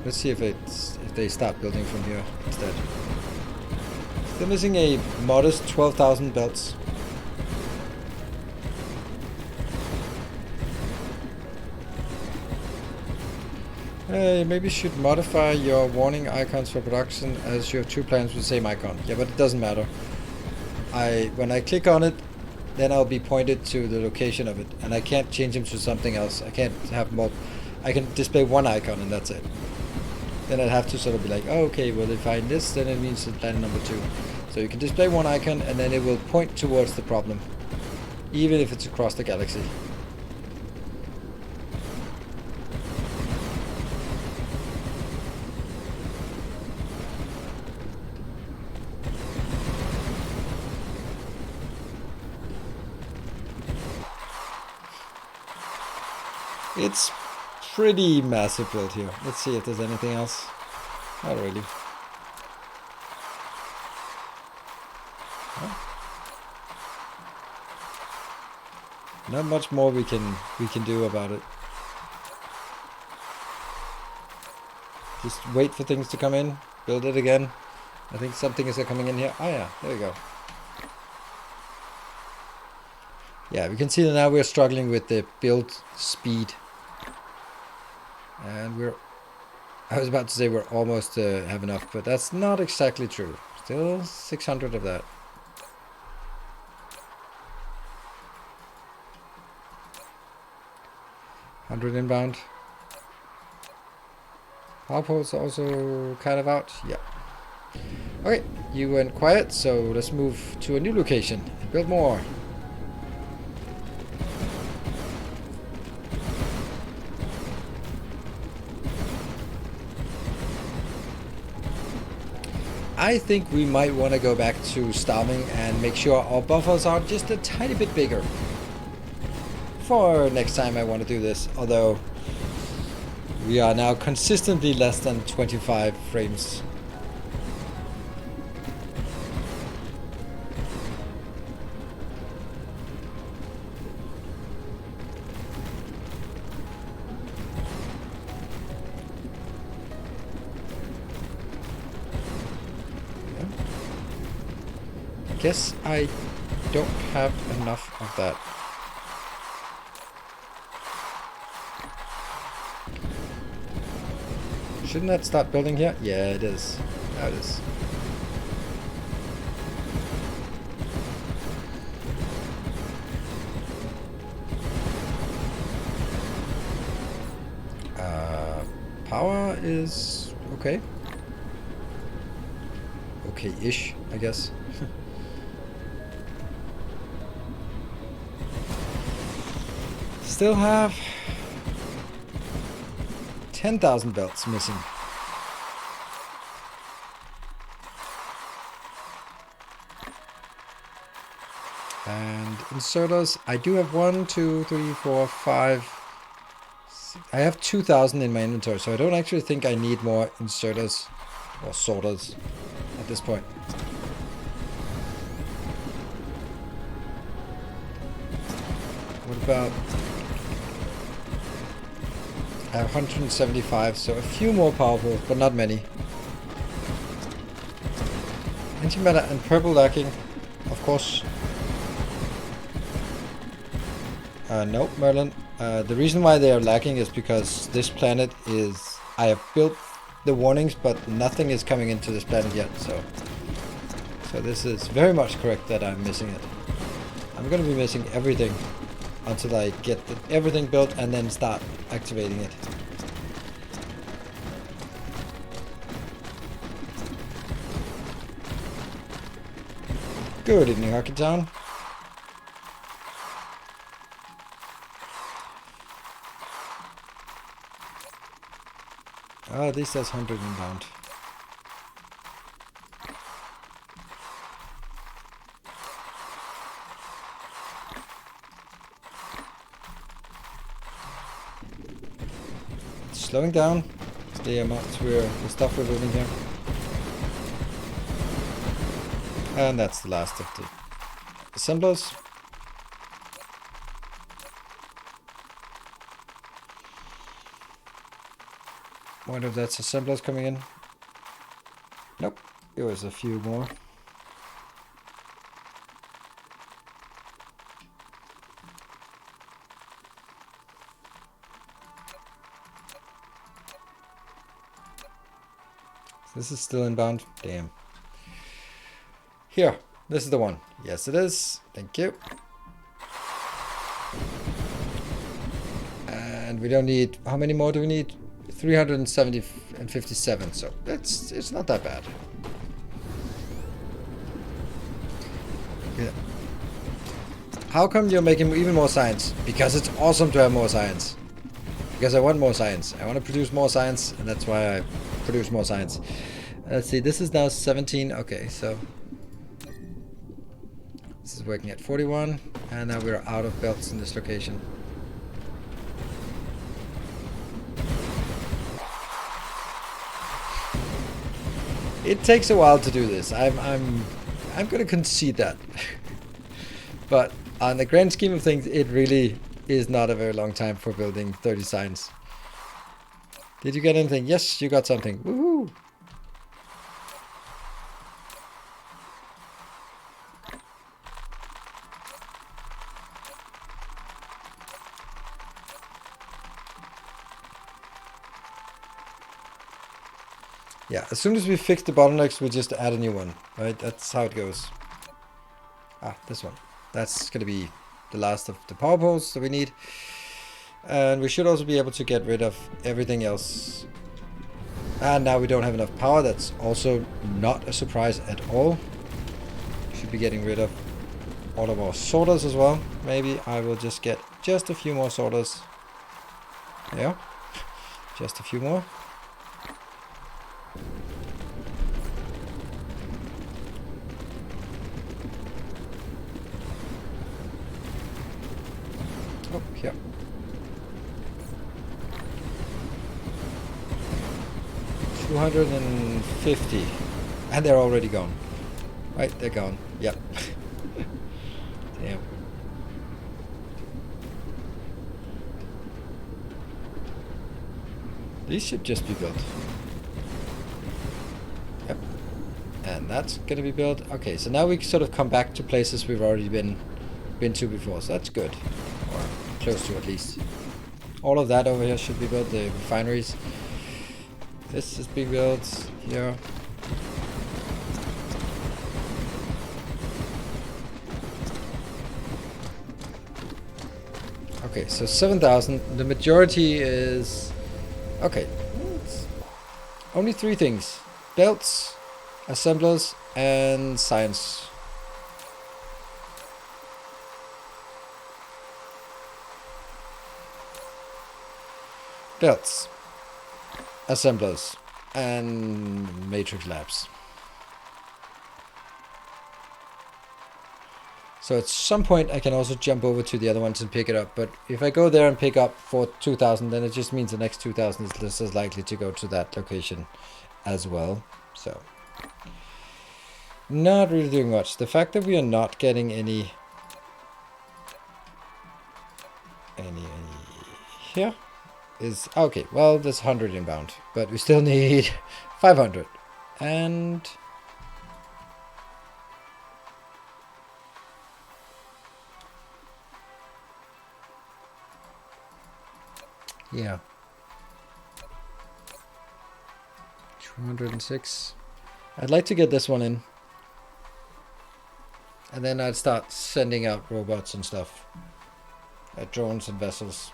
Let's see if they start building from here instead. They're missing a modest 12,000 belts. Maybe you should modify your warning icons for production as your 2 planets with the same icon. Yeah, but it doesn't matter. When I click on it, then I'll be pointed to the location of it, and I can't change them to something else. I can't have more. I can display 1 icon and that's it. Then I'd have to sort of be like, oh, okay, well if I find this, then it means it's planet number 2. So you can display 1 icon and then it will point towards the problem, even if it's across the galaxy. It's pretty massive build here. Let's see if there's anything else. Not really. Huh? Not much more we can do about it. Just wait for things to come in. Build it again. I think something is coming in here. Oh yeah, there we go. Yeah, we can see that now we're struggling with the build speed. And I was about to say we're almost have enough, but that's not exactly true. Still 600 of that. $100 inbound. Power poles also kind of out. Yeah. Okay, you went quiet, so let's move to a new location and build more. I think we might want to go back to starving and make sure our buffers are just a tiny bit bigger for next time I want to do this, although we are now consistently less than 25 frames. Guess I don't have enough of that. Shouldn't that start building here? Yeah, it is. Now it is. Power is okay. Okay-ish, I guess. Still have 10,000 belts missing. And inserters, I do have 1, 2, 3, 4, 5. I have 2,000 in my inventory, so I don't actually think I need more inserters or sorters at this point. What about... I have 175, so a few more powerful, but not many. Antimatter and purple lacking, of course. No, Merlin. The reason why they are lacking is because this planet is... I have built the warnings, but nothing is coming into this planet yet, so this is very much correct that I'm missing it. I'm gonna be missing everything until I get everything built and then start activating it. Good evening, Hockey Town. Oh, at least that's 100 inbound. It's slowing down the stuff we're moving here. And that's the last of the assemblers. Wonder if that's assemblers coming in. Nope, there was a few more. This is still inbound. Damn. Here, this is the one. Yes, it is. Thank you. And we don't need... How many more do we need? 370 and 57. So it's not that bad. Yeah. How come you're making even more science? Because it's awesome to have more science. Because I want more science. I want to produce more science, and that's why I produce more science. Let's see, this is now 17. Okay, so this is working at 41, and now we're out of belts in this location. It takes a while to do this. I'm gonna concede that. But on the grand scheme of things, it really is not a very long time for building 30 signs. Did you get anything? Yes, you got something. Woohoo! Yeah, as soon as we fix the bottlenecks, we just add a new one, right? That's how it goes. Ah, this one. That's going to be the last of the power poles that we need. And we should also be able to get rid of everything else. And now we don't have enough power. That's also not a surprise at all. We should be getting rid of all of our sorters as well. Maybe I will just get just a few more sorters. Yeah, just a few more. Oh, here. 250. And they're already gone. Right, they're gone. Yep. Damn. These should just be built. Yep. And that's gonna be built. Okay, so now we sort of come back to places we've already been to before, so that's good. Or close to, at least. All of that over here should be built, the refineries. This is being built here. Okay, so 7,000. The majority is... Okay. Only 3 things. Belts, assemblers, and science. Belts, assemblers, and matrix labs. So at some point I can also jump over to the other ones and pick it up, but if I go there and pick up for 2,000, then it just means the next 2,000 is just as likely to go to that location as well. So not really doing much. The fact that we are not getting any here is okay. Well, there's 100 inbound, but we still need 500. And yeah, 206. I'd like to get this one in, and then I'd start sending out robots and stuff, drones and vessels.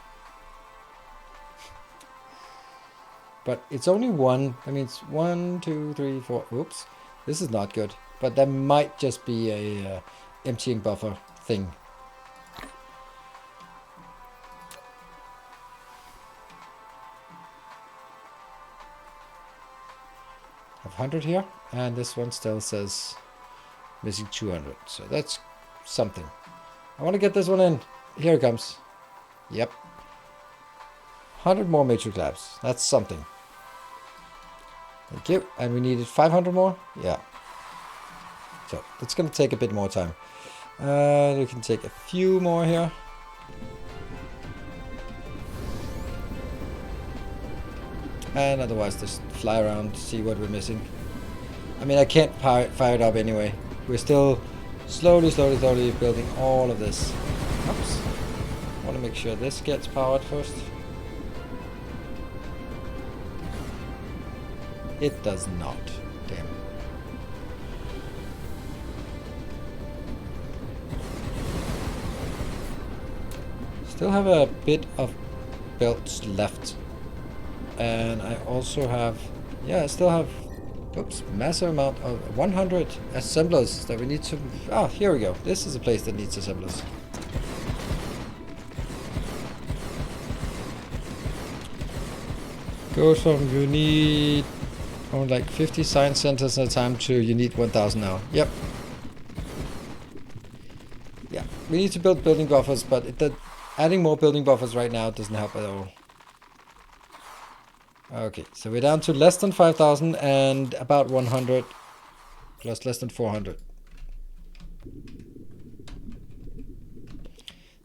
But it's only one. I mean, it's 1, 2, 3, 4. Oops, this is not good. But that might just be a emptying buffer thing. Have 100 here, and this one still says missing 200. So that's something. I want to get this one in. Here it comes. Yep. 100 more matrix labs. That's something. Thank you. And we needed 500 more? Yeah. So it's going to take a bit more time. We can take a few more here. And otherwise just fly around to see what we're missing. I mean, I can't fire it up anyway. We're still slowly building all of this. Oops. I want to make sure this gets powered first. It does not. Damn. Still have a bit of belts left. And I also have... Yeah, I still have... Oops, massive amount of 100 assemblers that we need to... Ah, here we go. This is a place that needs assemblers. Goes from you need... only like 50 science centers at a time to you need 1,000 now. Yep. Yeah, we need to build building buffers, but adding more building buffers right now doesn't help at all. Okay, so we're down to less than 5,000 and about 100 plus less than 400.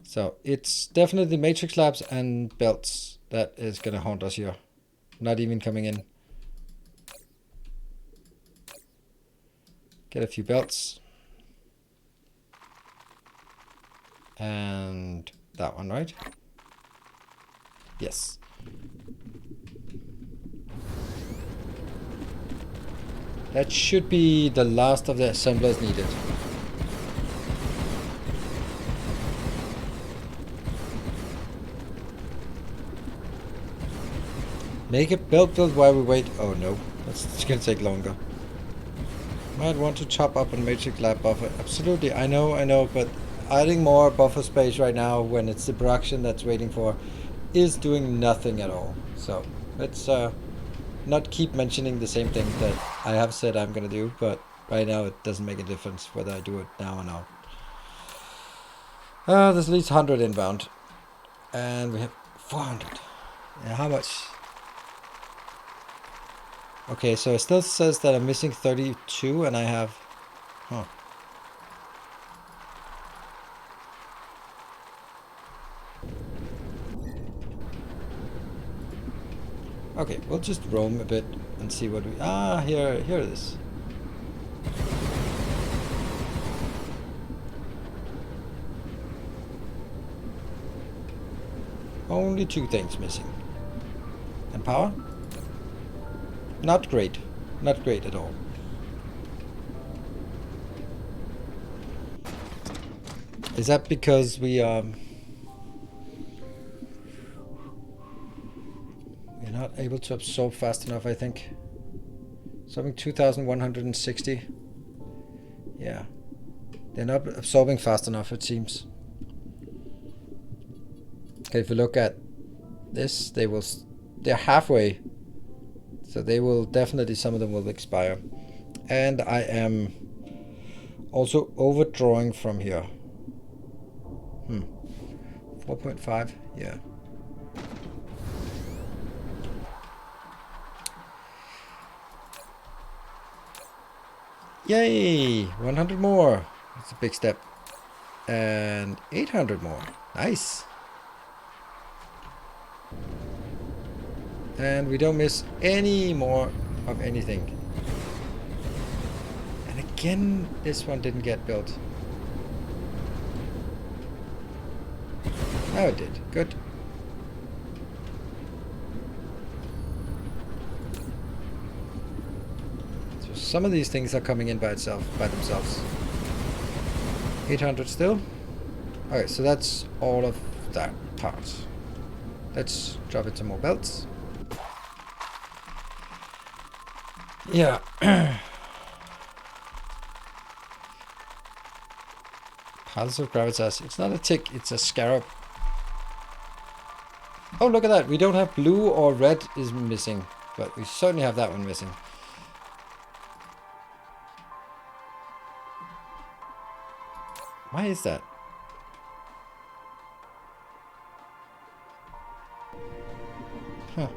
So it's definitely matrix labs and belts that is going to haunt us here. Not even coming in. Get a few belts. And that one, right? Yes. That should be the last of the assemblers needed. Make a build while we wait. Oh no, it's gonna take longer. Might want to chop up on matrix lab buffer. Absolutely, I know, but adding more buffer space right now when it's the production that's waiting for is doing nothing at all. So let's not keep mentioning the same thing that I have said I'm gonna do, but right now it doesn't make a difference whether I do it now or not. There's at least 100 inbound, and we have 400. Yeah, how much? Okay, so it still says that I'm missing 32 and I have... Huh. Okay, we'll just roam a bit and see what we... Ah, here it is. Only 2 things missing. And power? Not great. Not great at all. Is that because we're not able to absorb fast enough, I think. Something 2160. Yeah. They're not absorbing fast enough, it seems. Okay, if you look at this, they're halfway. So they will definitely, some of them will expire. And I am also overdrawing from here. 4.5, yeah. Yay! 100 more. That's a big step. And 800 more. Nice. And we don't miss any more of anything. And again, this one didn't get built. Now it did. Good. So some of these things are coming in by themselves. 800 still. Okay, so that's all of that part. Let's drop it to more belts. Yeah. Palace of Gravitas. It's not a tick, it's a scarab. Oh, look at that. We don't have blue or red is missing, but we certainly have that one missing. Why is that? Huh.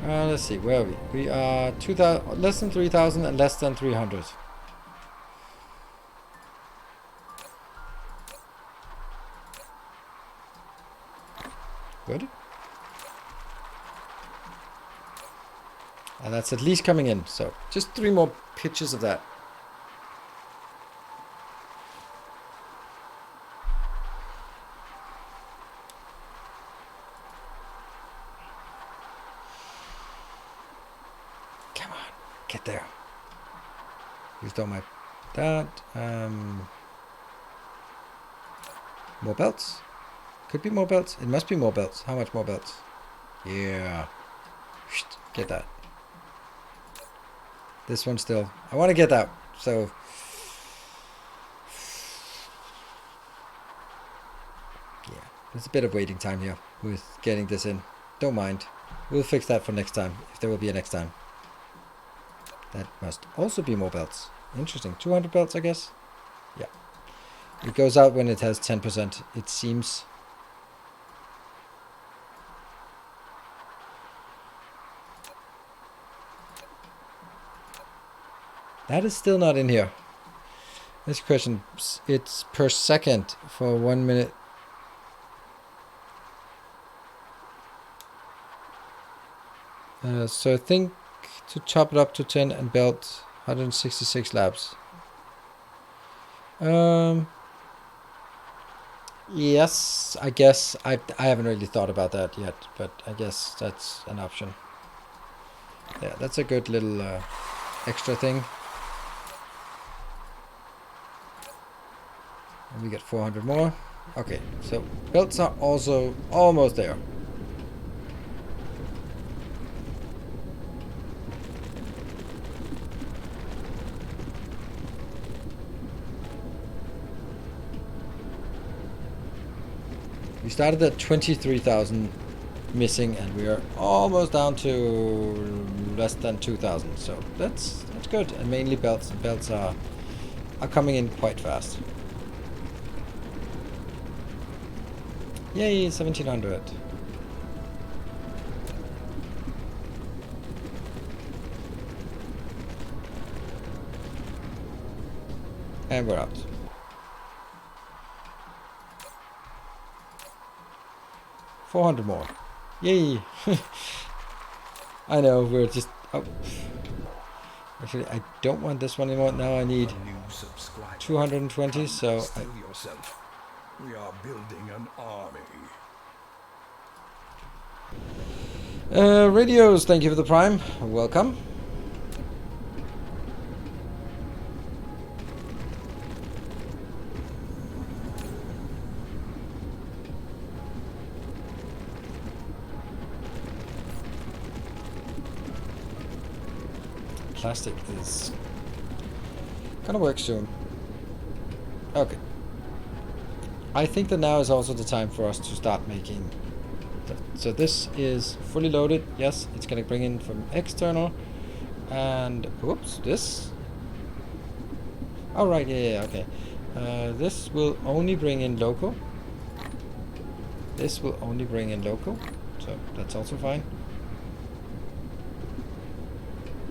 Let's see, where are we? We are 2,000, less than 3,000 and less than 300. Good. And that's at least coming in, so just 3 more pitches of that. Come on, get there. Used all my that. More belts. Could be more belts. It must be more belts. How much more belts? Yeah. Get that. This one still. I want to get that. So. Yeah. There's a bit of waiting time here with getting this in. Don't mind. We'll fix that for next time. If there will be a next time. That must also be more belts. Interesting. 200 belts, I guess. Yeah. It goes out when it has 10%. It seems. That is still not in here. This question, it's per second for 1 minute. So I think to chop it up to 10 and belt 166 labs. Yes, I guess I haven't really thought about that yet, but I guess that's an option. Yeah, that's a good little extra thing. And we get 400 more. Okay, so belts are also almost there. We started at 23,000 missing and we are almost down to less than 2,000. So that's good. And mainly belts. And belts are coming in quite fast. Yay, 1700. And we're out. $400 more. Yay! I know, we're just... Oh. Actually, I don't want this one anymore. Now I need 220, so... Still yourself. We are building an army. Radios, thank you for the prime. Welcome. Plastic is gonna work soon. Okay. I think that now is also the time for us to start making. So this is fully loaded. Yes, it's gonna bring in from external. And whoops, this. Oh right, yeah, okay. This will only bring in local. This will only bring in local, so that's also fine.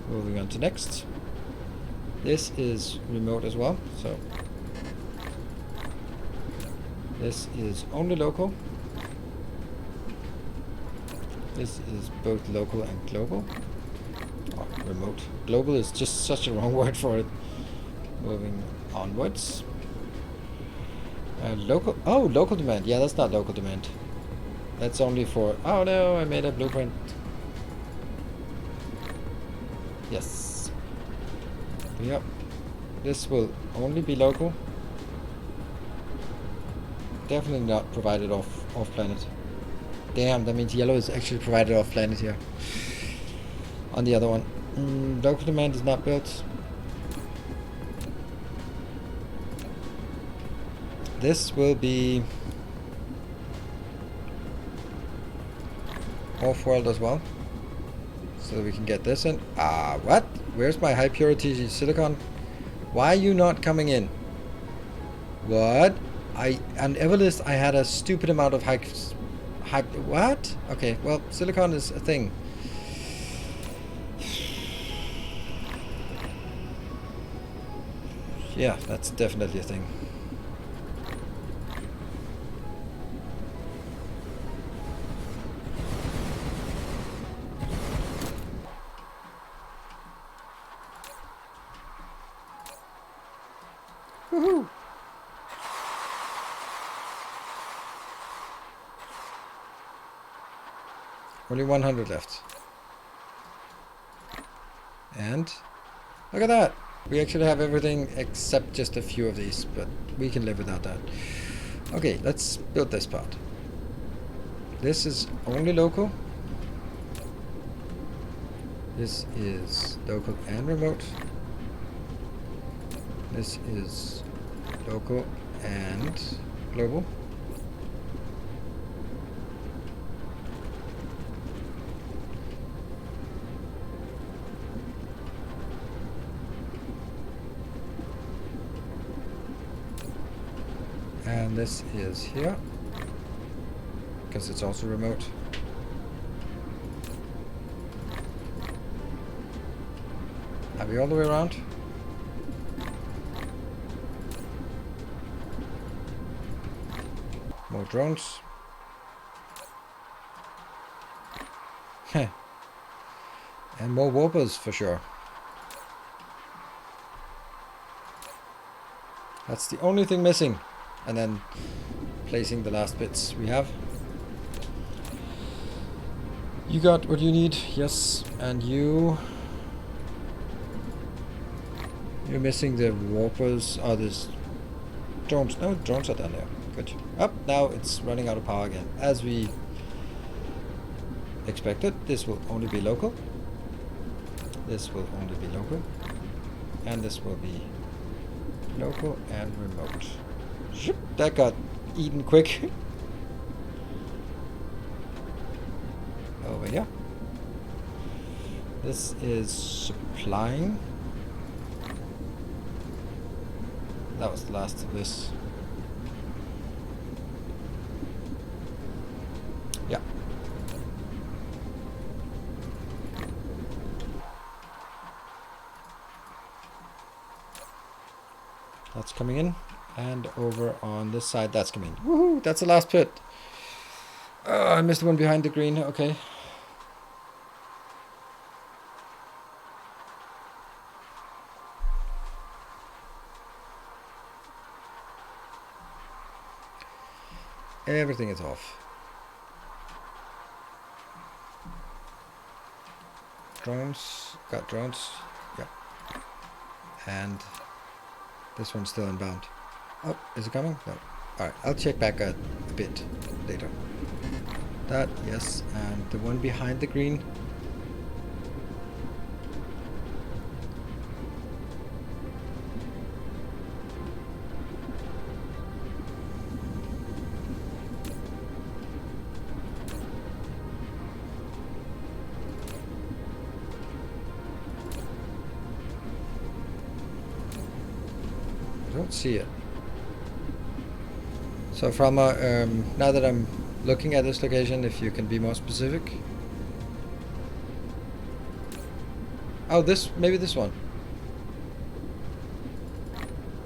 Moving on to next. This is remote as well, so this is only local. This is both local and global. Oh, remote. Global is just such a wrong word for it. Moving onwards. Local. Oh, local demand. Yeah, that's not local demand. That's only for. Oh no, I made a blueprint. Yes. Yep. This will only be local. Definitely not provided off planet. Damn, that means yellow is actually provided off planet here. On the other one. Local demand is not built. This will be off-world as well. So that we can get this in. Ah, what? Where's my high purity silicon? Why are you not coming in? What? On Everlist I had a stupid amount of high what? Okay, well, silicon is a thing. Yeah, that's definitely a thing. Woohoo! Only 100 left. And look at that. We actually have everything except just a few of these, but we can live without that. Okay, let's build this part. This is only local. This is local and remote. This is local and global. And this is here, because it's also remote. Are we all the way around? More drones. Heh. And more warpers for sure. That's the only thing missing. And then placing the last bits we have. You got what you need, yes, and you're missing the warpers. Oh, there's drones. No, drones are down there. Good. Up, now it's running out of power again. As we expected, this will only be local. This will only be local. And this will be local and remote. That got eaten quick. Over here. This is supplying. That was the last of this. That's coming in. And over on this side, that's coming in. Woohoo! That's the last pit. Oh, I missed the one behind the green. Okay. Everything is off. Drones. Got drones. Yep. And this one's still inbound. Oh, is it coming? No. Alright, I'll check back a bit later. That, yes. And the one behind the green. I don't see it. So from now that I'm looking at this location, if you can be more specific. Oh, maybe this one.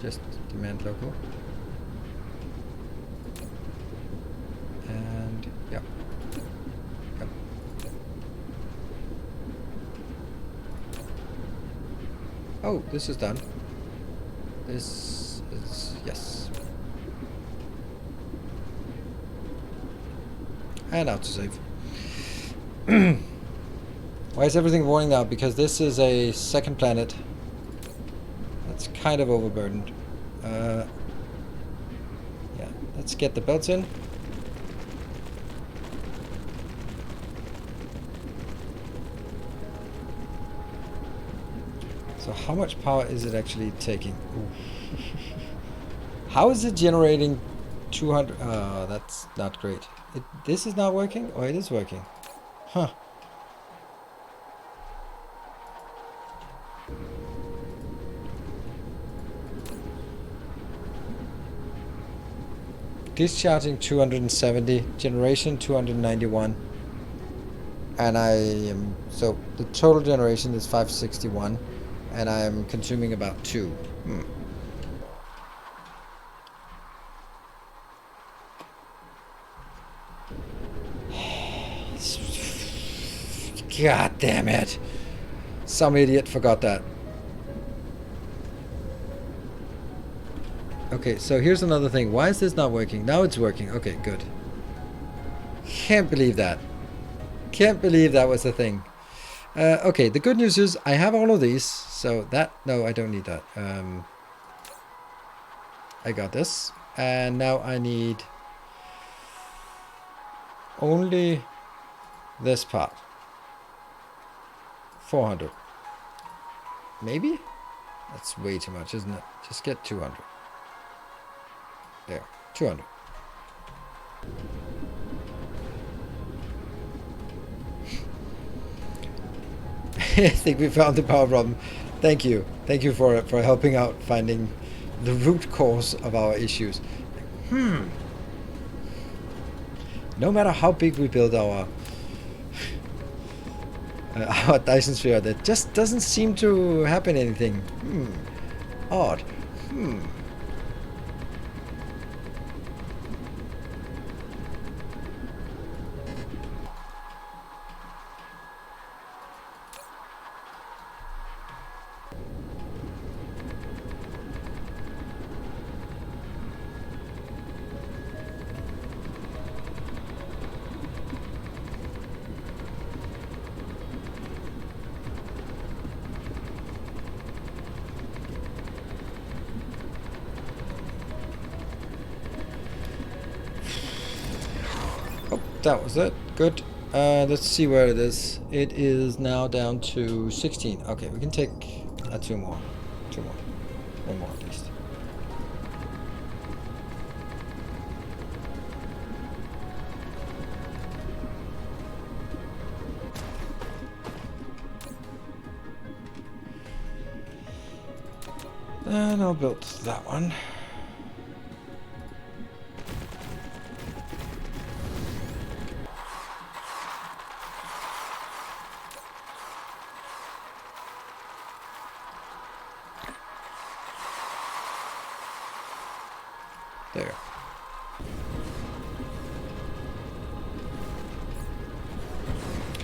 Just demand local. And yeah. Yep. Oh, this is done. This is, yes. And out to save. Why is everything warning now? Because this is a second planet. That's kind of overburdened. Yeah, let's get the belts in. So how much power is it actually taking? Ooh. How is it generating 200? Oh, that's not great. This is not working? Oh, it is working. Huh. Discharging 270, generation 291. And I am, so the total generation is 561. And I am consuming about 2. God damn it. Some idiot forgot that. Okay, so here's another thing. Why is this not working? Now it's working. Okay, good. Can't believe that. Can't believe that was a thing. Okay, the good news is I have all of these. So that, no, I don't need that. I got this. And now I need only this part. 400. Maybe? That's way too much, isn't it? Just get 200. There, 200. I think we found the power problem. Thank you. Thank you for helping out finding the root cause of our issues. No matter how big we build our Dyson sphere, that just doesn't seem to happen anything. Odd. That was it. Good. Let's see where it is. It is now down to 16. Okay, we can take 2 more. 2 more. 1 more at least. And I'll build that one. There.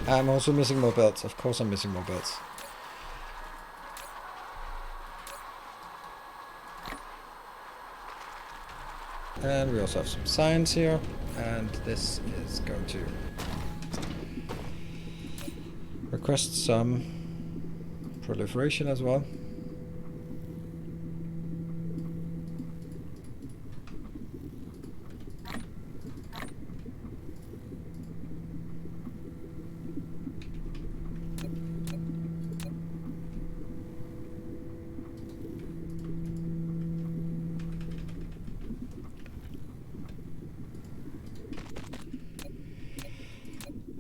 I'm also missing more belts. Of course I'm missing more belts. And we also have some signs here. And this is going to request some proliferation as well.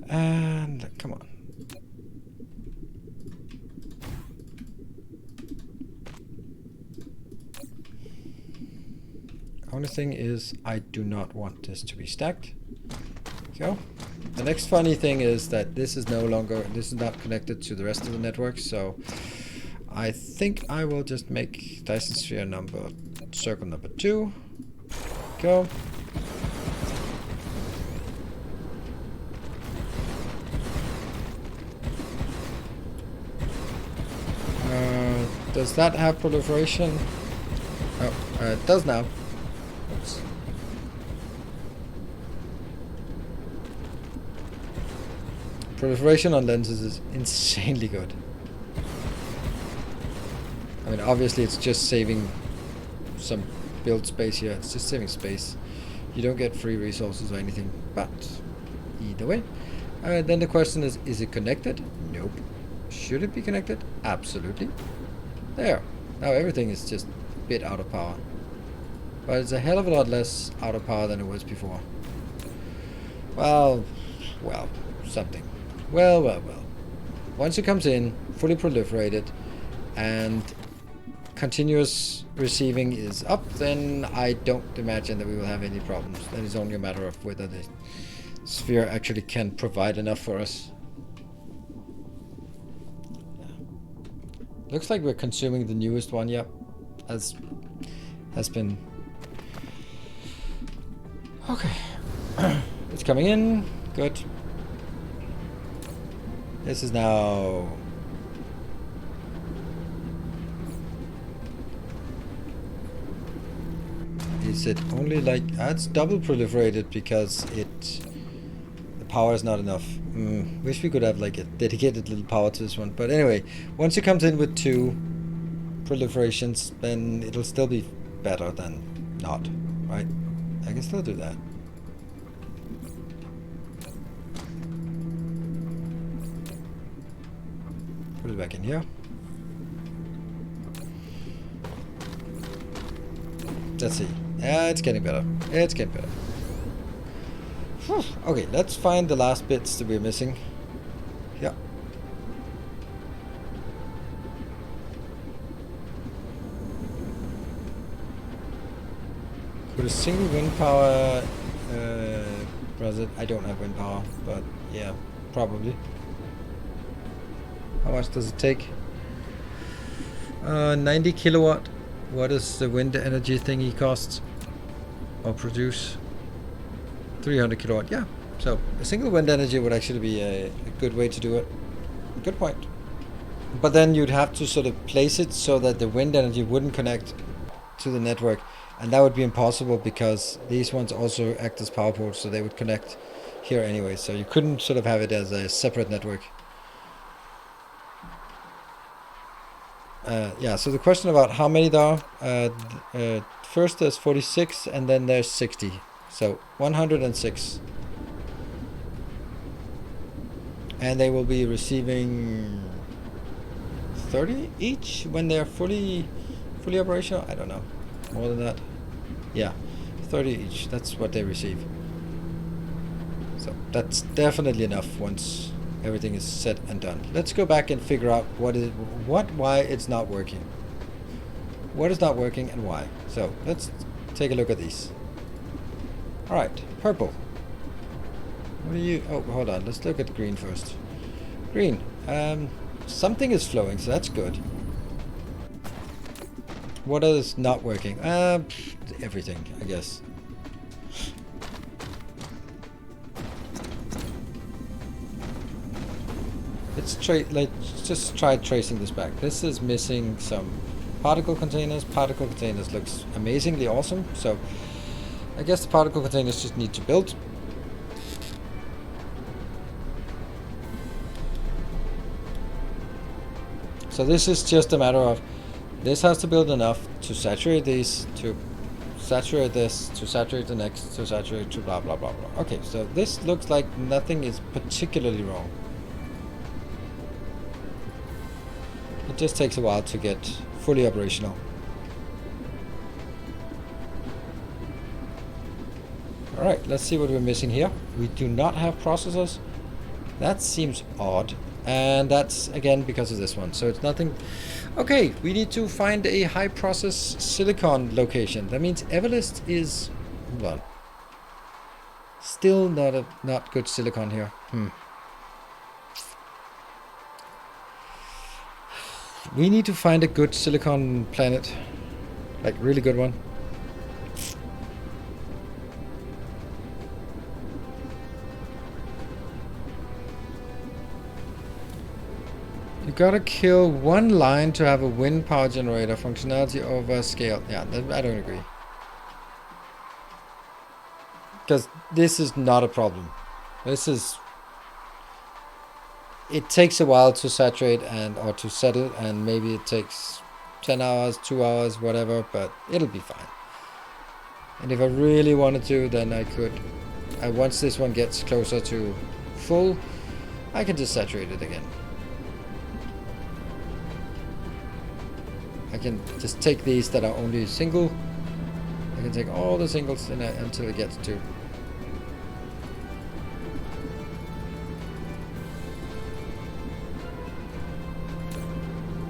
And come on. Only thing is I do not want this to be stacked. Go. The next funny thing is that this is not connected to the rest of the network, so I think I will just make Dyson sphere circle number 2. Go. Does that have proliferation? Oh, it does now. Oops. Proliferation on lenses is insanely good. I mean, obviously it's just saving some build space here. It's just saving space. You don't get free resources or anything, but either way. Then the question is it connected? Nope. Should it be connected? Absolutely. There. Now everything is just a bit out of power. But it's a hell of a lot less out of power than it was before. Well, something. Well. Once it comes in, fully proliferated, and continuous receiving is up, then I don't imagine that we will have any problems. Then it's only a matter of whether the sphere actually can provide enough for us. Looks like we're consuming the newest one, yep. Has been... Okay. It's coming in. Good. This is now... Is it only like... it's double proliferated because the power is not enough. Wish we could have like a dedicated little power to this one. But anyway, once it comes in with 2 proliferations, then it'll still be better than not, right? I can still do that. Put it back in here. Let's see. Yeah, it's getting better. It's getting better. Whew. Okay, let's find the last bits that we're missing. Yeah. Could a single wind power... I don't have wind power, but yeah, probably. How much does it take? 90 kilowatt. What does the wind energy thingy cost? Or produce? 300 kilowatt, yeah. So a single wind energy would actually be a good way to do it. Good point. But then you'd have to sort of place it so that the wind energy wouldn't connect to the network. And that would be impossible because these ones also act as power ports, so they would connect here anyway. So you couldn't sort of have it as a separate network. Yeah, so the question about how many there are. First there's 46 and then there's 60. So 106. And they will be receiving 30 each when they're fully operational. I don't know. More than that. Yeah, 30 each. That's what they receive. So that's definitely enough once everything is set and done. Let's go back and figure out why it's not working. What is not working and why. So let's take a look at these. Alright, purple. What are you... Oh, hold on. Let's look at green first. Green. Something is flowing, so that's good. What is not working? everything, I guess. Let's just try tracing this back. This is missing some particle containers. Particle containers looks amazingly awesome, so I guess the particle containers just need to build. So this is just a matter of, this has to build enough to saturate these, to saturate this, to saturate the next, to saturate to blah blah blah blah. Okay, so this looks like nothing is particularly wrong. It just takes a while to get fully operational. Alright, let's see what we're missing here. We do not have processors. That seems odd. And that's again because of this one. So it's nothing. Okay, we need to find a high process silicon location. That means Everlist is, hold on, still not good silicon here. We need to find a good silicon planet, like really good one. You gotta kill one line to have a wind power generator functionality over scale. Yeah, I don't agree. Because this is not a problem. This is... It takes a while to saturate or to settle, and maybe it takes 10 hours, 2 hours, whatever, but it'll be fine. And if I really wanted to, then I could... once this one gets closer to full, I can just saturate it again. I can just take these that are only single. I can take all the singles until it gets to.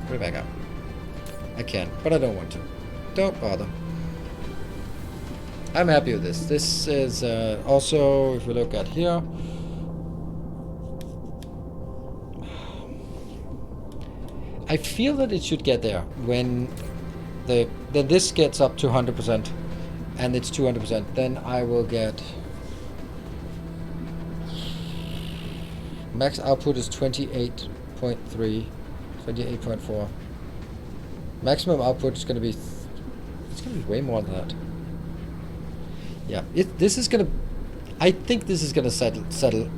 Put it back up. I can, but I don't want to. Don't bother. I'm happy with this. This is also, if we look at here, I feel that it should get there when then this gets up to 100% and it's 200%. Then I will get max output is 28.3, 28.4. Maximum output is going to be way more than that. Yeah, this is going to, I think this is going to settle.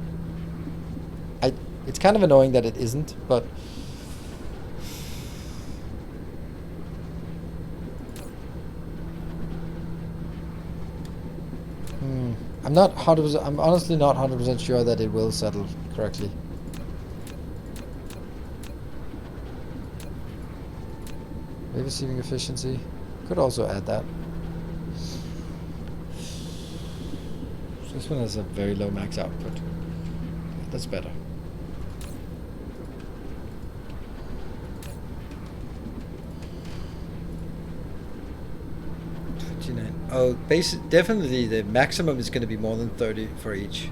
It's kind of annoying that it isn't, but I'm honestly not 100% sure that it will settle correctly. Wave receiving efficiency. Could also add that. So this one has a very low max output. That's better. Oh, definitely the maximum is going to be more than 30 for each.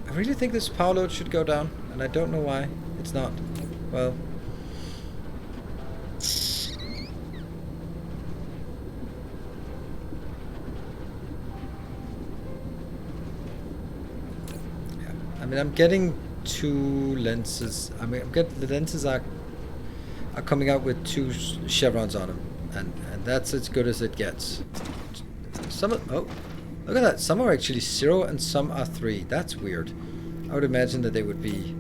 I really think this power load should go down, and I don't know why it's not. Well, yeah. I mean, I'm getting 2 lenses. I mean, the lenses are coming out with 2 chevrons on them, and that's as good as it gets. Oh, look at that. Some are actually 0 and some are 3. That's weird. I would imagine that they would be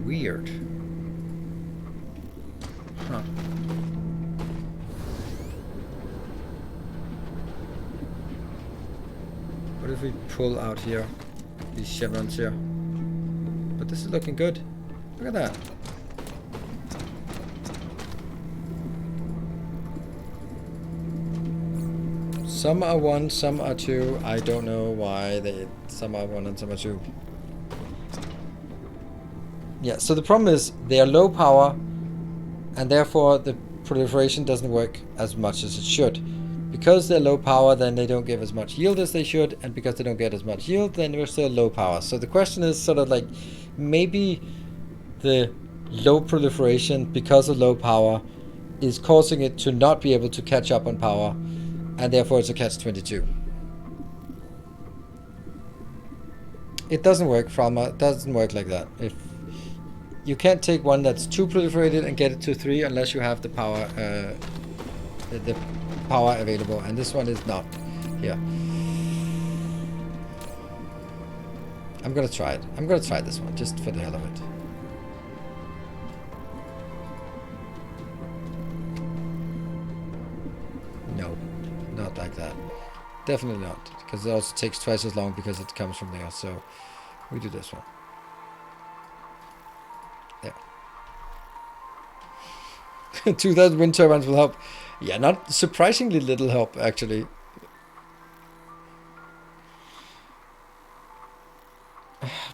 weird. Huh. What if we pull out here these chevrons here? But this is looking good. Look at that. Some are 1, some are 2. I don't know why some are 1 and some are 2. Yeah, so the problem is they are low power, and therefore the proliferation doesn't work as much as it should. Because they're low power, then they don't give as much yield as they should, and because they don't get as much yield, then we're still low power. So the question is sort of like, maybe the low proliferation because of low power is causing it to not be able to catch up on power, and therefore it's a catch-22. It doesn't work, Fralma. It doesn't work like that. If you can't take one that's too proliferated and get it to 3 unless you have the power available, and this one is not here. I'm gonna try it. I'm gonna try this one just for the hell of it. No, not like that. Definitely not, because it also takes twice as long because it comes from there. So we do this one. There. 2,000 wind turbines will help. Yeah, not surprisingly little help actually.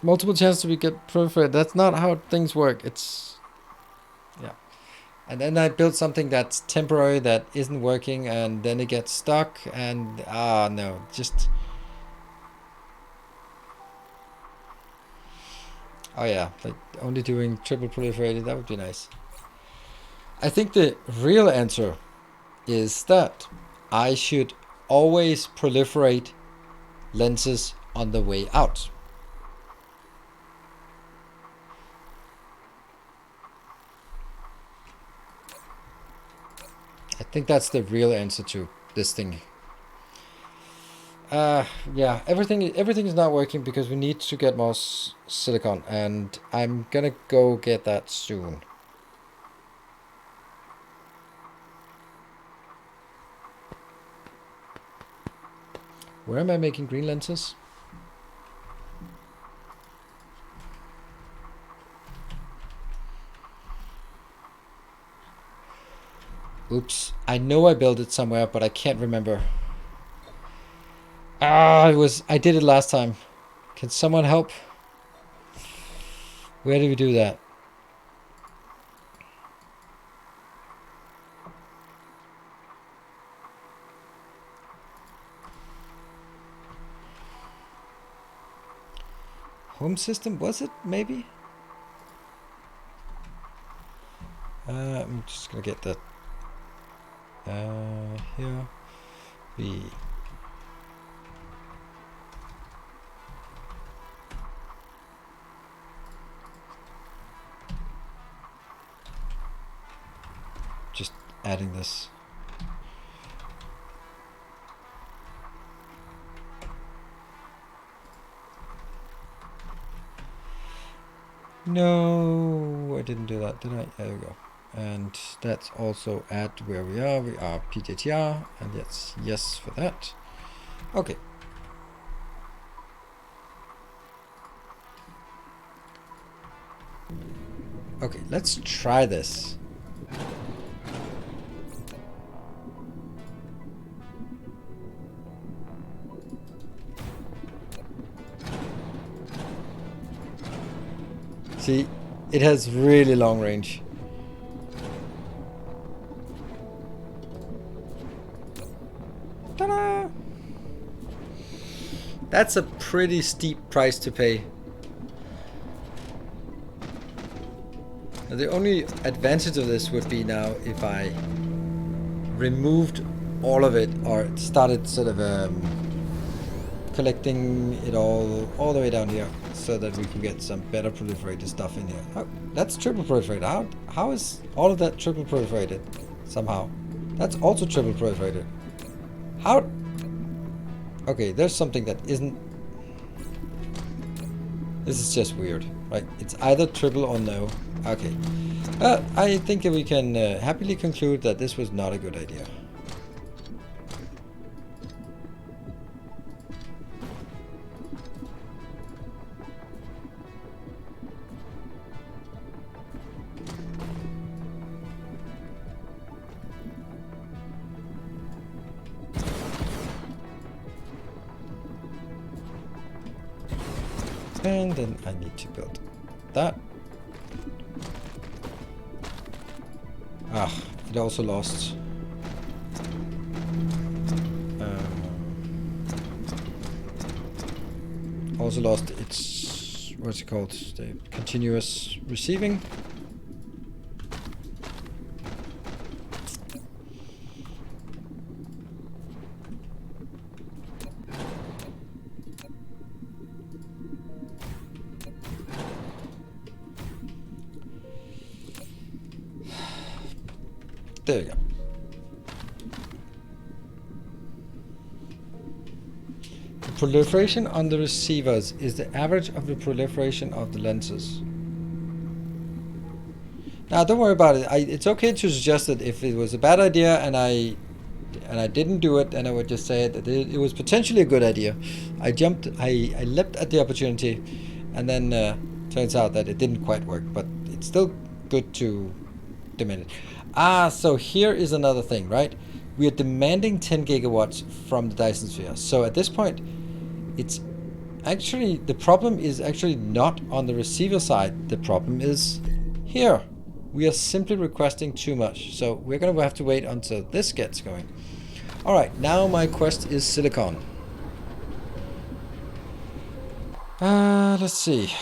Multiple chances to get proliferate. That's not how things work. It's yeah. And then I built something that's temporary that isn't working, and then it gets stuck, and no, just oh yeah, like only doing triple proliferated, that would be nice. I think the real answer is that I should always proliferate lenses on the way out. I think that's the real answer to this thing. Yeah, everything is not working because we need to get more silicon, and I'm gonna go get that soon. Where am I making green lenses? Oops, I know I built it somewhere, but I can't remember. I did it last time. Can someone help? Where did we do that? Home system, was it maybe? I'm just gonna get that. Here we just adding this. No, I didn't do that, did I? There we go. And that's also at where we are. We are PTTR, and yes for that. Okay. Okay, let's try this. See, it has really long range. Ta-da! That's a pretty steep price to pay. Now, the only advantage of this would be now if I removed all of it or started sort of collecting it all the way down here so that we can get some better proliferated stuff in here. Oh, that's triple proliferated. How is all of that triple proliferated somehow? That's also triple proliferated. How? Okay, there's something that isn't. This is just weird, right? It's either triple or no. Okay. I think that we can happily conclude that this was not a good idea. And then I need to build that. It also lost. Also lost its what's it called? The continuous receiving. There you go. The proliferation on the receivers is the average of the proliferation of the lenses. Now, don't worry about it. It's okay to suggest that if it was a bad idea and I didn't do it, then I would just say that it was potentially a good idea. I leapt at the opportunity, and then turns out that it didn't quite work, but it's still good to demand it. So here is another thing, right? We are demanding 10 gigawatts from the Dyson Sphere. So at this point, it's actually, the problem is actually not on the receiver side. The problem is here. We are simply requesting too much. So we're going to have to wait until this gets going. All right, now my quest is silicon. Let's see.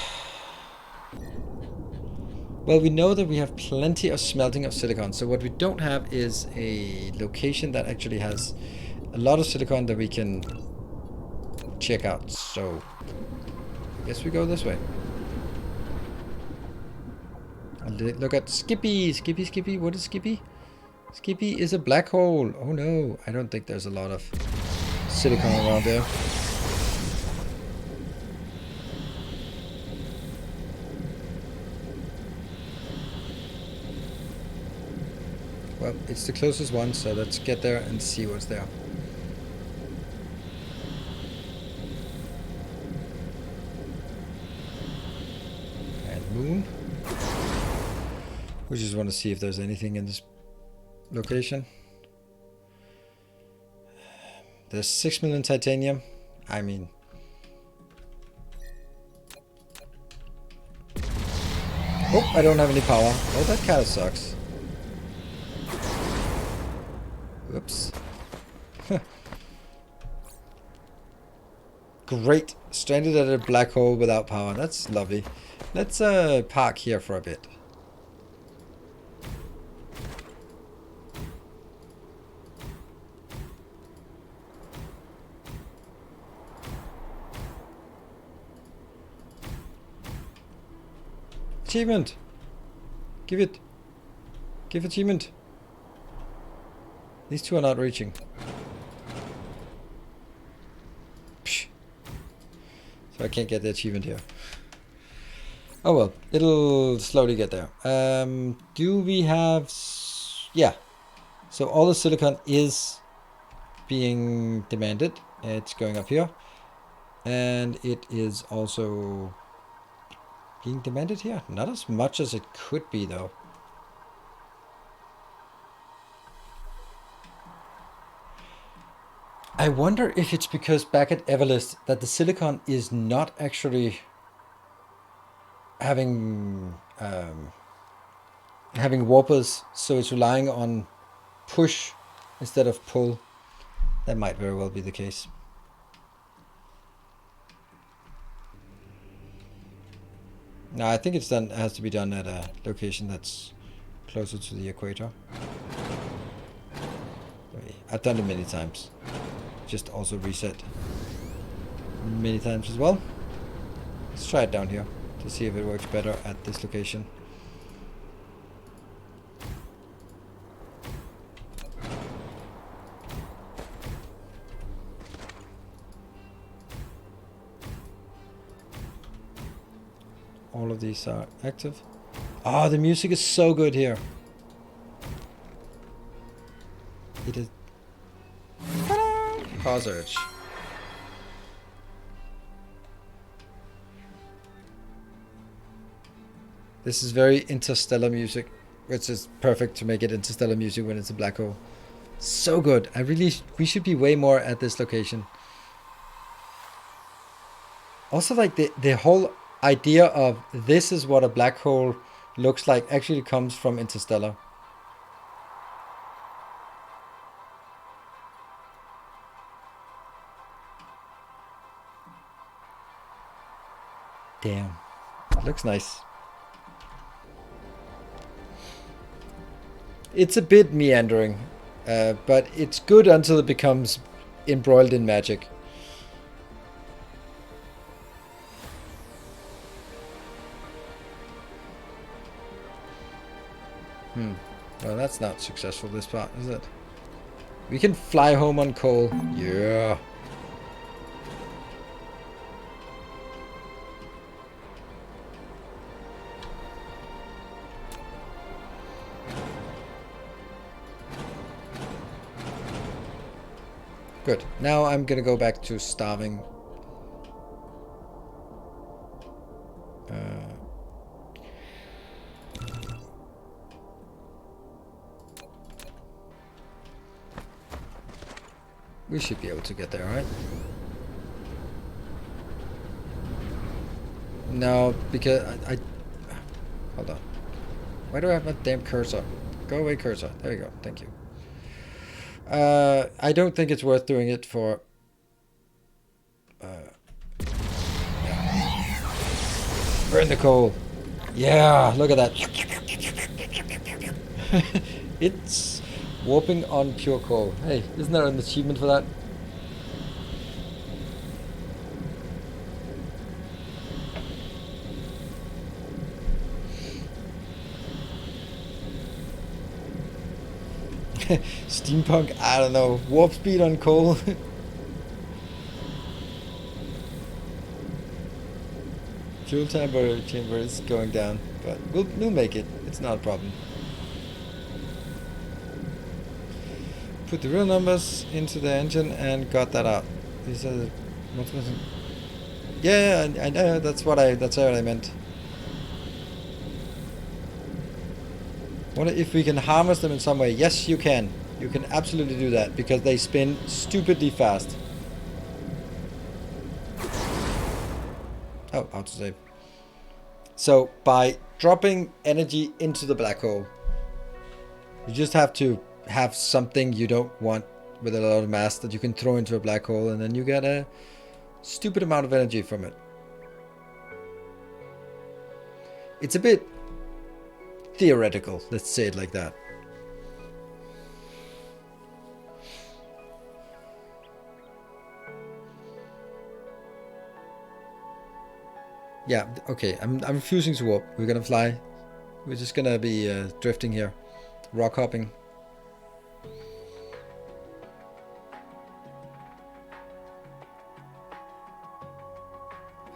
Well, we know that we have plenty of smelting of silicon. So what we don't have is a location that actually has a lot of silicon that we can check out. So I guess we go this way. Look at Skippy. Skippy. What is Skippy? Skippy is a black hole. Oh no, I don't think there's a lot of silicon around there. Well, it's the closest one, so let's get there and see what's there. And moon. We just want to see if there's anything in this location. There's 6 million titanium. I mean, oh, I don't have any power. Oh, that kind of sucks. Whoops. Great. Stranded at a black hole without power. That's lovely. Let's park here for a bit. Achievement. Give it. Give achievement. These two are not reaching. Psh. So I can't get the achievement here. Oh well, it'll slowly get there. Do we have... Yeah. So all the silicon is being demanded. It's going up here. And it is also being demanded here. Not as much as it could be though. I wonder if it's because back at Everlist that the silicon is not actually having warpers, so it's relying on push instead of pull. That might very well be the case. No, I think it's done. It has to be done at a location that's closer to the equator. I've done it many times. Just also reset many times as well. Let's try it down here to see if it works better at this location. All of these are active. Oh, the music is so good here. It is. Power surge. This is very interstellar music, which is perfect to make it interstellar music when it's a black hole. So good. We should be way more at this location. Also, like the whole idea of this is what a black hole looks like actually comes from Interstellar. Damn. It looks nice. It's a bit meandering, but it's good until it becomes embroiled in magic. Well, that's not successful, this part, is it? We can fly home on coal. Yeah. Good. Now I'm gonna go back to starving. We should be able to get there, right? No, because I hold on. Why do I have my damn cursor? Go away, cursor. There you go. Thank you. I don't think it's worth doing it for... Burn the coal. Yeah, look at that. It's warping on pure coal. Hey, isn't there an achievement for that? Steampunk, I don't know. Warp speed on coal. Fuel chamber is going down, but we'll make it. It's not a problem. Put the real numbers into the engine and got that out. These are the, what's missing? Yeah, I know. That's what I meant. What if we can harness them in some way? Yes, you can. You can absolutely do that because they spin stupidly fast. Oh, autosave. So by dropping energy into the black hole, you just have to have something you don't want with a lot of mass that you can throw into a black hole, and then you get a stupid amount of energy from it. It's a bit theoretical, let's say it like that. Yeah, okay, I'm refusing to warp. We're gonna fly. We're just gonna be drifting here. Rock hopping.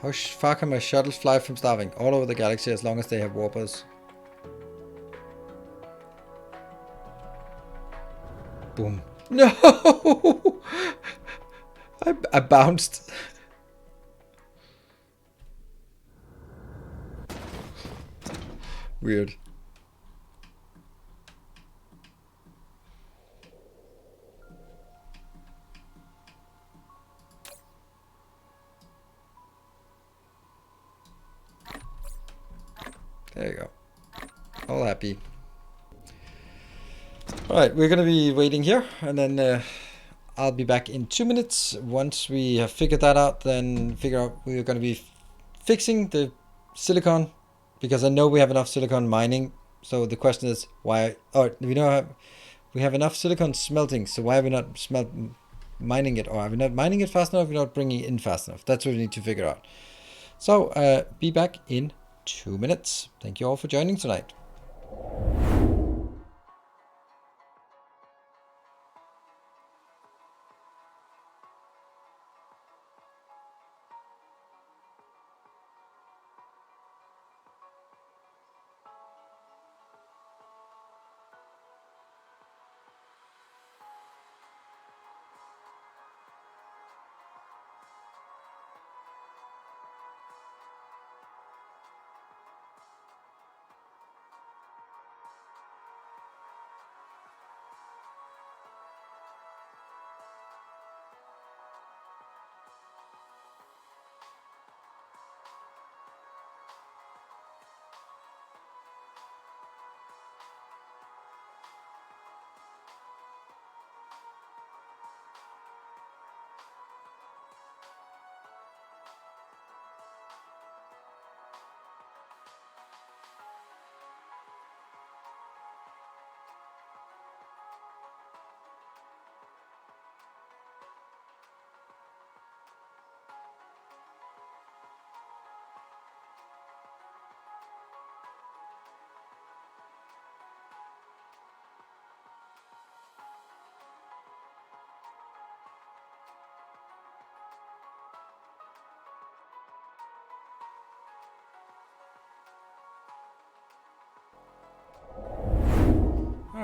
How far can my shuttles fly from starving? All over the galaxy as long as they have warpers. Boom. No! I bounced. Weird. There you go. All happy. Alright, we're gonna be waiting here, and then I'll be back in 2 minutes. Once we have figured that out, then figure out we're gonna be fixing the silicon, because I know we have enough silicon mining. So the question is why? Oh, we have enough silicon smelting. So why are we not mining it, or are we not mining it fast enough? We're not bringing it in fast enough. That's what we need to figure out. So be back in 2 minutes. Thank you all for joining tonight.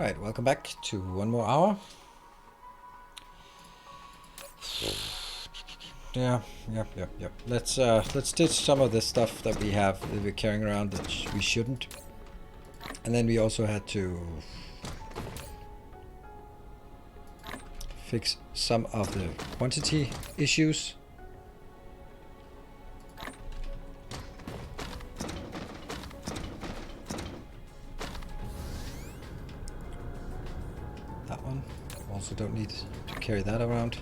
Alright, welcome back to one more hour. Yeah. Let's ditch some of the stuff that we have that we're carrying around that we shouldn't. And then we also had to fix some of the quantity issues. That one. Also don't need to carry that around.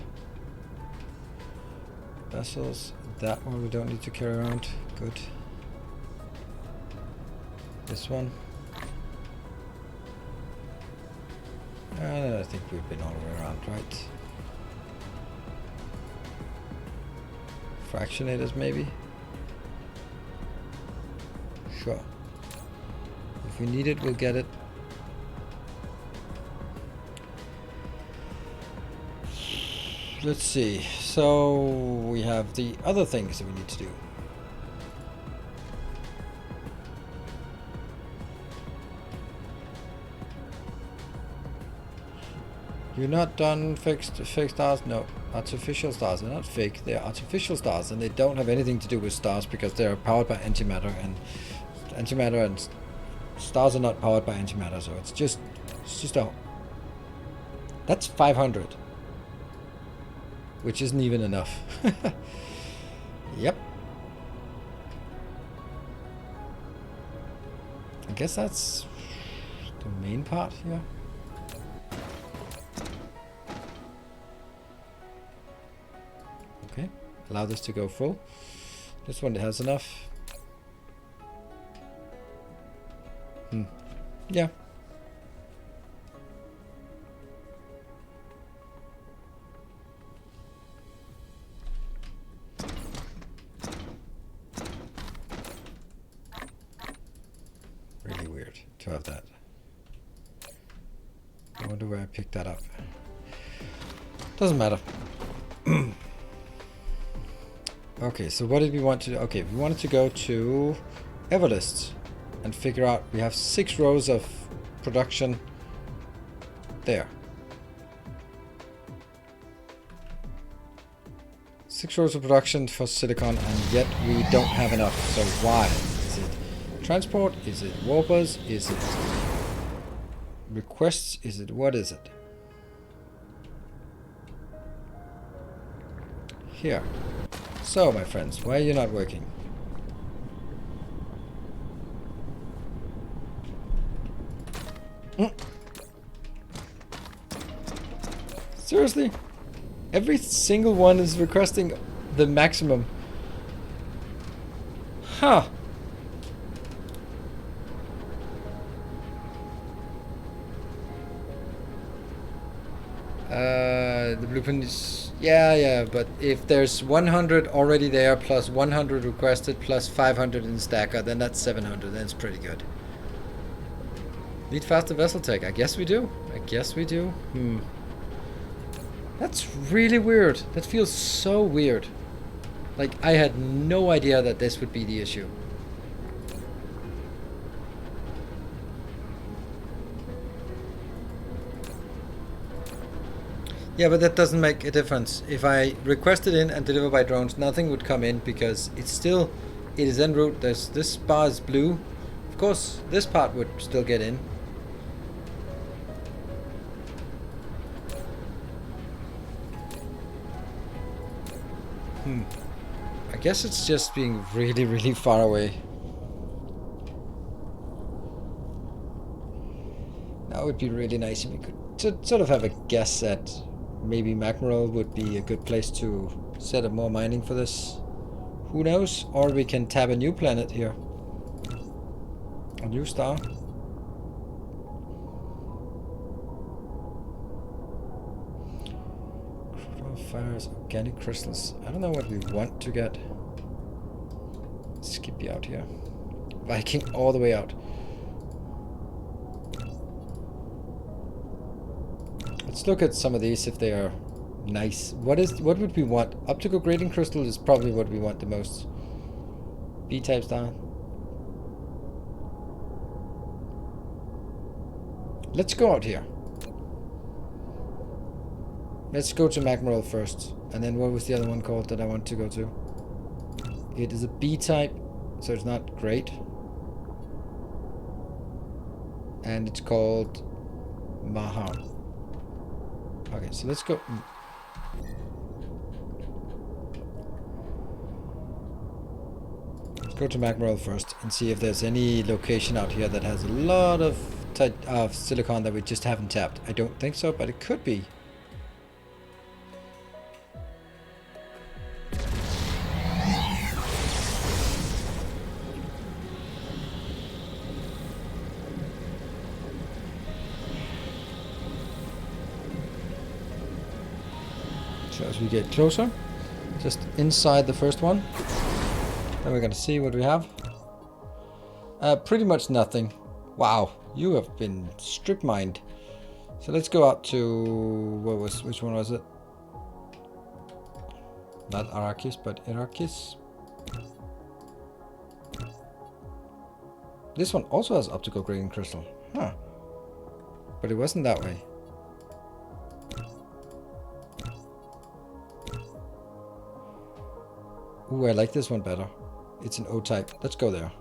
Vessels. That one we don't need to carry around. Good. This one. I think we've been all the way around, right? Fractionators, maybe? Sure. If we need it, we'll get it. Let's see. So we have the other things that we need to do. You're not done fake stars? No. Artificial stars. They're not fake. They're artificial stars, and they don't have anything to do with stars because they're powered by antimatter, and stars are not powered by antimatter, so it's just a... That's 500. Which isn't even enough. Yep. I guess that's the main part here. Okay, allow this to go full. This one has enough. Yeah. Really weird to have that. I wonder where I picked that up. Doesn't matter. Okay, so what did we want to do? Okay, we wanted to go to Everlist and figure out we have 6 rows of production there. 6 rows of production for silicon, and yet we don't have enough. So why? Is it transport? Is it warpers? Is it requests? Is it, what is it? Here. So, my friends, why are you not working? Seriously? Every single one is requesting the maximum. Huh. The blueprint is... Yeah, but if there's 100 already there, plus 100 requested, plus 500 in stacker, then that's 700. That's pretty good. Need faster vessel tech. I guess we do. That's really weird. That feels so weird. Like, I had no idea that this would be the issue. Yeah, but that doesn't make a difference. If I request it in and deliver by drones, nothing would come in because it's still, it is en route. There's, this bar is blue. Of course, this part would still get in. I guess it's just being really, really far away. Now it would be really nice if we could sort of have a guess at maybe Magmaril would be a good place to set up more mining for this. Who knows? Or we can tap a new planet here. A new star. Fires, organic crystals. I don't know what we want to get. Skip you out here. Viking all the way out. Let's look at some of these if they are nice. What would we want? Optical grading crystal is probably what we want the most. B-type star. Let's go out here. Let's go to Magmaril first. And then what was the other one called that I want to go to? It is a B type, so it's not great. And it's called Mahar. Okay, so let's go. Let's go to Magmaril first and see if there's any location out here that has a lot of silicon that we just haven't tapped. I don't think so, but it could be. So as we get closer, just inside the first one, then we're gonna see what we have. Pretty much nothing. Wow, you have been strip mined. So let's go out to which one was it? Not Arrakis, but Arrakis. This one also has optical grading crystal, huh? But it wasn't that way. Ooh, I like this one better. It's an O-type. Let's go there.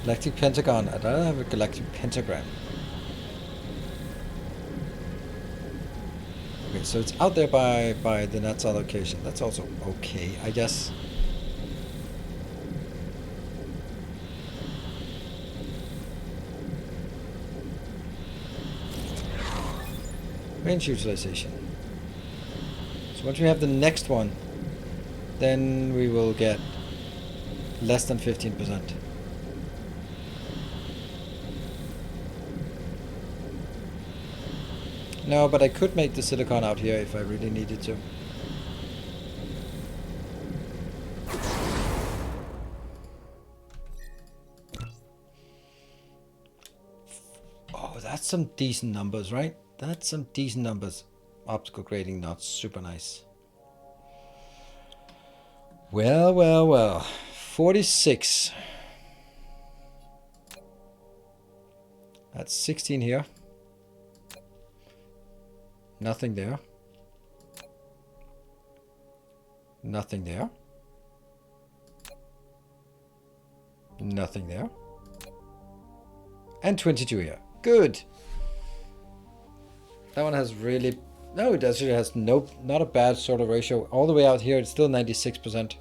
Galactic Pentagon. I'd rather have a Galactic Pentagram. Okay, so it's out there by the Natsar location. That's also okay, I guess. Range utilization. So once we have the next one, then we will get less than 15%. No, but I could make the silicon out here if I really needed to. Oh, that's some decent numbers, right? That's some decent numbers. Optical grading, not super nice. Well, well, well. 46. That's 16 here. Nothing there. Nothing there. Nothing there. And 22 here. Good. That one has really... No, it actually has not a bad sort of ratio. All the way out here, it's still 96%.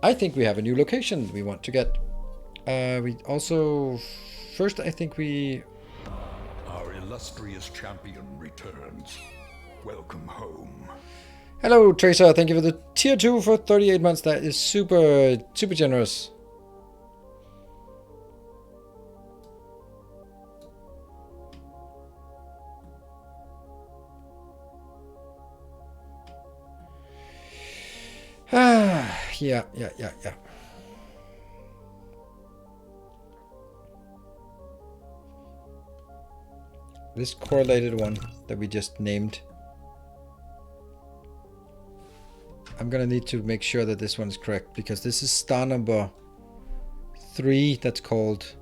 I think we have a new location we want to get. We also... First, I think we... Our illustrious champion returns. Welcome home. Hello, Tracer. Thank you for the tier 2 for 38 months. That is super, super generous. Yeah. This correlated one that we just named. I'm gonna need to make sure that this one is correct because this is star number 3 that's called...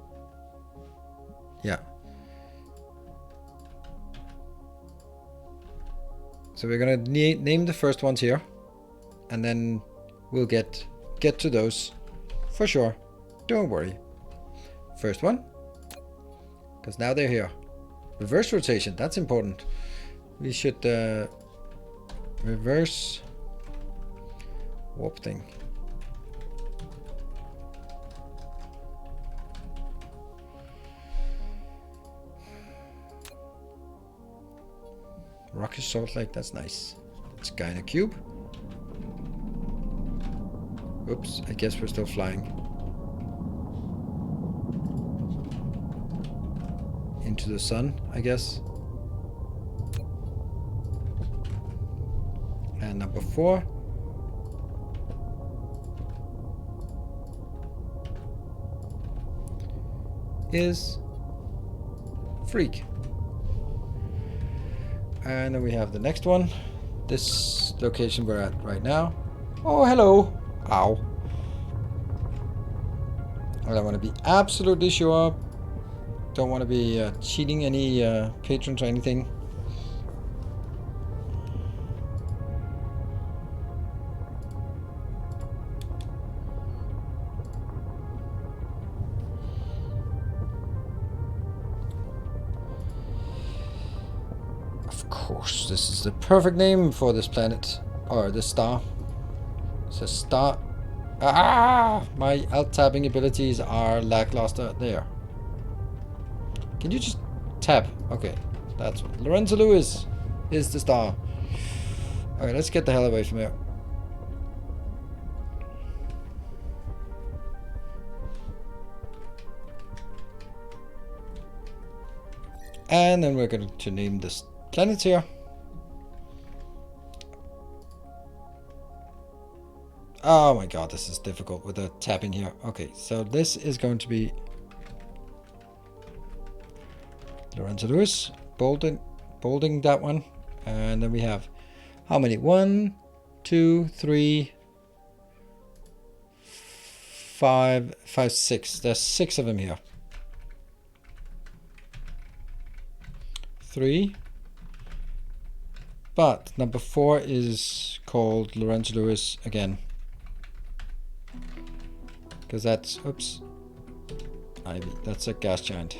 Yeah. So we're gonna name the first ones here. And then we'll get to those for sure. Don't worry. First one. Because now they're here. Reverse rotation, that's important. We should reverse warp thing. Rocky Salt Lake, that's nice. It's a guy in a cube. Oops, I guess we're still flying. Into the sun, I guess. And number 4. Is Freak. And then we have the next one. This location we're at right now Oh, hello. Ow. I want to be absolutely sure. Don't want to be cheating any patrons or anything. Of course, this is the perfect name for this planet. Or this star. It's a star. Ah! My alt-tabbing abilities are lackluster. There. Can you just tap? Okay. That's what. Lorenzo Lewis is the star. Alright, let's get the hell away from here. And then we're going to name this planet here. Oh my god, this is difficult with the tapping here. Okay, so this is going to be Lorenzo Lewis, bolding that one. And then we have how many? 1, 2, 3, 5, 6. There's 6 of them here. 3. But number 4 is called Lorenzo Lewis again. Because that's, oops, Ivy. That's a gas giant.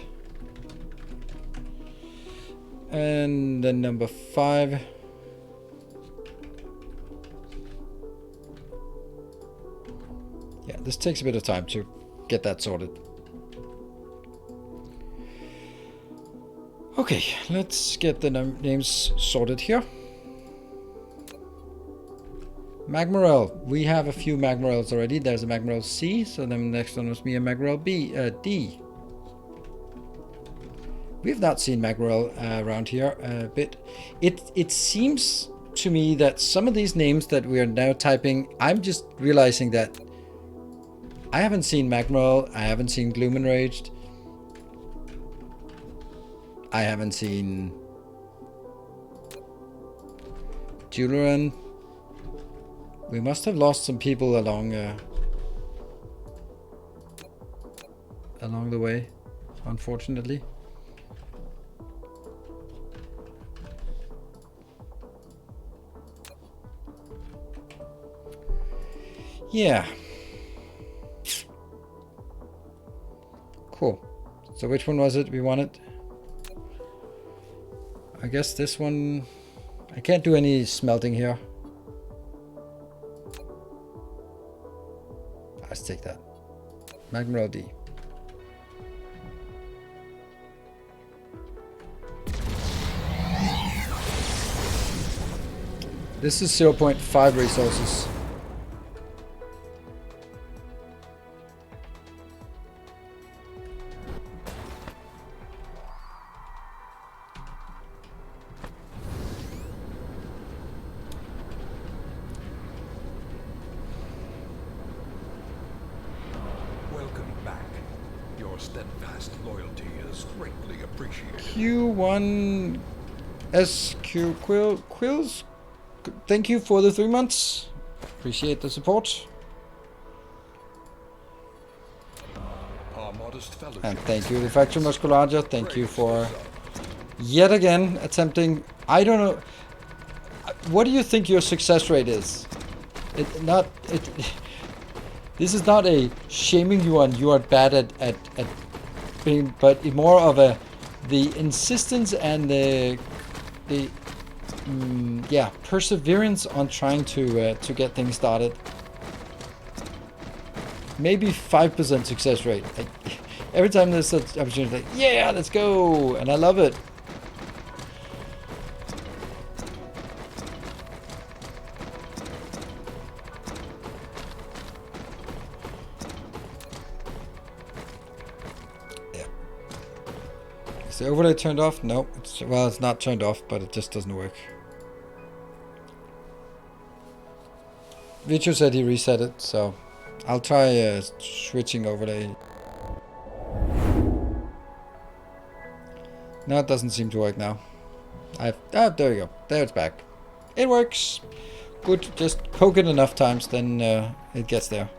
And then number 5. Yeah, this takes a bit of time to get that sorted. Okay, let's get the names sorted here. Magmarel. We have a few Magmarels already. There's a Magmarel C, so then the next one must be a Magmarel D. We've not seen Magmarel around here a bit. It seems to me that some of these names that we are now typing, I'm just realizing that I haven't seen Magmarel, I haven't seen Gloom Enraged, I haven't seen Julian. We must have lost some people along the way, unfortunately. Yeah. Cool. So which one was it we wanted? I guess this one. I can't do any smelting here. Let's take that. Magmarel D. This is 0.5 resources. Q1 SQ Quills, thank you for the 3 months. Appreciate the support. And thank you, the Factory Muscularia. Thank you for yet again attempting. I don't know. What do you think your success rate is? This is not a shaming you on you are bad at being, but more of a the insistence and the perseverance on trying to get things started. Maybe 5% success rate. Like, every time there's such opportunity, like, yeah, let's go, and I love it. Yeah. Is the overlay turned off? No. Well, it's not turned off, but it just doesn't work. Vichu said he reset it, so I'll try switching overlay. No, it doesn't seem to work now. There we go. There it's back. It works. good. Just poke it enough times, then it gets there.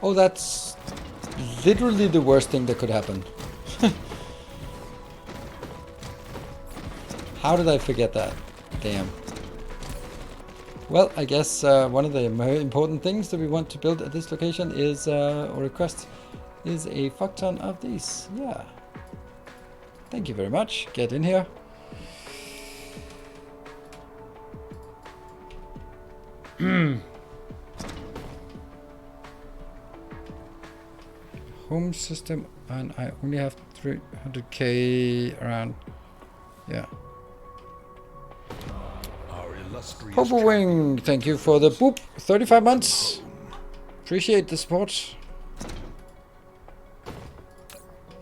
Oh, that's literally the worst thing that could happen. How did I forget that? Damn. Well, I guess one of the very important things that we want to build at this location is, or request, is a fuck ton of these. Yeah. Thank you very much. Get in here. Home system, and I only have 300k around. Yeah. Purple Wing, thank you for the boop. 35 months. Appreciate the support.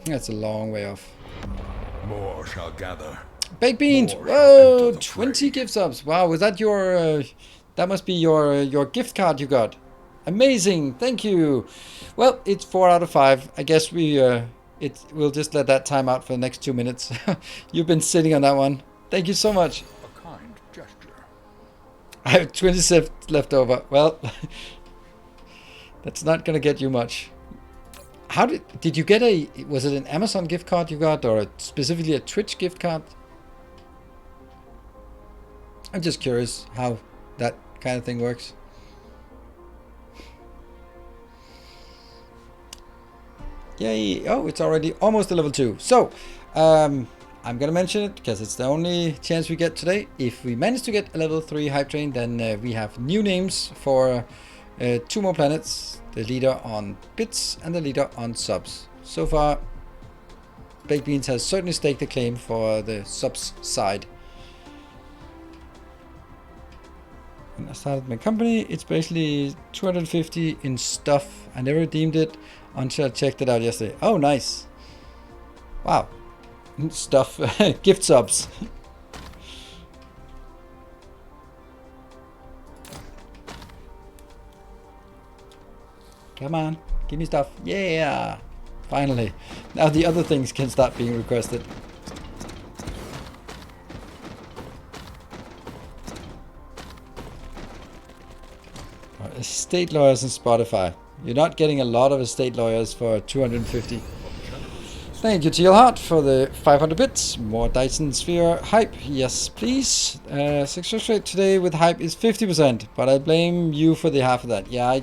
That's a long way off. More shall gather. Baked beans. Whoa, 20 gift subs. Wow, was that your? That must be your gift card you got. Amazing, thank you. Well, it's 4 out of 5. I guess we'll just let that time out for the next 2 minutes. You've been sitting on that one. Thank you so much. A kind gesture. I have 27 left over. Well, that's not gonna get you much. How did you get was it an Amazon gift card you got, or specifically a Twitch gift card? I'm just curious how that kind of thing works. Yay! Oh, it's already almost a level 2. So, I'm gonna mention it because it's the only chance we get today. If we manage to get a level 3 hype train, then we have new names for 2 more planets. The leader on bits and the leader on subs. So far, Baked Beans has certainly staked the claim for the subs side. When I started my company, it's basically 250 in stuff. I never redeemed it until I checked it out yesterday. Oh, nice. Wow. Stuff. Gift subs. Come on. Give me stuff. Yeah. Finally. Now the other things can start being requested. Estate lawyers and Spotify. You're not getting a lot of estate lawyers for 250. Thank you, Tealheart, for the 500 bits. More Dyson Sphere hype. Yes, please. Success rate today with hype is 50%, but I blame you for the half of that. Yeah,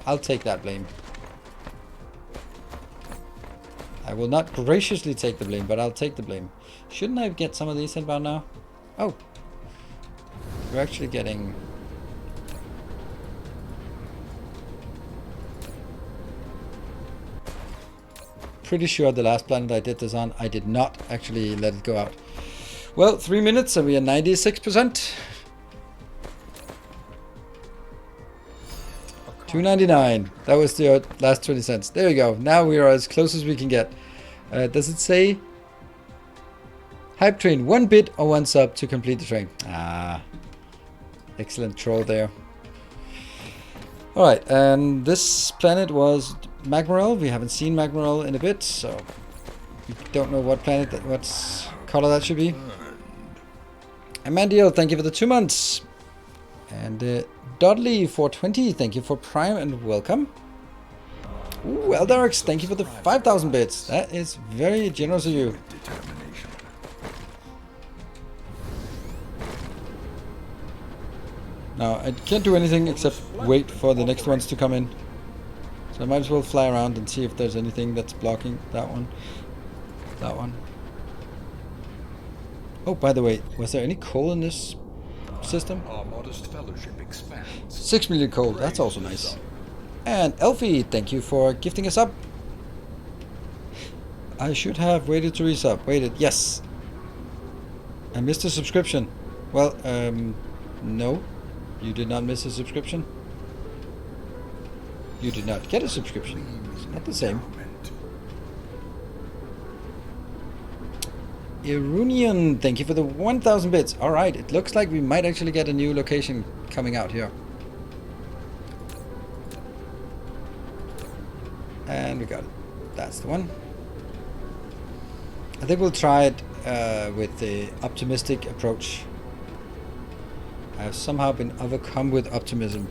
I'll take that blame. I will not graciously take the blame, but I'll take the blame. Shouldn't I get some of these inbound now? Oh. We're actually getting... Pretty sure the last planet I did this on, I did not actually let it go out. Well, 3 minutes and we are 96%. 2.99. That was the last 20 cents. There we go. Now we are as close as we can get. Does it say hype train 1 bit or 1 sub to complete the train? Ah, excellent troll there. All right, and this planet was Magmarel. We haven't seen Magmarel in a bit, so we don't know what planet, what color that should be. Amandiel, thank you for the 2 months. And Dudley 420, thank you for Prime and welcome. Ooh, Eldarix, thank you for the 5,000 bits. That is very generous of you. Now, I can't do anything except wait for the next ones to come in. So I might as well fly around and see if there's anything that's blocking that one. That one. Oh, by the way, was there any coal in this system? Our modest fellowship expands. 6 million coal, that's also nice. And Elfie, thank you for gifting us up. I should have waited to resub. Waited, yes. I missed a subscription. Well, no. You did not miss a subscription. You did not get a subscription. It's not the same. Irunian, thank you for the 1,000 bits. Alright, it looks like we might actually get a new location coming out here. And we got it. That's the one. I think we'll try it with the optimistic approach. I have somehow been overcome with optimism.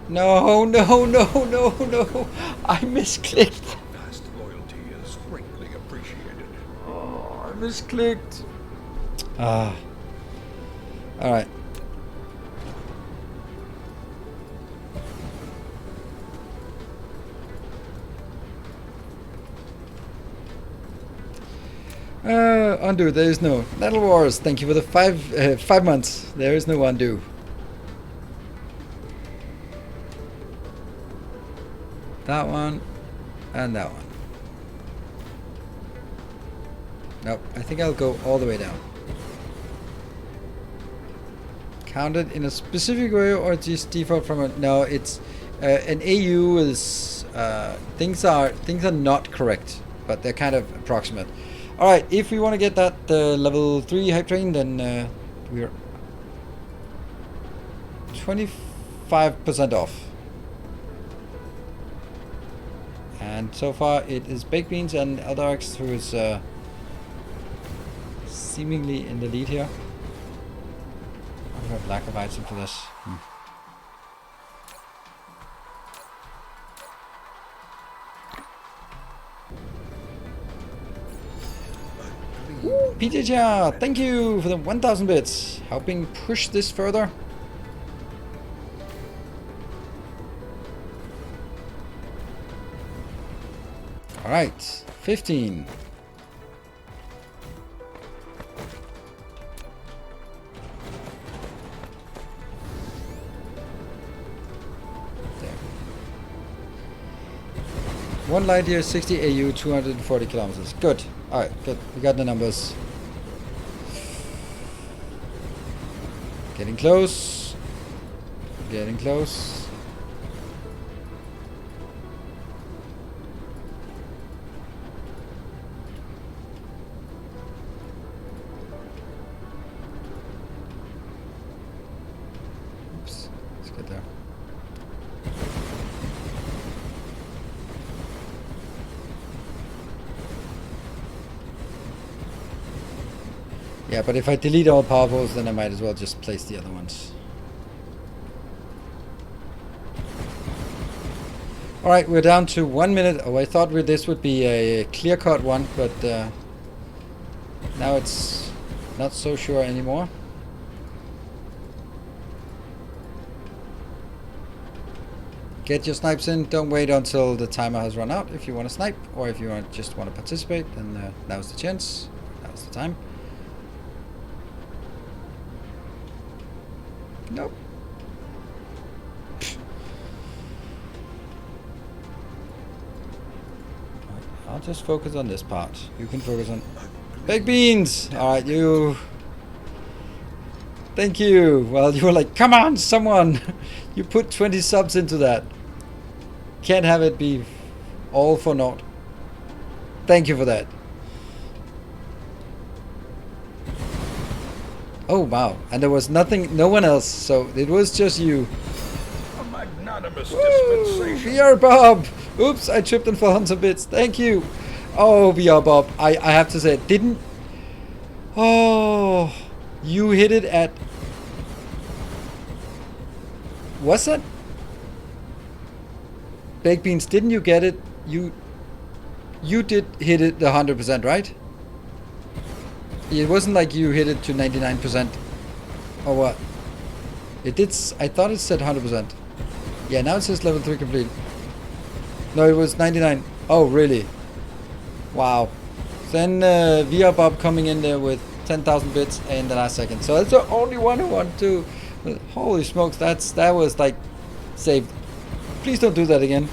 No, no, no, no, no. I misclicked. Past loyalty is greatly appreciated. Oh, I misclicked. Ah. Alright. Undo, there is no. Metal Wars, thank you for the 5 months. There is no undo. That one, and that one. Nope, I think I'll go all the way down. Count it in a specific way or just default from a... No, it's... an AU is... things are not correct, but they're kind of approximate. Alright, if we want to get that level 3 hype train, then we're 25% off. And so far it is Baked Beans and Eldarx who is seemingly in the lead here. I have lack of item for this. PJJ, thank you for the 1000 bits, helping push this further. Alright, 15. There. 1 light year, 60 AU, 240 kilometers. Good. Alright, good. We got the numbers. Getting close. Getting close. Oops. Let's get there. Yeah, but if I delete all power poles, then I might as well just place the other ones. Alright, we're down to 1 minute. Oh, I thought this would be a clear-cut one, but now it's not so sure anymore. Get your snipes in. Don't wait until the timer has run out if you want to snipe, or if you just want to participate, then now's the chance. Now's the time. Nope. I'll just focus on this part. You can focus on Baked Beans. Alright, you. Thank you. Well, you were like, come on, someone. You put 20 subs into that. Can't have it be all for naught. Thank you for that. Oh wow, and there was nothing, no one else, so it was just you. A magnanimous dispensation. VR Bob! Oops, I tripped and fell on some bits. Thank you. Oh, VR Bob, I have to say, didn't... Oh, you hit it at... What's that? Baked Beans, didn't you get it? You did hit it the 100%, right? It wasn't like you hit it to 99%. Or what? It did... I thought it said 100%. Yeah, now it says level 3 complete. No, it was 99. Oh, really? Wow. Then VR Bob coming in there with 10,000 bits in the last second. So that's the only one who wanted to... Holy smokes, that was like... saved. Please don't do that again.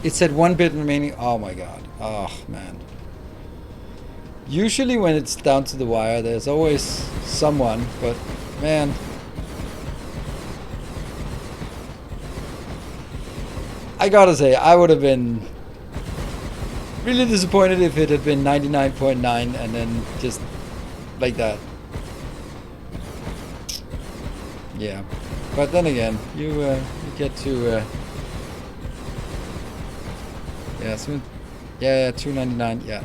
It said 1 bit remaining. Oh my god. Oh, man. Usually when it's down to the wire, there's always someone, but man. I gotta say, I would have been really disappointed if it had been 99.9 and then just like that. Yeah. But then again, you get to yeah, soon. Yeah, 299. Yeah.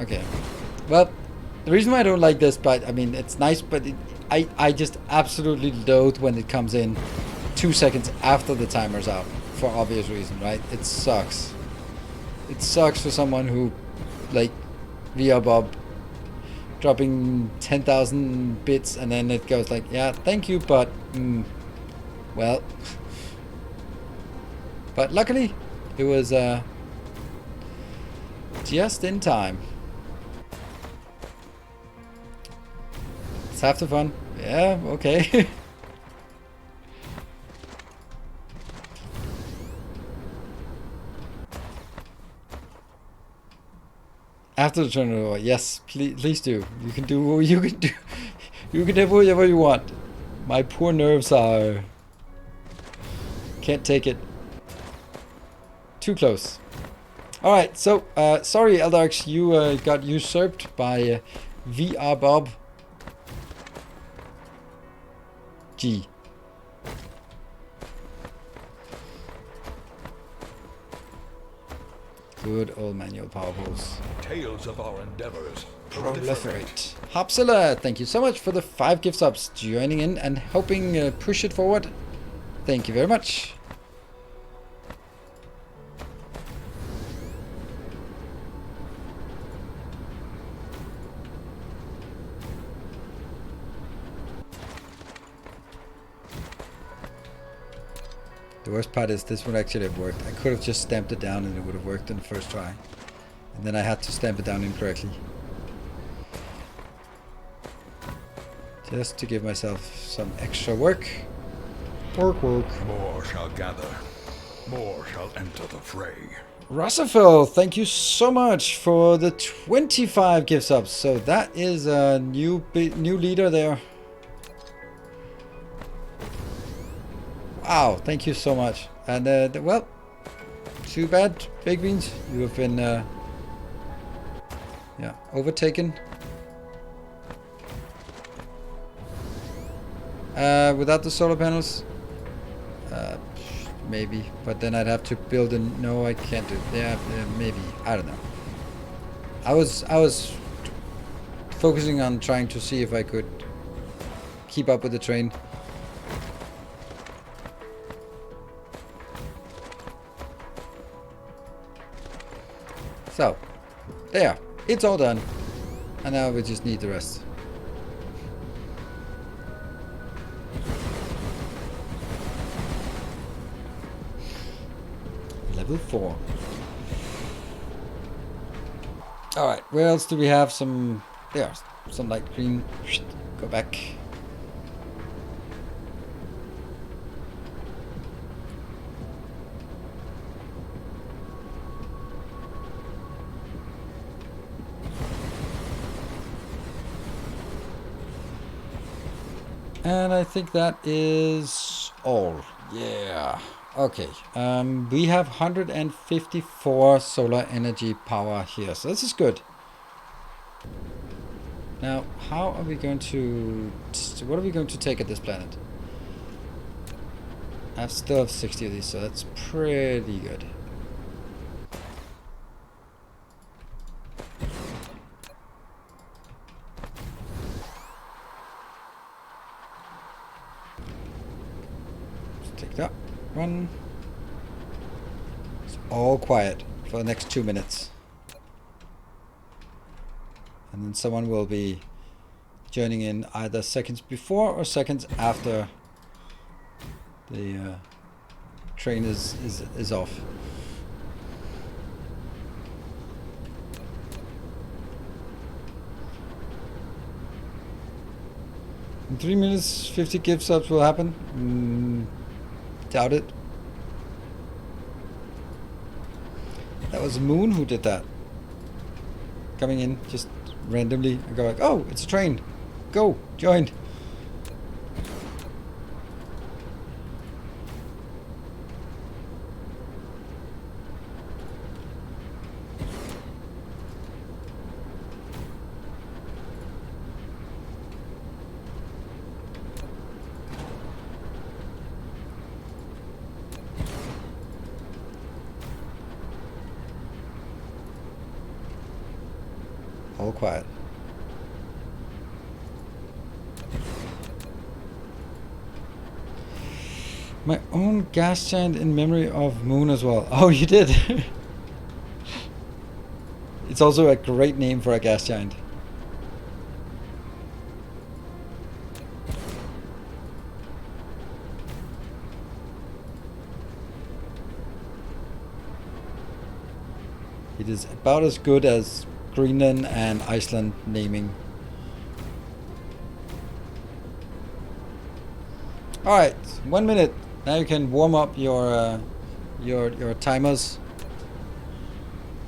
Okay. Well, the reason why I don't like this, but I mean, it's nice, but I just absolutely loathe when it comes in 2 seconds after the timer's out, for obvious reason, right? It sucks. It sucks for someone who, like, VR Bob, dropping 10,000 bits, and then it goes like, yeah, thank you, but, well. But luckily, it was just in time. It's half the fun. Yeah, okay. After the tournament, yes, please do. You can do what you can do. You can do whatever you want. My poor nerves are... Can't take it. Too close. Alright, so, sorry Eldarx, you got usurped by VR Bob G. Good old manual power pulls. Tales of our endeavors Proliferate. Hopzilla, thank you so much for the 5 gift subs, joining in and helping push it forward. Thank you very much. The worst part is this would actually have worked. I could have just stamped it down and it would have worked in the first try. And then I had to stamp it down incorrectly. Just to give myself some extra work. Work. More shall gather. More shall enter the fray. Russafel, thank you so much for the 25 gift subs. So that is a new leader there. Wow, thank you so much. And well, too bad, Baked Beans. You have been yeah, overtaken. Without the solar panels, maybe. But then I'd have to build a. No, I can't do. Yeah, maybe. I don't know. I was focusing on trying to see if I could keep up with the train. So, there. It's all done. And now we just need the rest. Level 4. Alright, where else do we have some... There, some light green. Go back. And I think that is all. Yeah. Okay. We have 154 solar energy power here, so this is good. Now, how are we going to... What are we going to take at this planet? I still have 60 of these, so that's pretty good. That one. It's all quiet for the next 2 minutes. And then someone will be joining in either seconds before or seconds after the train is off. In 3 minutes, 50 gift subs will happen. Doubt it. That was Moon who did that. Coming in just randomly and go like, oh, it's a train. Go, join. All quiet. My own gas giant in memory of Moon as well. Oh, you did? It's also a great name for a gas giant. It is about as good as Greenland and Iceland naming. Alright, 1 minute. Now you can warm up your timers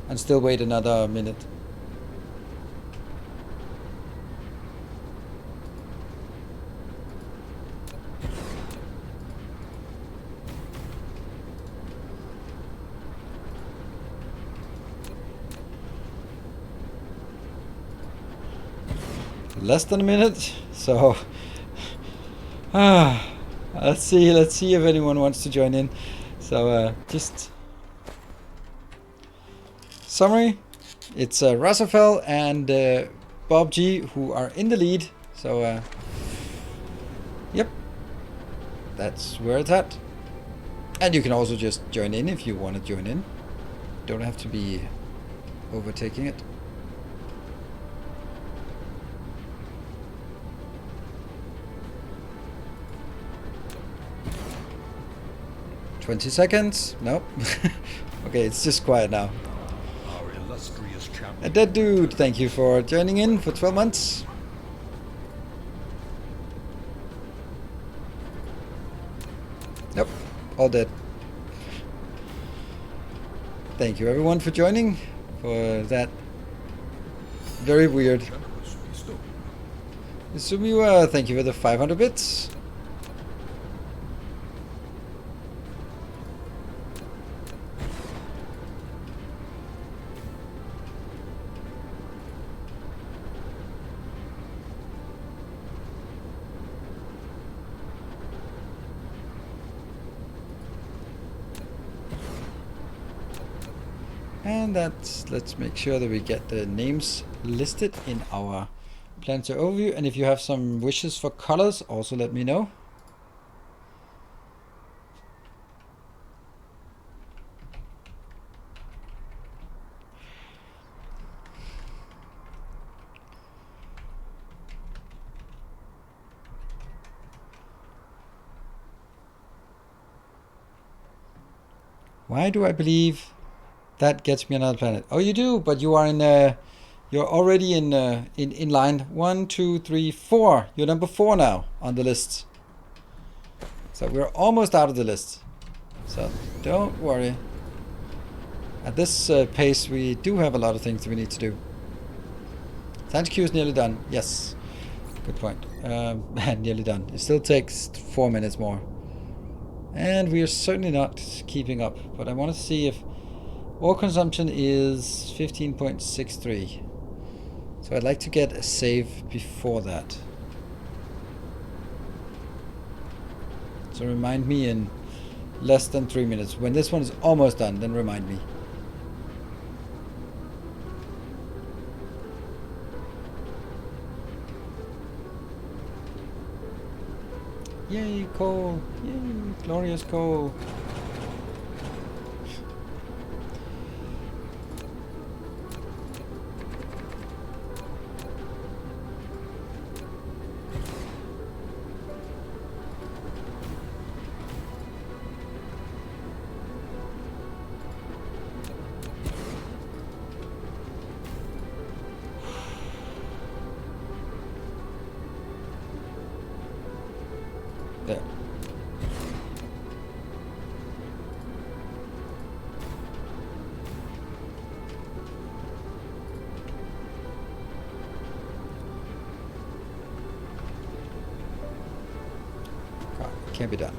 and still wait another minute. Less than a minute, so let's see if anyone wants to join in. So just summary, it's Rasafel and Bob G who are in the lead. So yep, that's where it's at. And you can also just join in if you want to join in. Don't have to be overtaking it. $20. Nope. Okay, it's just quiet now. Our illustrious champion. A dead dude, thank you for joining in for 12 months. Nope, all dead. Thank you everyone for joining for that very weird. Sumiwa, thank you for the 500 bits. And let's make sure that we get the names listed in our Planetary overview. And if you have some wishes for colors, also let me know. Why do I believe that gets me another planet? Oh, you do, but you are in. You're already in line 1, 2, 3, 4. You're number 4 now on the list. So we're almost out of the list. So don't worry. At this pace, we do have a lot of things that we need to do. Science queue is nearly done. Yes, good point. Nearly done. It still takes 4 minutes more. And we are certainly not keeping up. But I want to see if ore consumption is 15.63. So I'd like to get a save before that. So remind me in less than 3 minutes. When this one is almost done, then remind me. Yay, coal! Yay, glorious coal! There. Can't be done.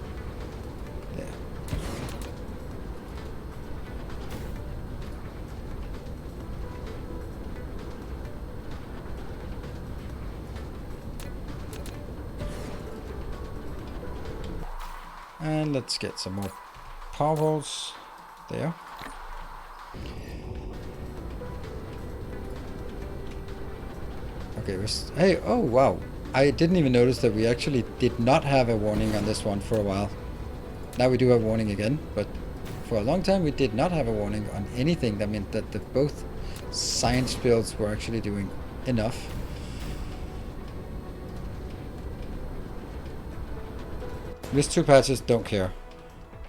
There. And let's get some more power balls there. Okay, hey, oh wow. I didn't even notice that we actually did not have a warning on this one for a while. Now we do have a warning again, but for a long time we did not have a warning on anything. That meant that both science builds were actually doing enough. Missed 2 patches, don't care.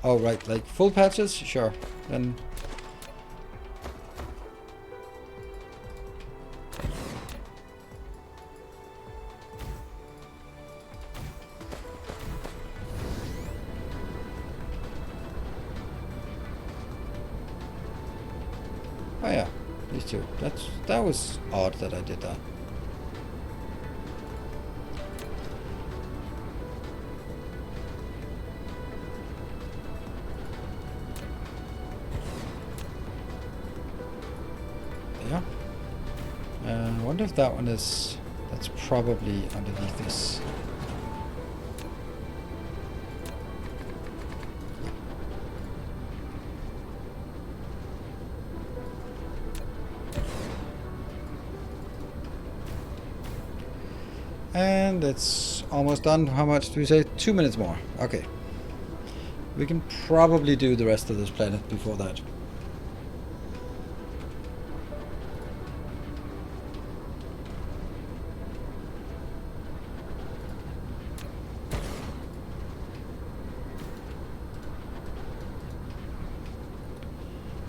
Oh right, like full patches? Sure. Then oh yeah, these two. That was odd that I did that. Yeah. I wonder if that one is. That's probably underneath this. And it's almost done. How much do we say? 2 minutes more. Okay. We can probably do the rest of this planet before that.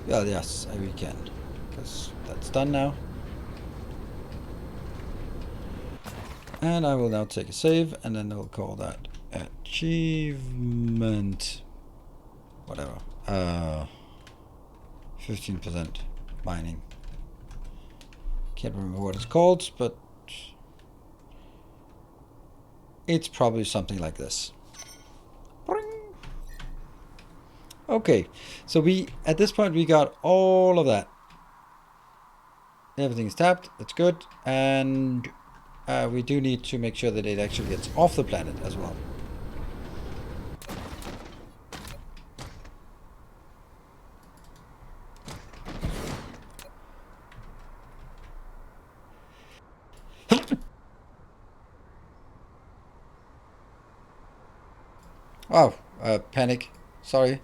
Well, yes, we can. Because that's done now. And I will now take a save, and then I'll call that achievement. Whatever. 15% mining. Can't remember what it's called, but it's probably something like this. Okay, so at this point we got all of that. Everything is tapped, that's good, and we do need to make sure that it actually gets off the planet as well. Oh, panic. Sorry.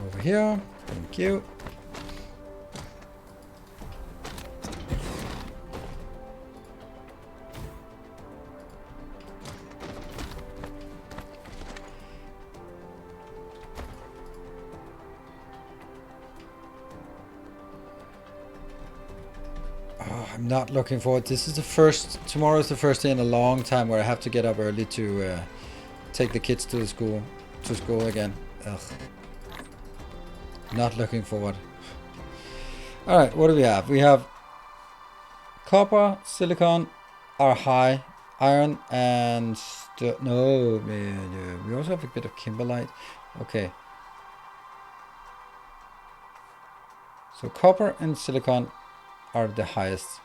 Over here. Thank you. I'm not looking forward. This is the first. Tomorrow is the first day in a long time where I have to get up early to take the kids to the school again. Ugh. Not looking forward. All right, what do we have? We have copper, silicon are high, iron, and no. We also have a bit of kimberlite. Okay. So copper and silicon are the highest.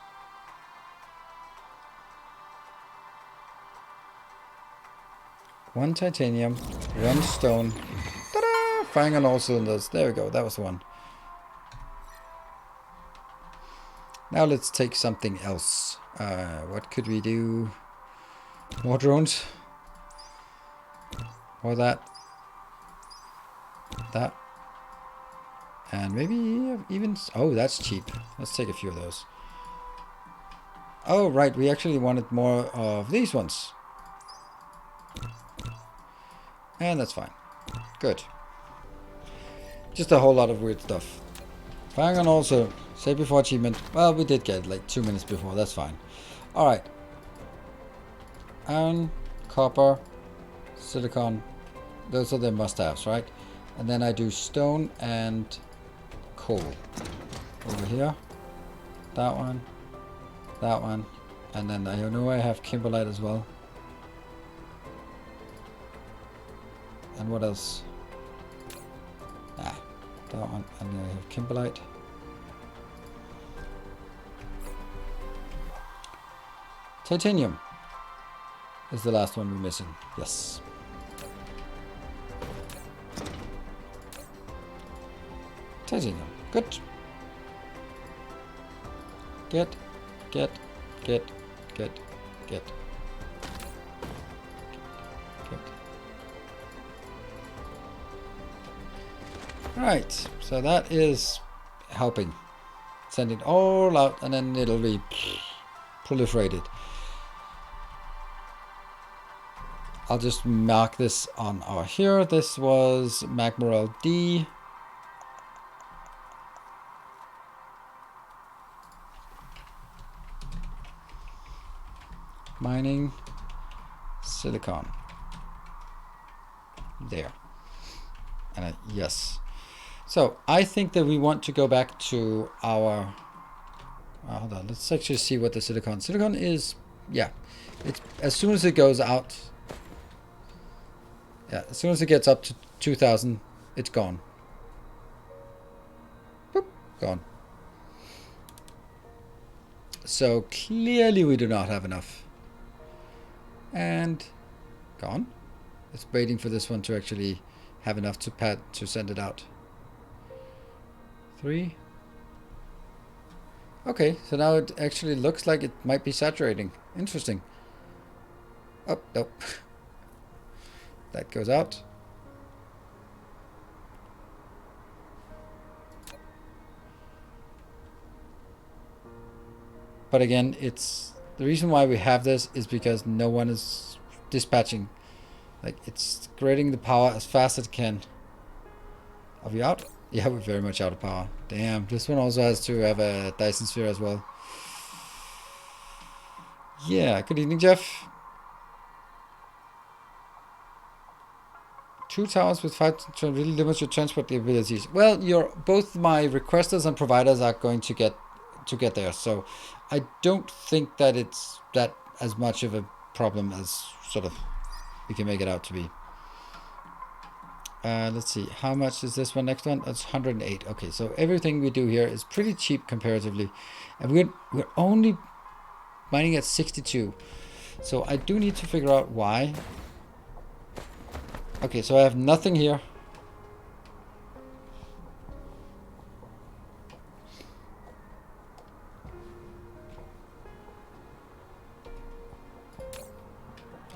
One titanium, one stone. Ta-da! Firing on all cylinders. There we go. That was the one. Now let's take something else. What could we do? More drones. Or that. That. And maybe even... Oh, that's cheap. Let's take a few of those. Oh, right. We actually wanted more of these ones. And that's fine. Good. Just a whole lot of weird stuff. Firing on also. Save before achievement. Well, we did get like 2 minutes before. That's fine. Alright. Iron, copper, silicon. Those are the must-haves, right? And then I do stone and coal. Over here. That one. That one. And then I know I have kimberlite as well. And what else? That one, and I have kimberlite. Titanium is the last one we're missing. Yes. Titanium. Good. Get. Right, so that is helping. Send it all out and then it'll be proliferated. I'll just mark this on our here. This was Magmarel D. Mining silicon. There. And yes. So I think that we want to go back to our. Hold on. Let's actually see what the silicon. Silicon is, yeah. It's as soon as it goes out. Yeah, as soon as it gets up to 2,000, it's gone. Boop, gone. So clearly we do not have enough. And gone. It's waiting for this one to actually have enough to send it out. 3. Okay, so now it actually looks like it might be saturating. Interesting. Oh, nope. That goes out. But again, it's the reason why we have this is because no one is dispatching. Like, it's creating the power as fast as it can. Are we out? Yeah, we're very much out of power. Damn, this one also has to have a Dyson sphere as well. Yeah, good evening, Jeff. 2 towers with 5 really limits your transport abilities. Well, both my requesters and providers are going to get there, so I don't think that it's that as much of a problem as sort of we can make it out to be. Let's see, how much is this one? Next one, that's 108. Okay, so everything we do here is pretty cheap comparatively, and we're only mining at 62. So I do need to figure out why. Okay, so I have nothing here.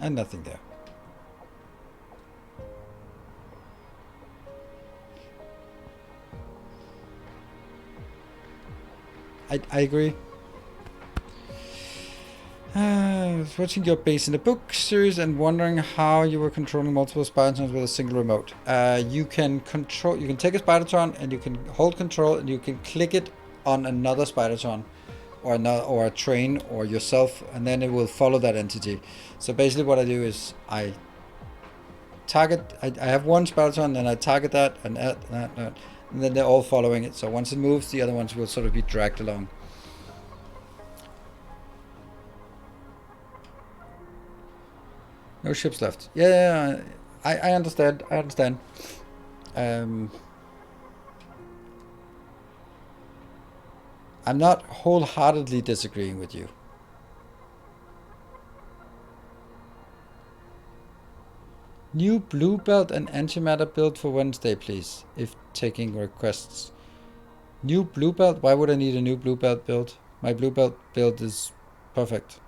And nothing there. I agree. I was watching your base in the book series and wondering how you were controlling multiple Spidertrons with a single remote. You can take a Spidertron and you can hold control and you can click it on another Spidertron or a train or yourself, and then it will follow that entity. So basically what I do is I have one Spidertron and I target that and then they're all following it. So once it moves, the other ones will sort of be dragged along. No ships left. Yeah, I understand. I'm not wholeheartedly disagreeing with you. New blue belt and antimatter build for Wednesday, please, if taking requests. New blue belt? Why would I need a new blue belt build? My blue belt build is perfect.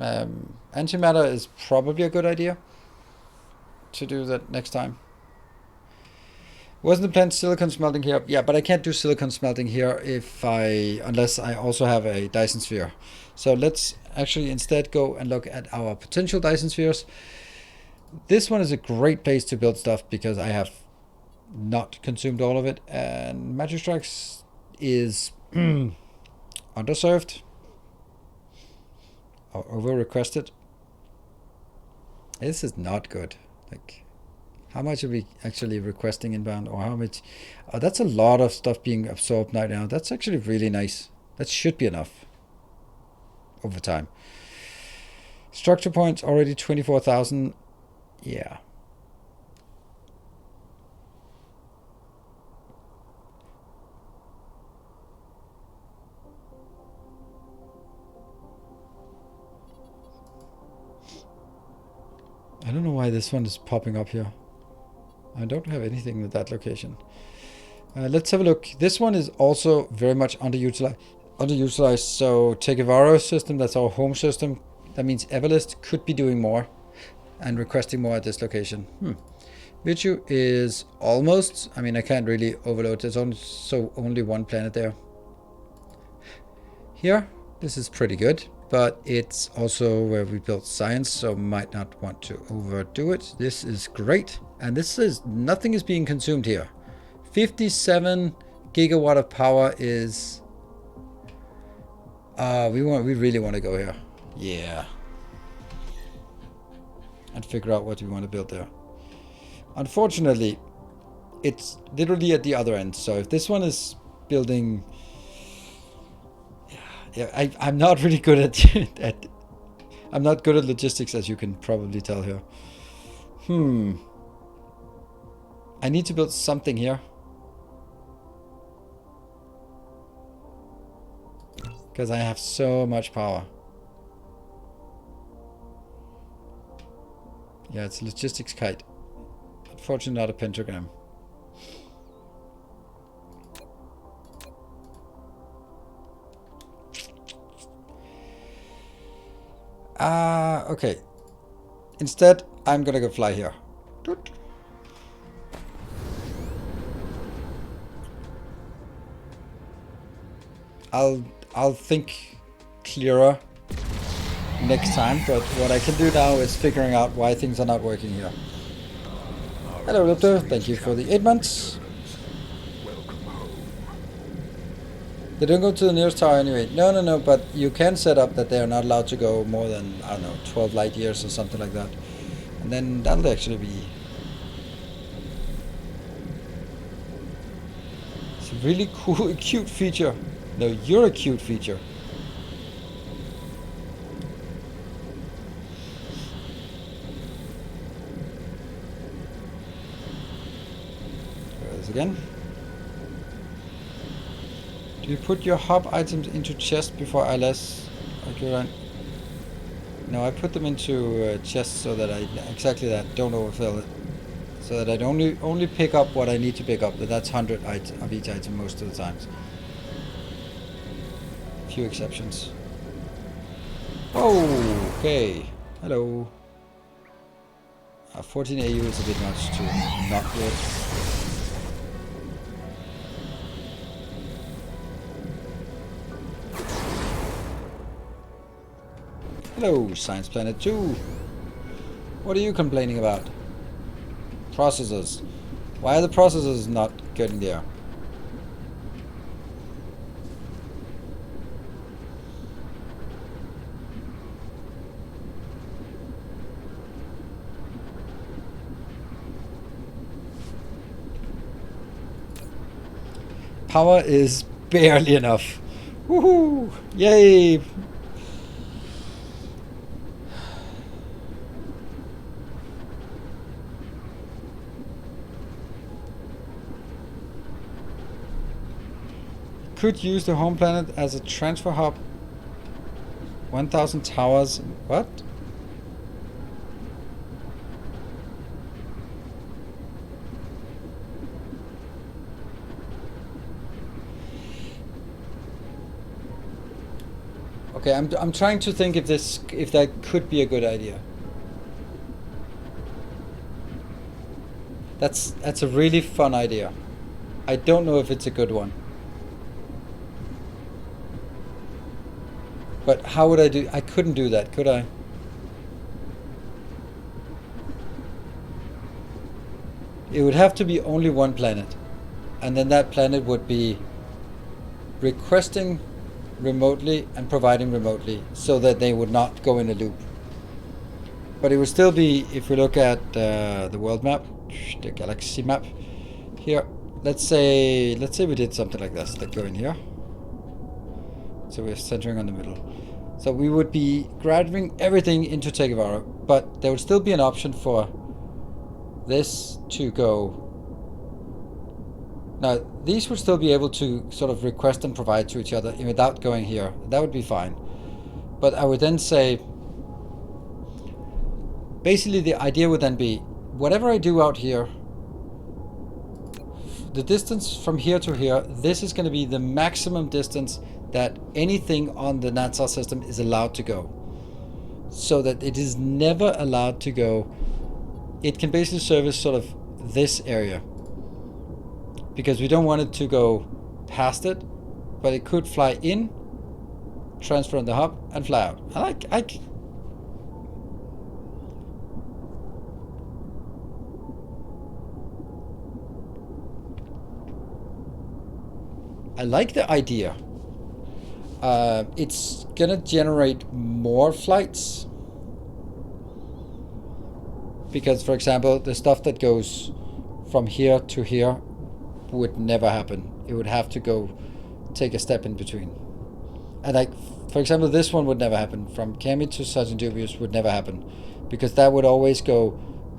Antimatter is probably a good idea to do that next time. Wasn't the plan silicon smelting here? Yeah, but I can't do silicon smelting here unless I also have a Dyson sphere. So let's actually instead go and look at our potential Dyson spheres. This one is a great place to build stuff because I have not consumed all of it, and Magic Strikes is underserved or over requested. This is not good. Like, how much are we actually requesting inbound, or how much? Oh, that's a lot of stuff being absorbed right now. That's actually really nice. That should be enough over time. Structure points already 24,000. Yeah. I don't know why this one is popping up here. I don't have anything with that location. Let's have a look. This one is also very much underutilized. So Tegevaro system, that's our home system. That means Everlist could be doing more and requesting more at this location. Virtue is almost, I mean, I can't really overload. There's only one planet there. Here, this is pretty good, but it's also where we built science, so might not want to overdo it. This is great, and this is, nothing is being consumed here. 57 gigawatt of power is, we really want to go here. Yeah. And figure out what we want to build there. Unfortunately, it's literally at the other end. So if this one is building, yeah, I'm not really good at I'm not good at logistics, as you can probably tell here. I need to build something here. Because I have so much power. Yeah, it's a logistics kite. Unfortunately, not a pentagram. Okay. Instead, I'm gonna go fly here. I'll think clearer next time, but what I can do now is figuring out why things are not working here. Hello, Doctor. Thank you for the 8 months. They don't go to the nearest tower anyway. No, but you can set up that they are not allowed to go more than, I don't know, 12 light years or something like that. And then that'll actually be... It's a really cool, cute feature. No, you're a cute feature. There it is again. Do you put your hub items into chest before ILS? Okay, no, I put them into chests so that I, exactly that, don't overfill it. So that I'd only pick up what I need to pick up, but that's 100 of each item most of the times. Few exceptions. Oh, okay. Hello. 14 AU is a bit much to not work. Hello, Science Planet 2. What are you complaining about? Processors. Why are the processors not getting there? Power is barely enough. Woohoo! Yay! Could use the home planet as a transfer hub. 1,000 towers. What? Okay, I'm trying to think if that could be a good idea. That's a really fun idea. I don't know if it's a good one. But how would I do? I couldn't do that, could I? It would have to be only one planet. And then that planet would be requesting remotely and providing remotely so that they would not go in a loop. But it would still be, if we look at the world map, the galaxy map here, let's say we did something like this. Let's go in here. So we're centering on the middle. So we would be grabbing everything into Tegevaro, but there would still be an option for this to go. Now, these would still be able to sort of request and provide to each other without going here. That would be fine. But I would then say, basically the idea would then be, whatever I do out here, the distance from here to here, this is going to be the maximum distance that anything on the NatSat system is allowed to go. So that it is never allowed to go. It can basically service sort of this area, because we don't want it to go past it, but it could fly in, transfer on the hub, and fly out. I like the idea. It's gonna generate more flights, because, for example, the stuff that goes from here to here would never happen. It would have to go take a step in between. And like, for example, this one would never happen. From Cami to Sergeant Dubious would never happen, because that would always go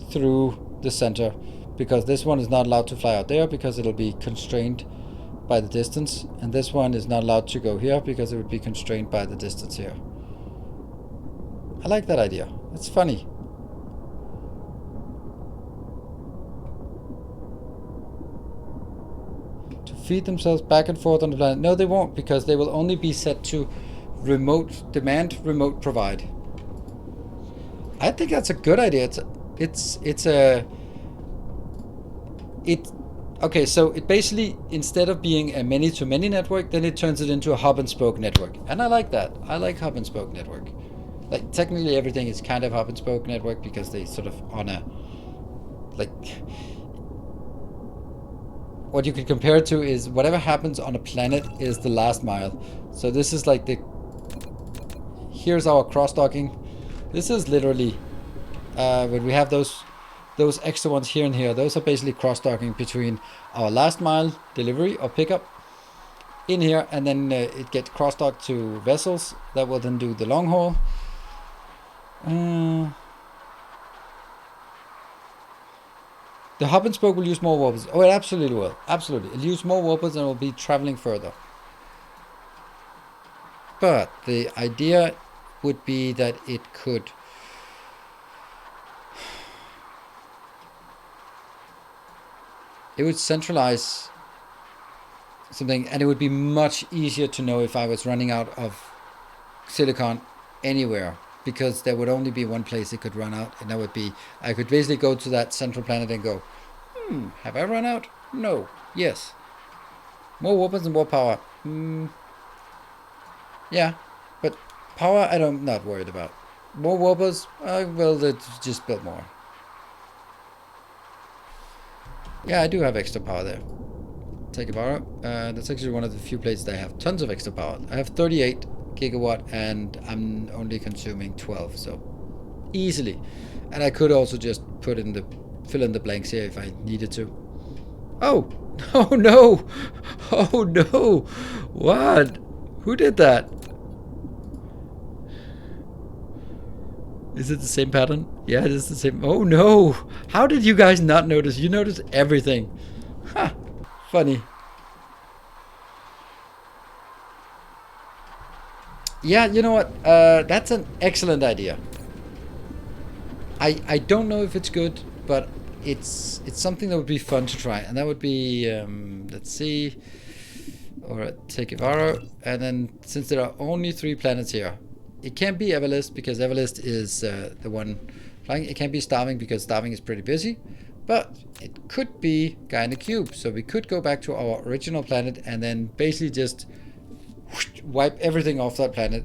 through the center, because this one is not allowed to fly out there because it'll be constrained by the distance, and this one is not allowed to go here because it would be constrained by the distance here. I like that idea. It's funny. To feed themselves back and forth on the planet. No, they won't, because they will only be set to remote demand, remote provide. I think that's a good idea. Okay, so it basically, instead of being a many-to-many network, then it turns it into a hub-and-spoke network. And I like that. I like hub-and-spoke network. Like, technically everything is kind of hub-and-spoke network, because they sort of on a, like, what you could compare it to is whatever happens on a planet is the last mile. So this is like here's our cross-docking. This is literally, when we have those extra ones here and here, those are basically cross-docking between our last mile delivery or pickup in here, and then it gets cross-docked to vessels that will then do the long haul. The hub and spoke will use more warpers. Oh, it absolutely will. Absolutely. It'll use more warpers and will be traveling further. But the idea would be that it could centralize something, and it would be much easier to know if I was running out of silicon anywhere, because there would only be one place it could run out, and that would be, I could basically go to that central planet and go, have I run out? No. Yes. More weapons and more power. Yeah, but power I'm not worried about. More warpers, well, let's just build more. Yeah, I do have extra power there. Take a borrow. That's actually one of the few places that I have tons of extra power. I have 38 gigawatt and I'm only consuming 12, so easily. And I could also just fill in the blanks here if I needed to. Oh! Oh no! Oh no! What? Who did that? Is it the same pattern? Yeah, it is the same. Oh no! How did you guys not notice? You noticed everything. Ha! Huh. Funny. Yeah, you know what? That's an excellent idea. I don't know if it's good, but it's something that would be fun to try, and that would be let's see, or take Ivaro, and then since there are only 3 planets here, it can't be Everlist because Everlist is the one flying. It can't be Starving because Starving is pretty busy, but it could be Guy in the Cube. So we could go back to our original planet and then basically just wipe everything off that planet.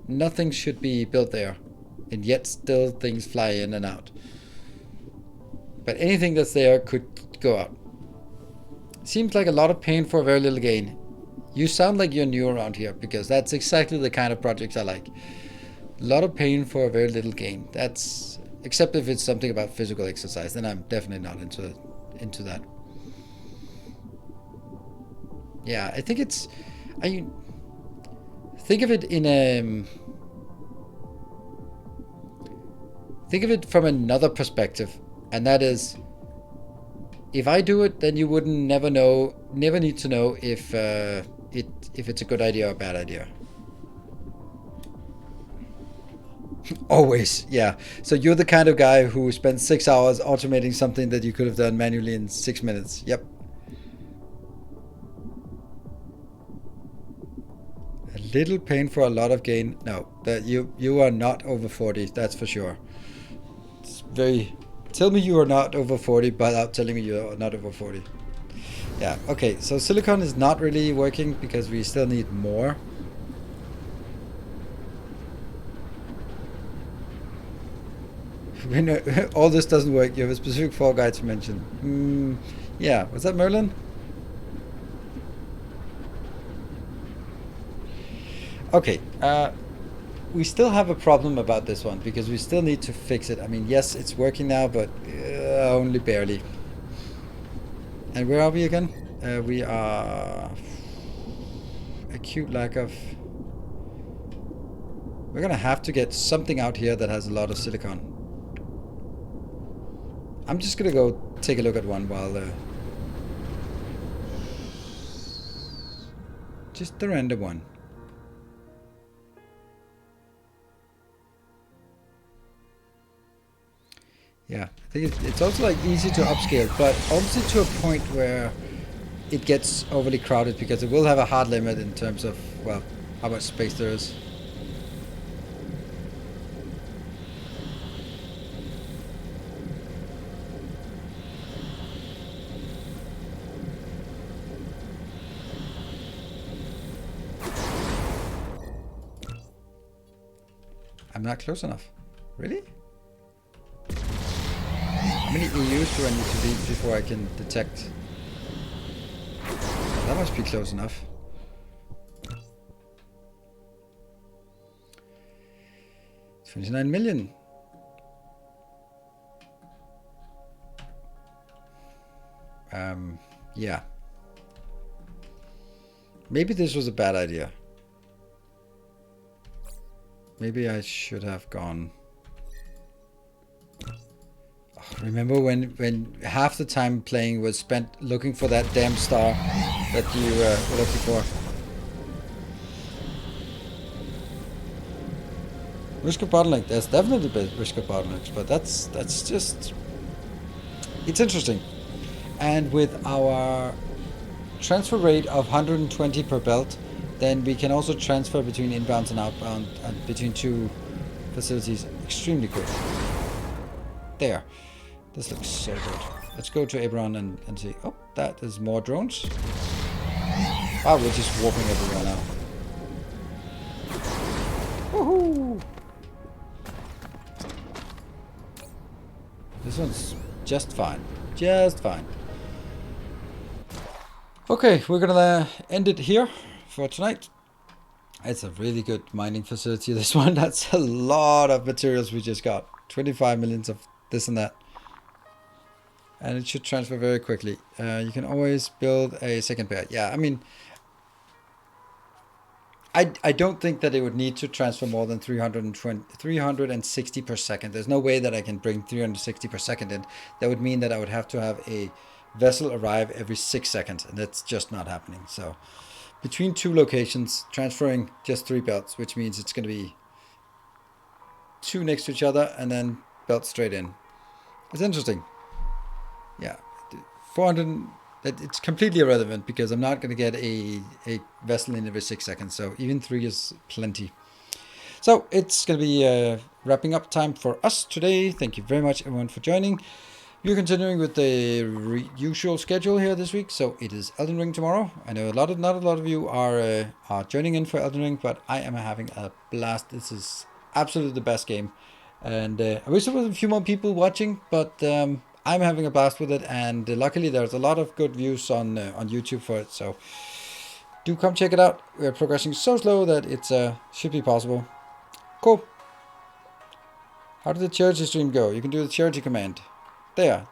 Nothing should be built there, and yet still things fly in and out. But anything that's there could go out. Seems like a lot of pain for a very little gain. You sound like you're new around here, because that's exactly the kind of projects I like. A lot of pain for a very little gain. That's, except if it's something about physical exercise, then I'm definitely not into that. Yeah, I think it's, think of it in a, think of it from another perspective, and that is, if I do it, then you wouldn't never need to know if it's a good idea or a bad idea. Always, yeah. So you're the kind of guy who spends 6 hours automating something that you could have done manually in 6 minutes. Yep. A little pain for a lot of gain. No, that you are not over 40. That's for sure. It's very. Tell me you are not over 40 without telling me you are not over 40. Yeah. Okay. So silicon is not really working because we still need more. When all this doesn't work, you have a specific fall guide to mention. Yeah. Was that Merlin? Okay, we still have a problem about this one because we still need to fix it. I mean, yes, it's working now, but only barely. And where are we again? We are acute lack of... We're gonna have to get something out here that has a lot of silicon. I'm just gonna go take a look at one while... just the random one. Yeah, I think it's also like easy to upscale, but obviously to a point where it gets overly crowded because it will have a hard limit in terms of, well, how much space there is. I'm not close enough. Really? How many EUs do I need to beat before I can detect? That must be close enough. $29 million. Yeah. Maybe this was a bad idea. Maybe I should have gone... Remember when half the time playing was spent looking for that damn star that you were looking for? Risk of bottleneck. There's definitely risk of bottlenecks, but that's just... It's interesting. And with our transfer rate of 120 per belt, then we can also transfer between inbounds and outbound and between two facilities extremely quick. There. This looks so good. Let's go to Aberon and see. Oh, that is more drones. Wow, we're just warping everywhere now. Woohoo! This one's just fine. Just fine. Okay, we're gonna end it here for tonight. It's a really good mining facility, this one. That's a lot of materials we just got. 25 millions of this and that. And it should transfer very quickly. You can always build a second pair. Yeah, I mean, I don't think that it would need to transfer more than 360 per second. There's no way that I can bring 360 per second in. That would mean that I would have to have a vessel arrive every 6 seconds, and that's just not happening. So between two locations, transferring just 3 belts, which means it's going to be 2 next to each other and then belt straight in. It's interesting. Yeah, 400, it's completely irrelevant because I'm not going to get a vessel in every 6 seconds. So even 3 is plenty. So it's going to be wrapping up time for us today. Thank you very much, everyone, for joining. We're continuing with the usual schedule here this week. So it is Elden Ring tomorrow. I know not a lot of you are joining in for Elden Ring, but I am having a blast. This is absolutely the best game. And I wish there was a few more people watching, but I'm having a blast with it, and luckily there's a lot of good views on YouTube for it, so do come check it out. We're progressing so slow that it should be possible. Cool. How did the charity stream go? You can do the charity command. There.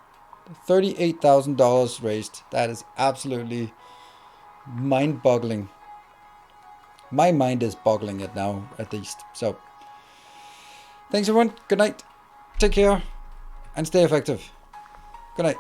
$38,000 raised. That is absolutely mind-boggling. My mind is boggling it now, at least. So, thanks everyone. Good night. Take care. And stay effective. Good night.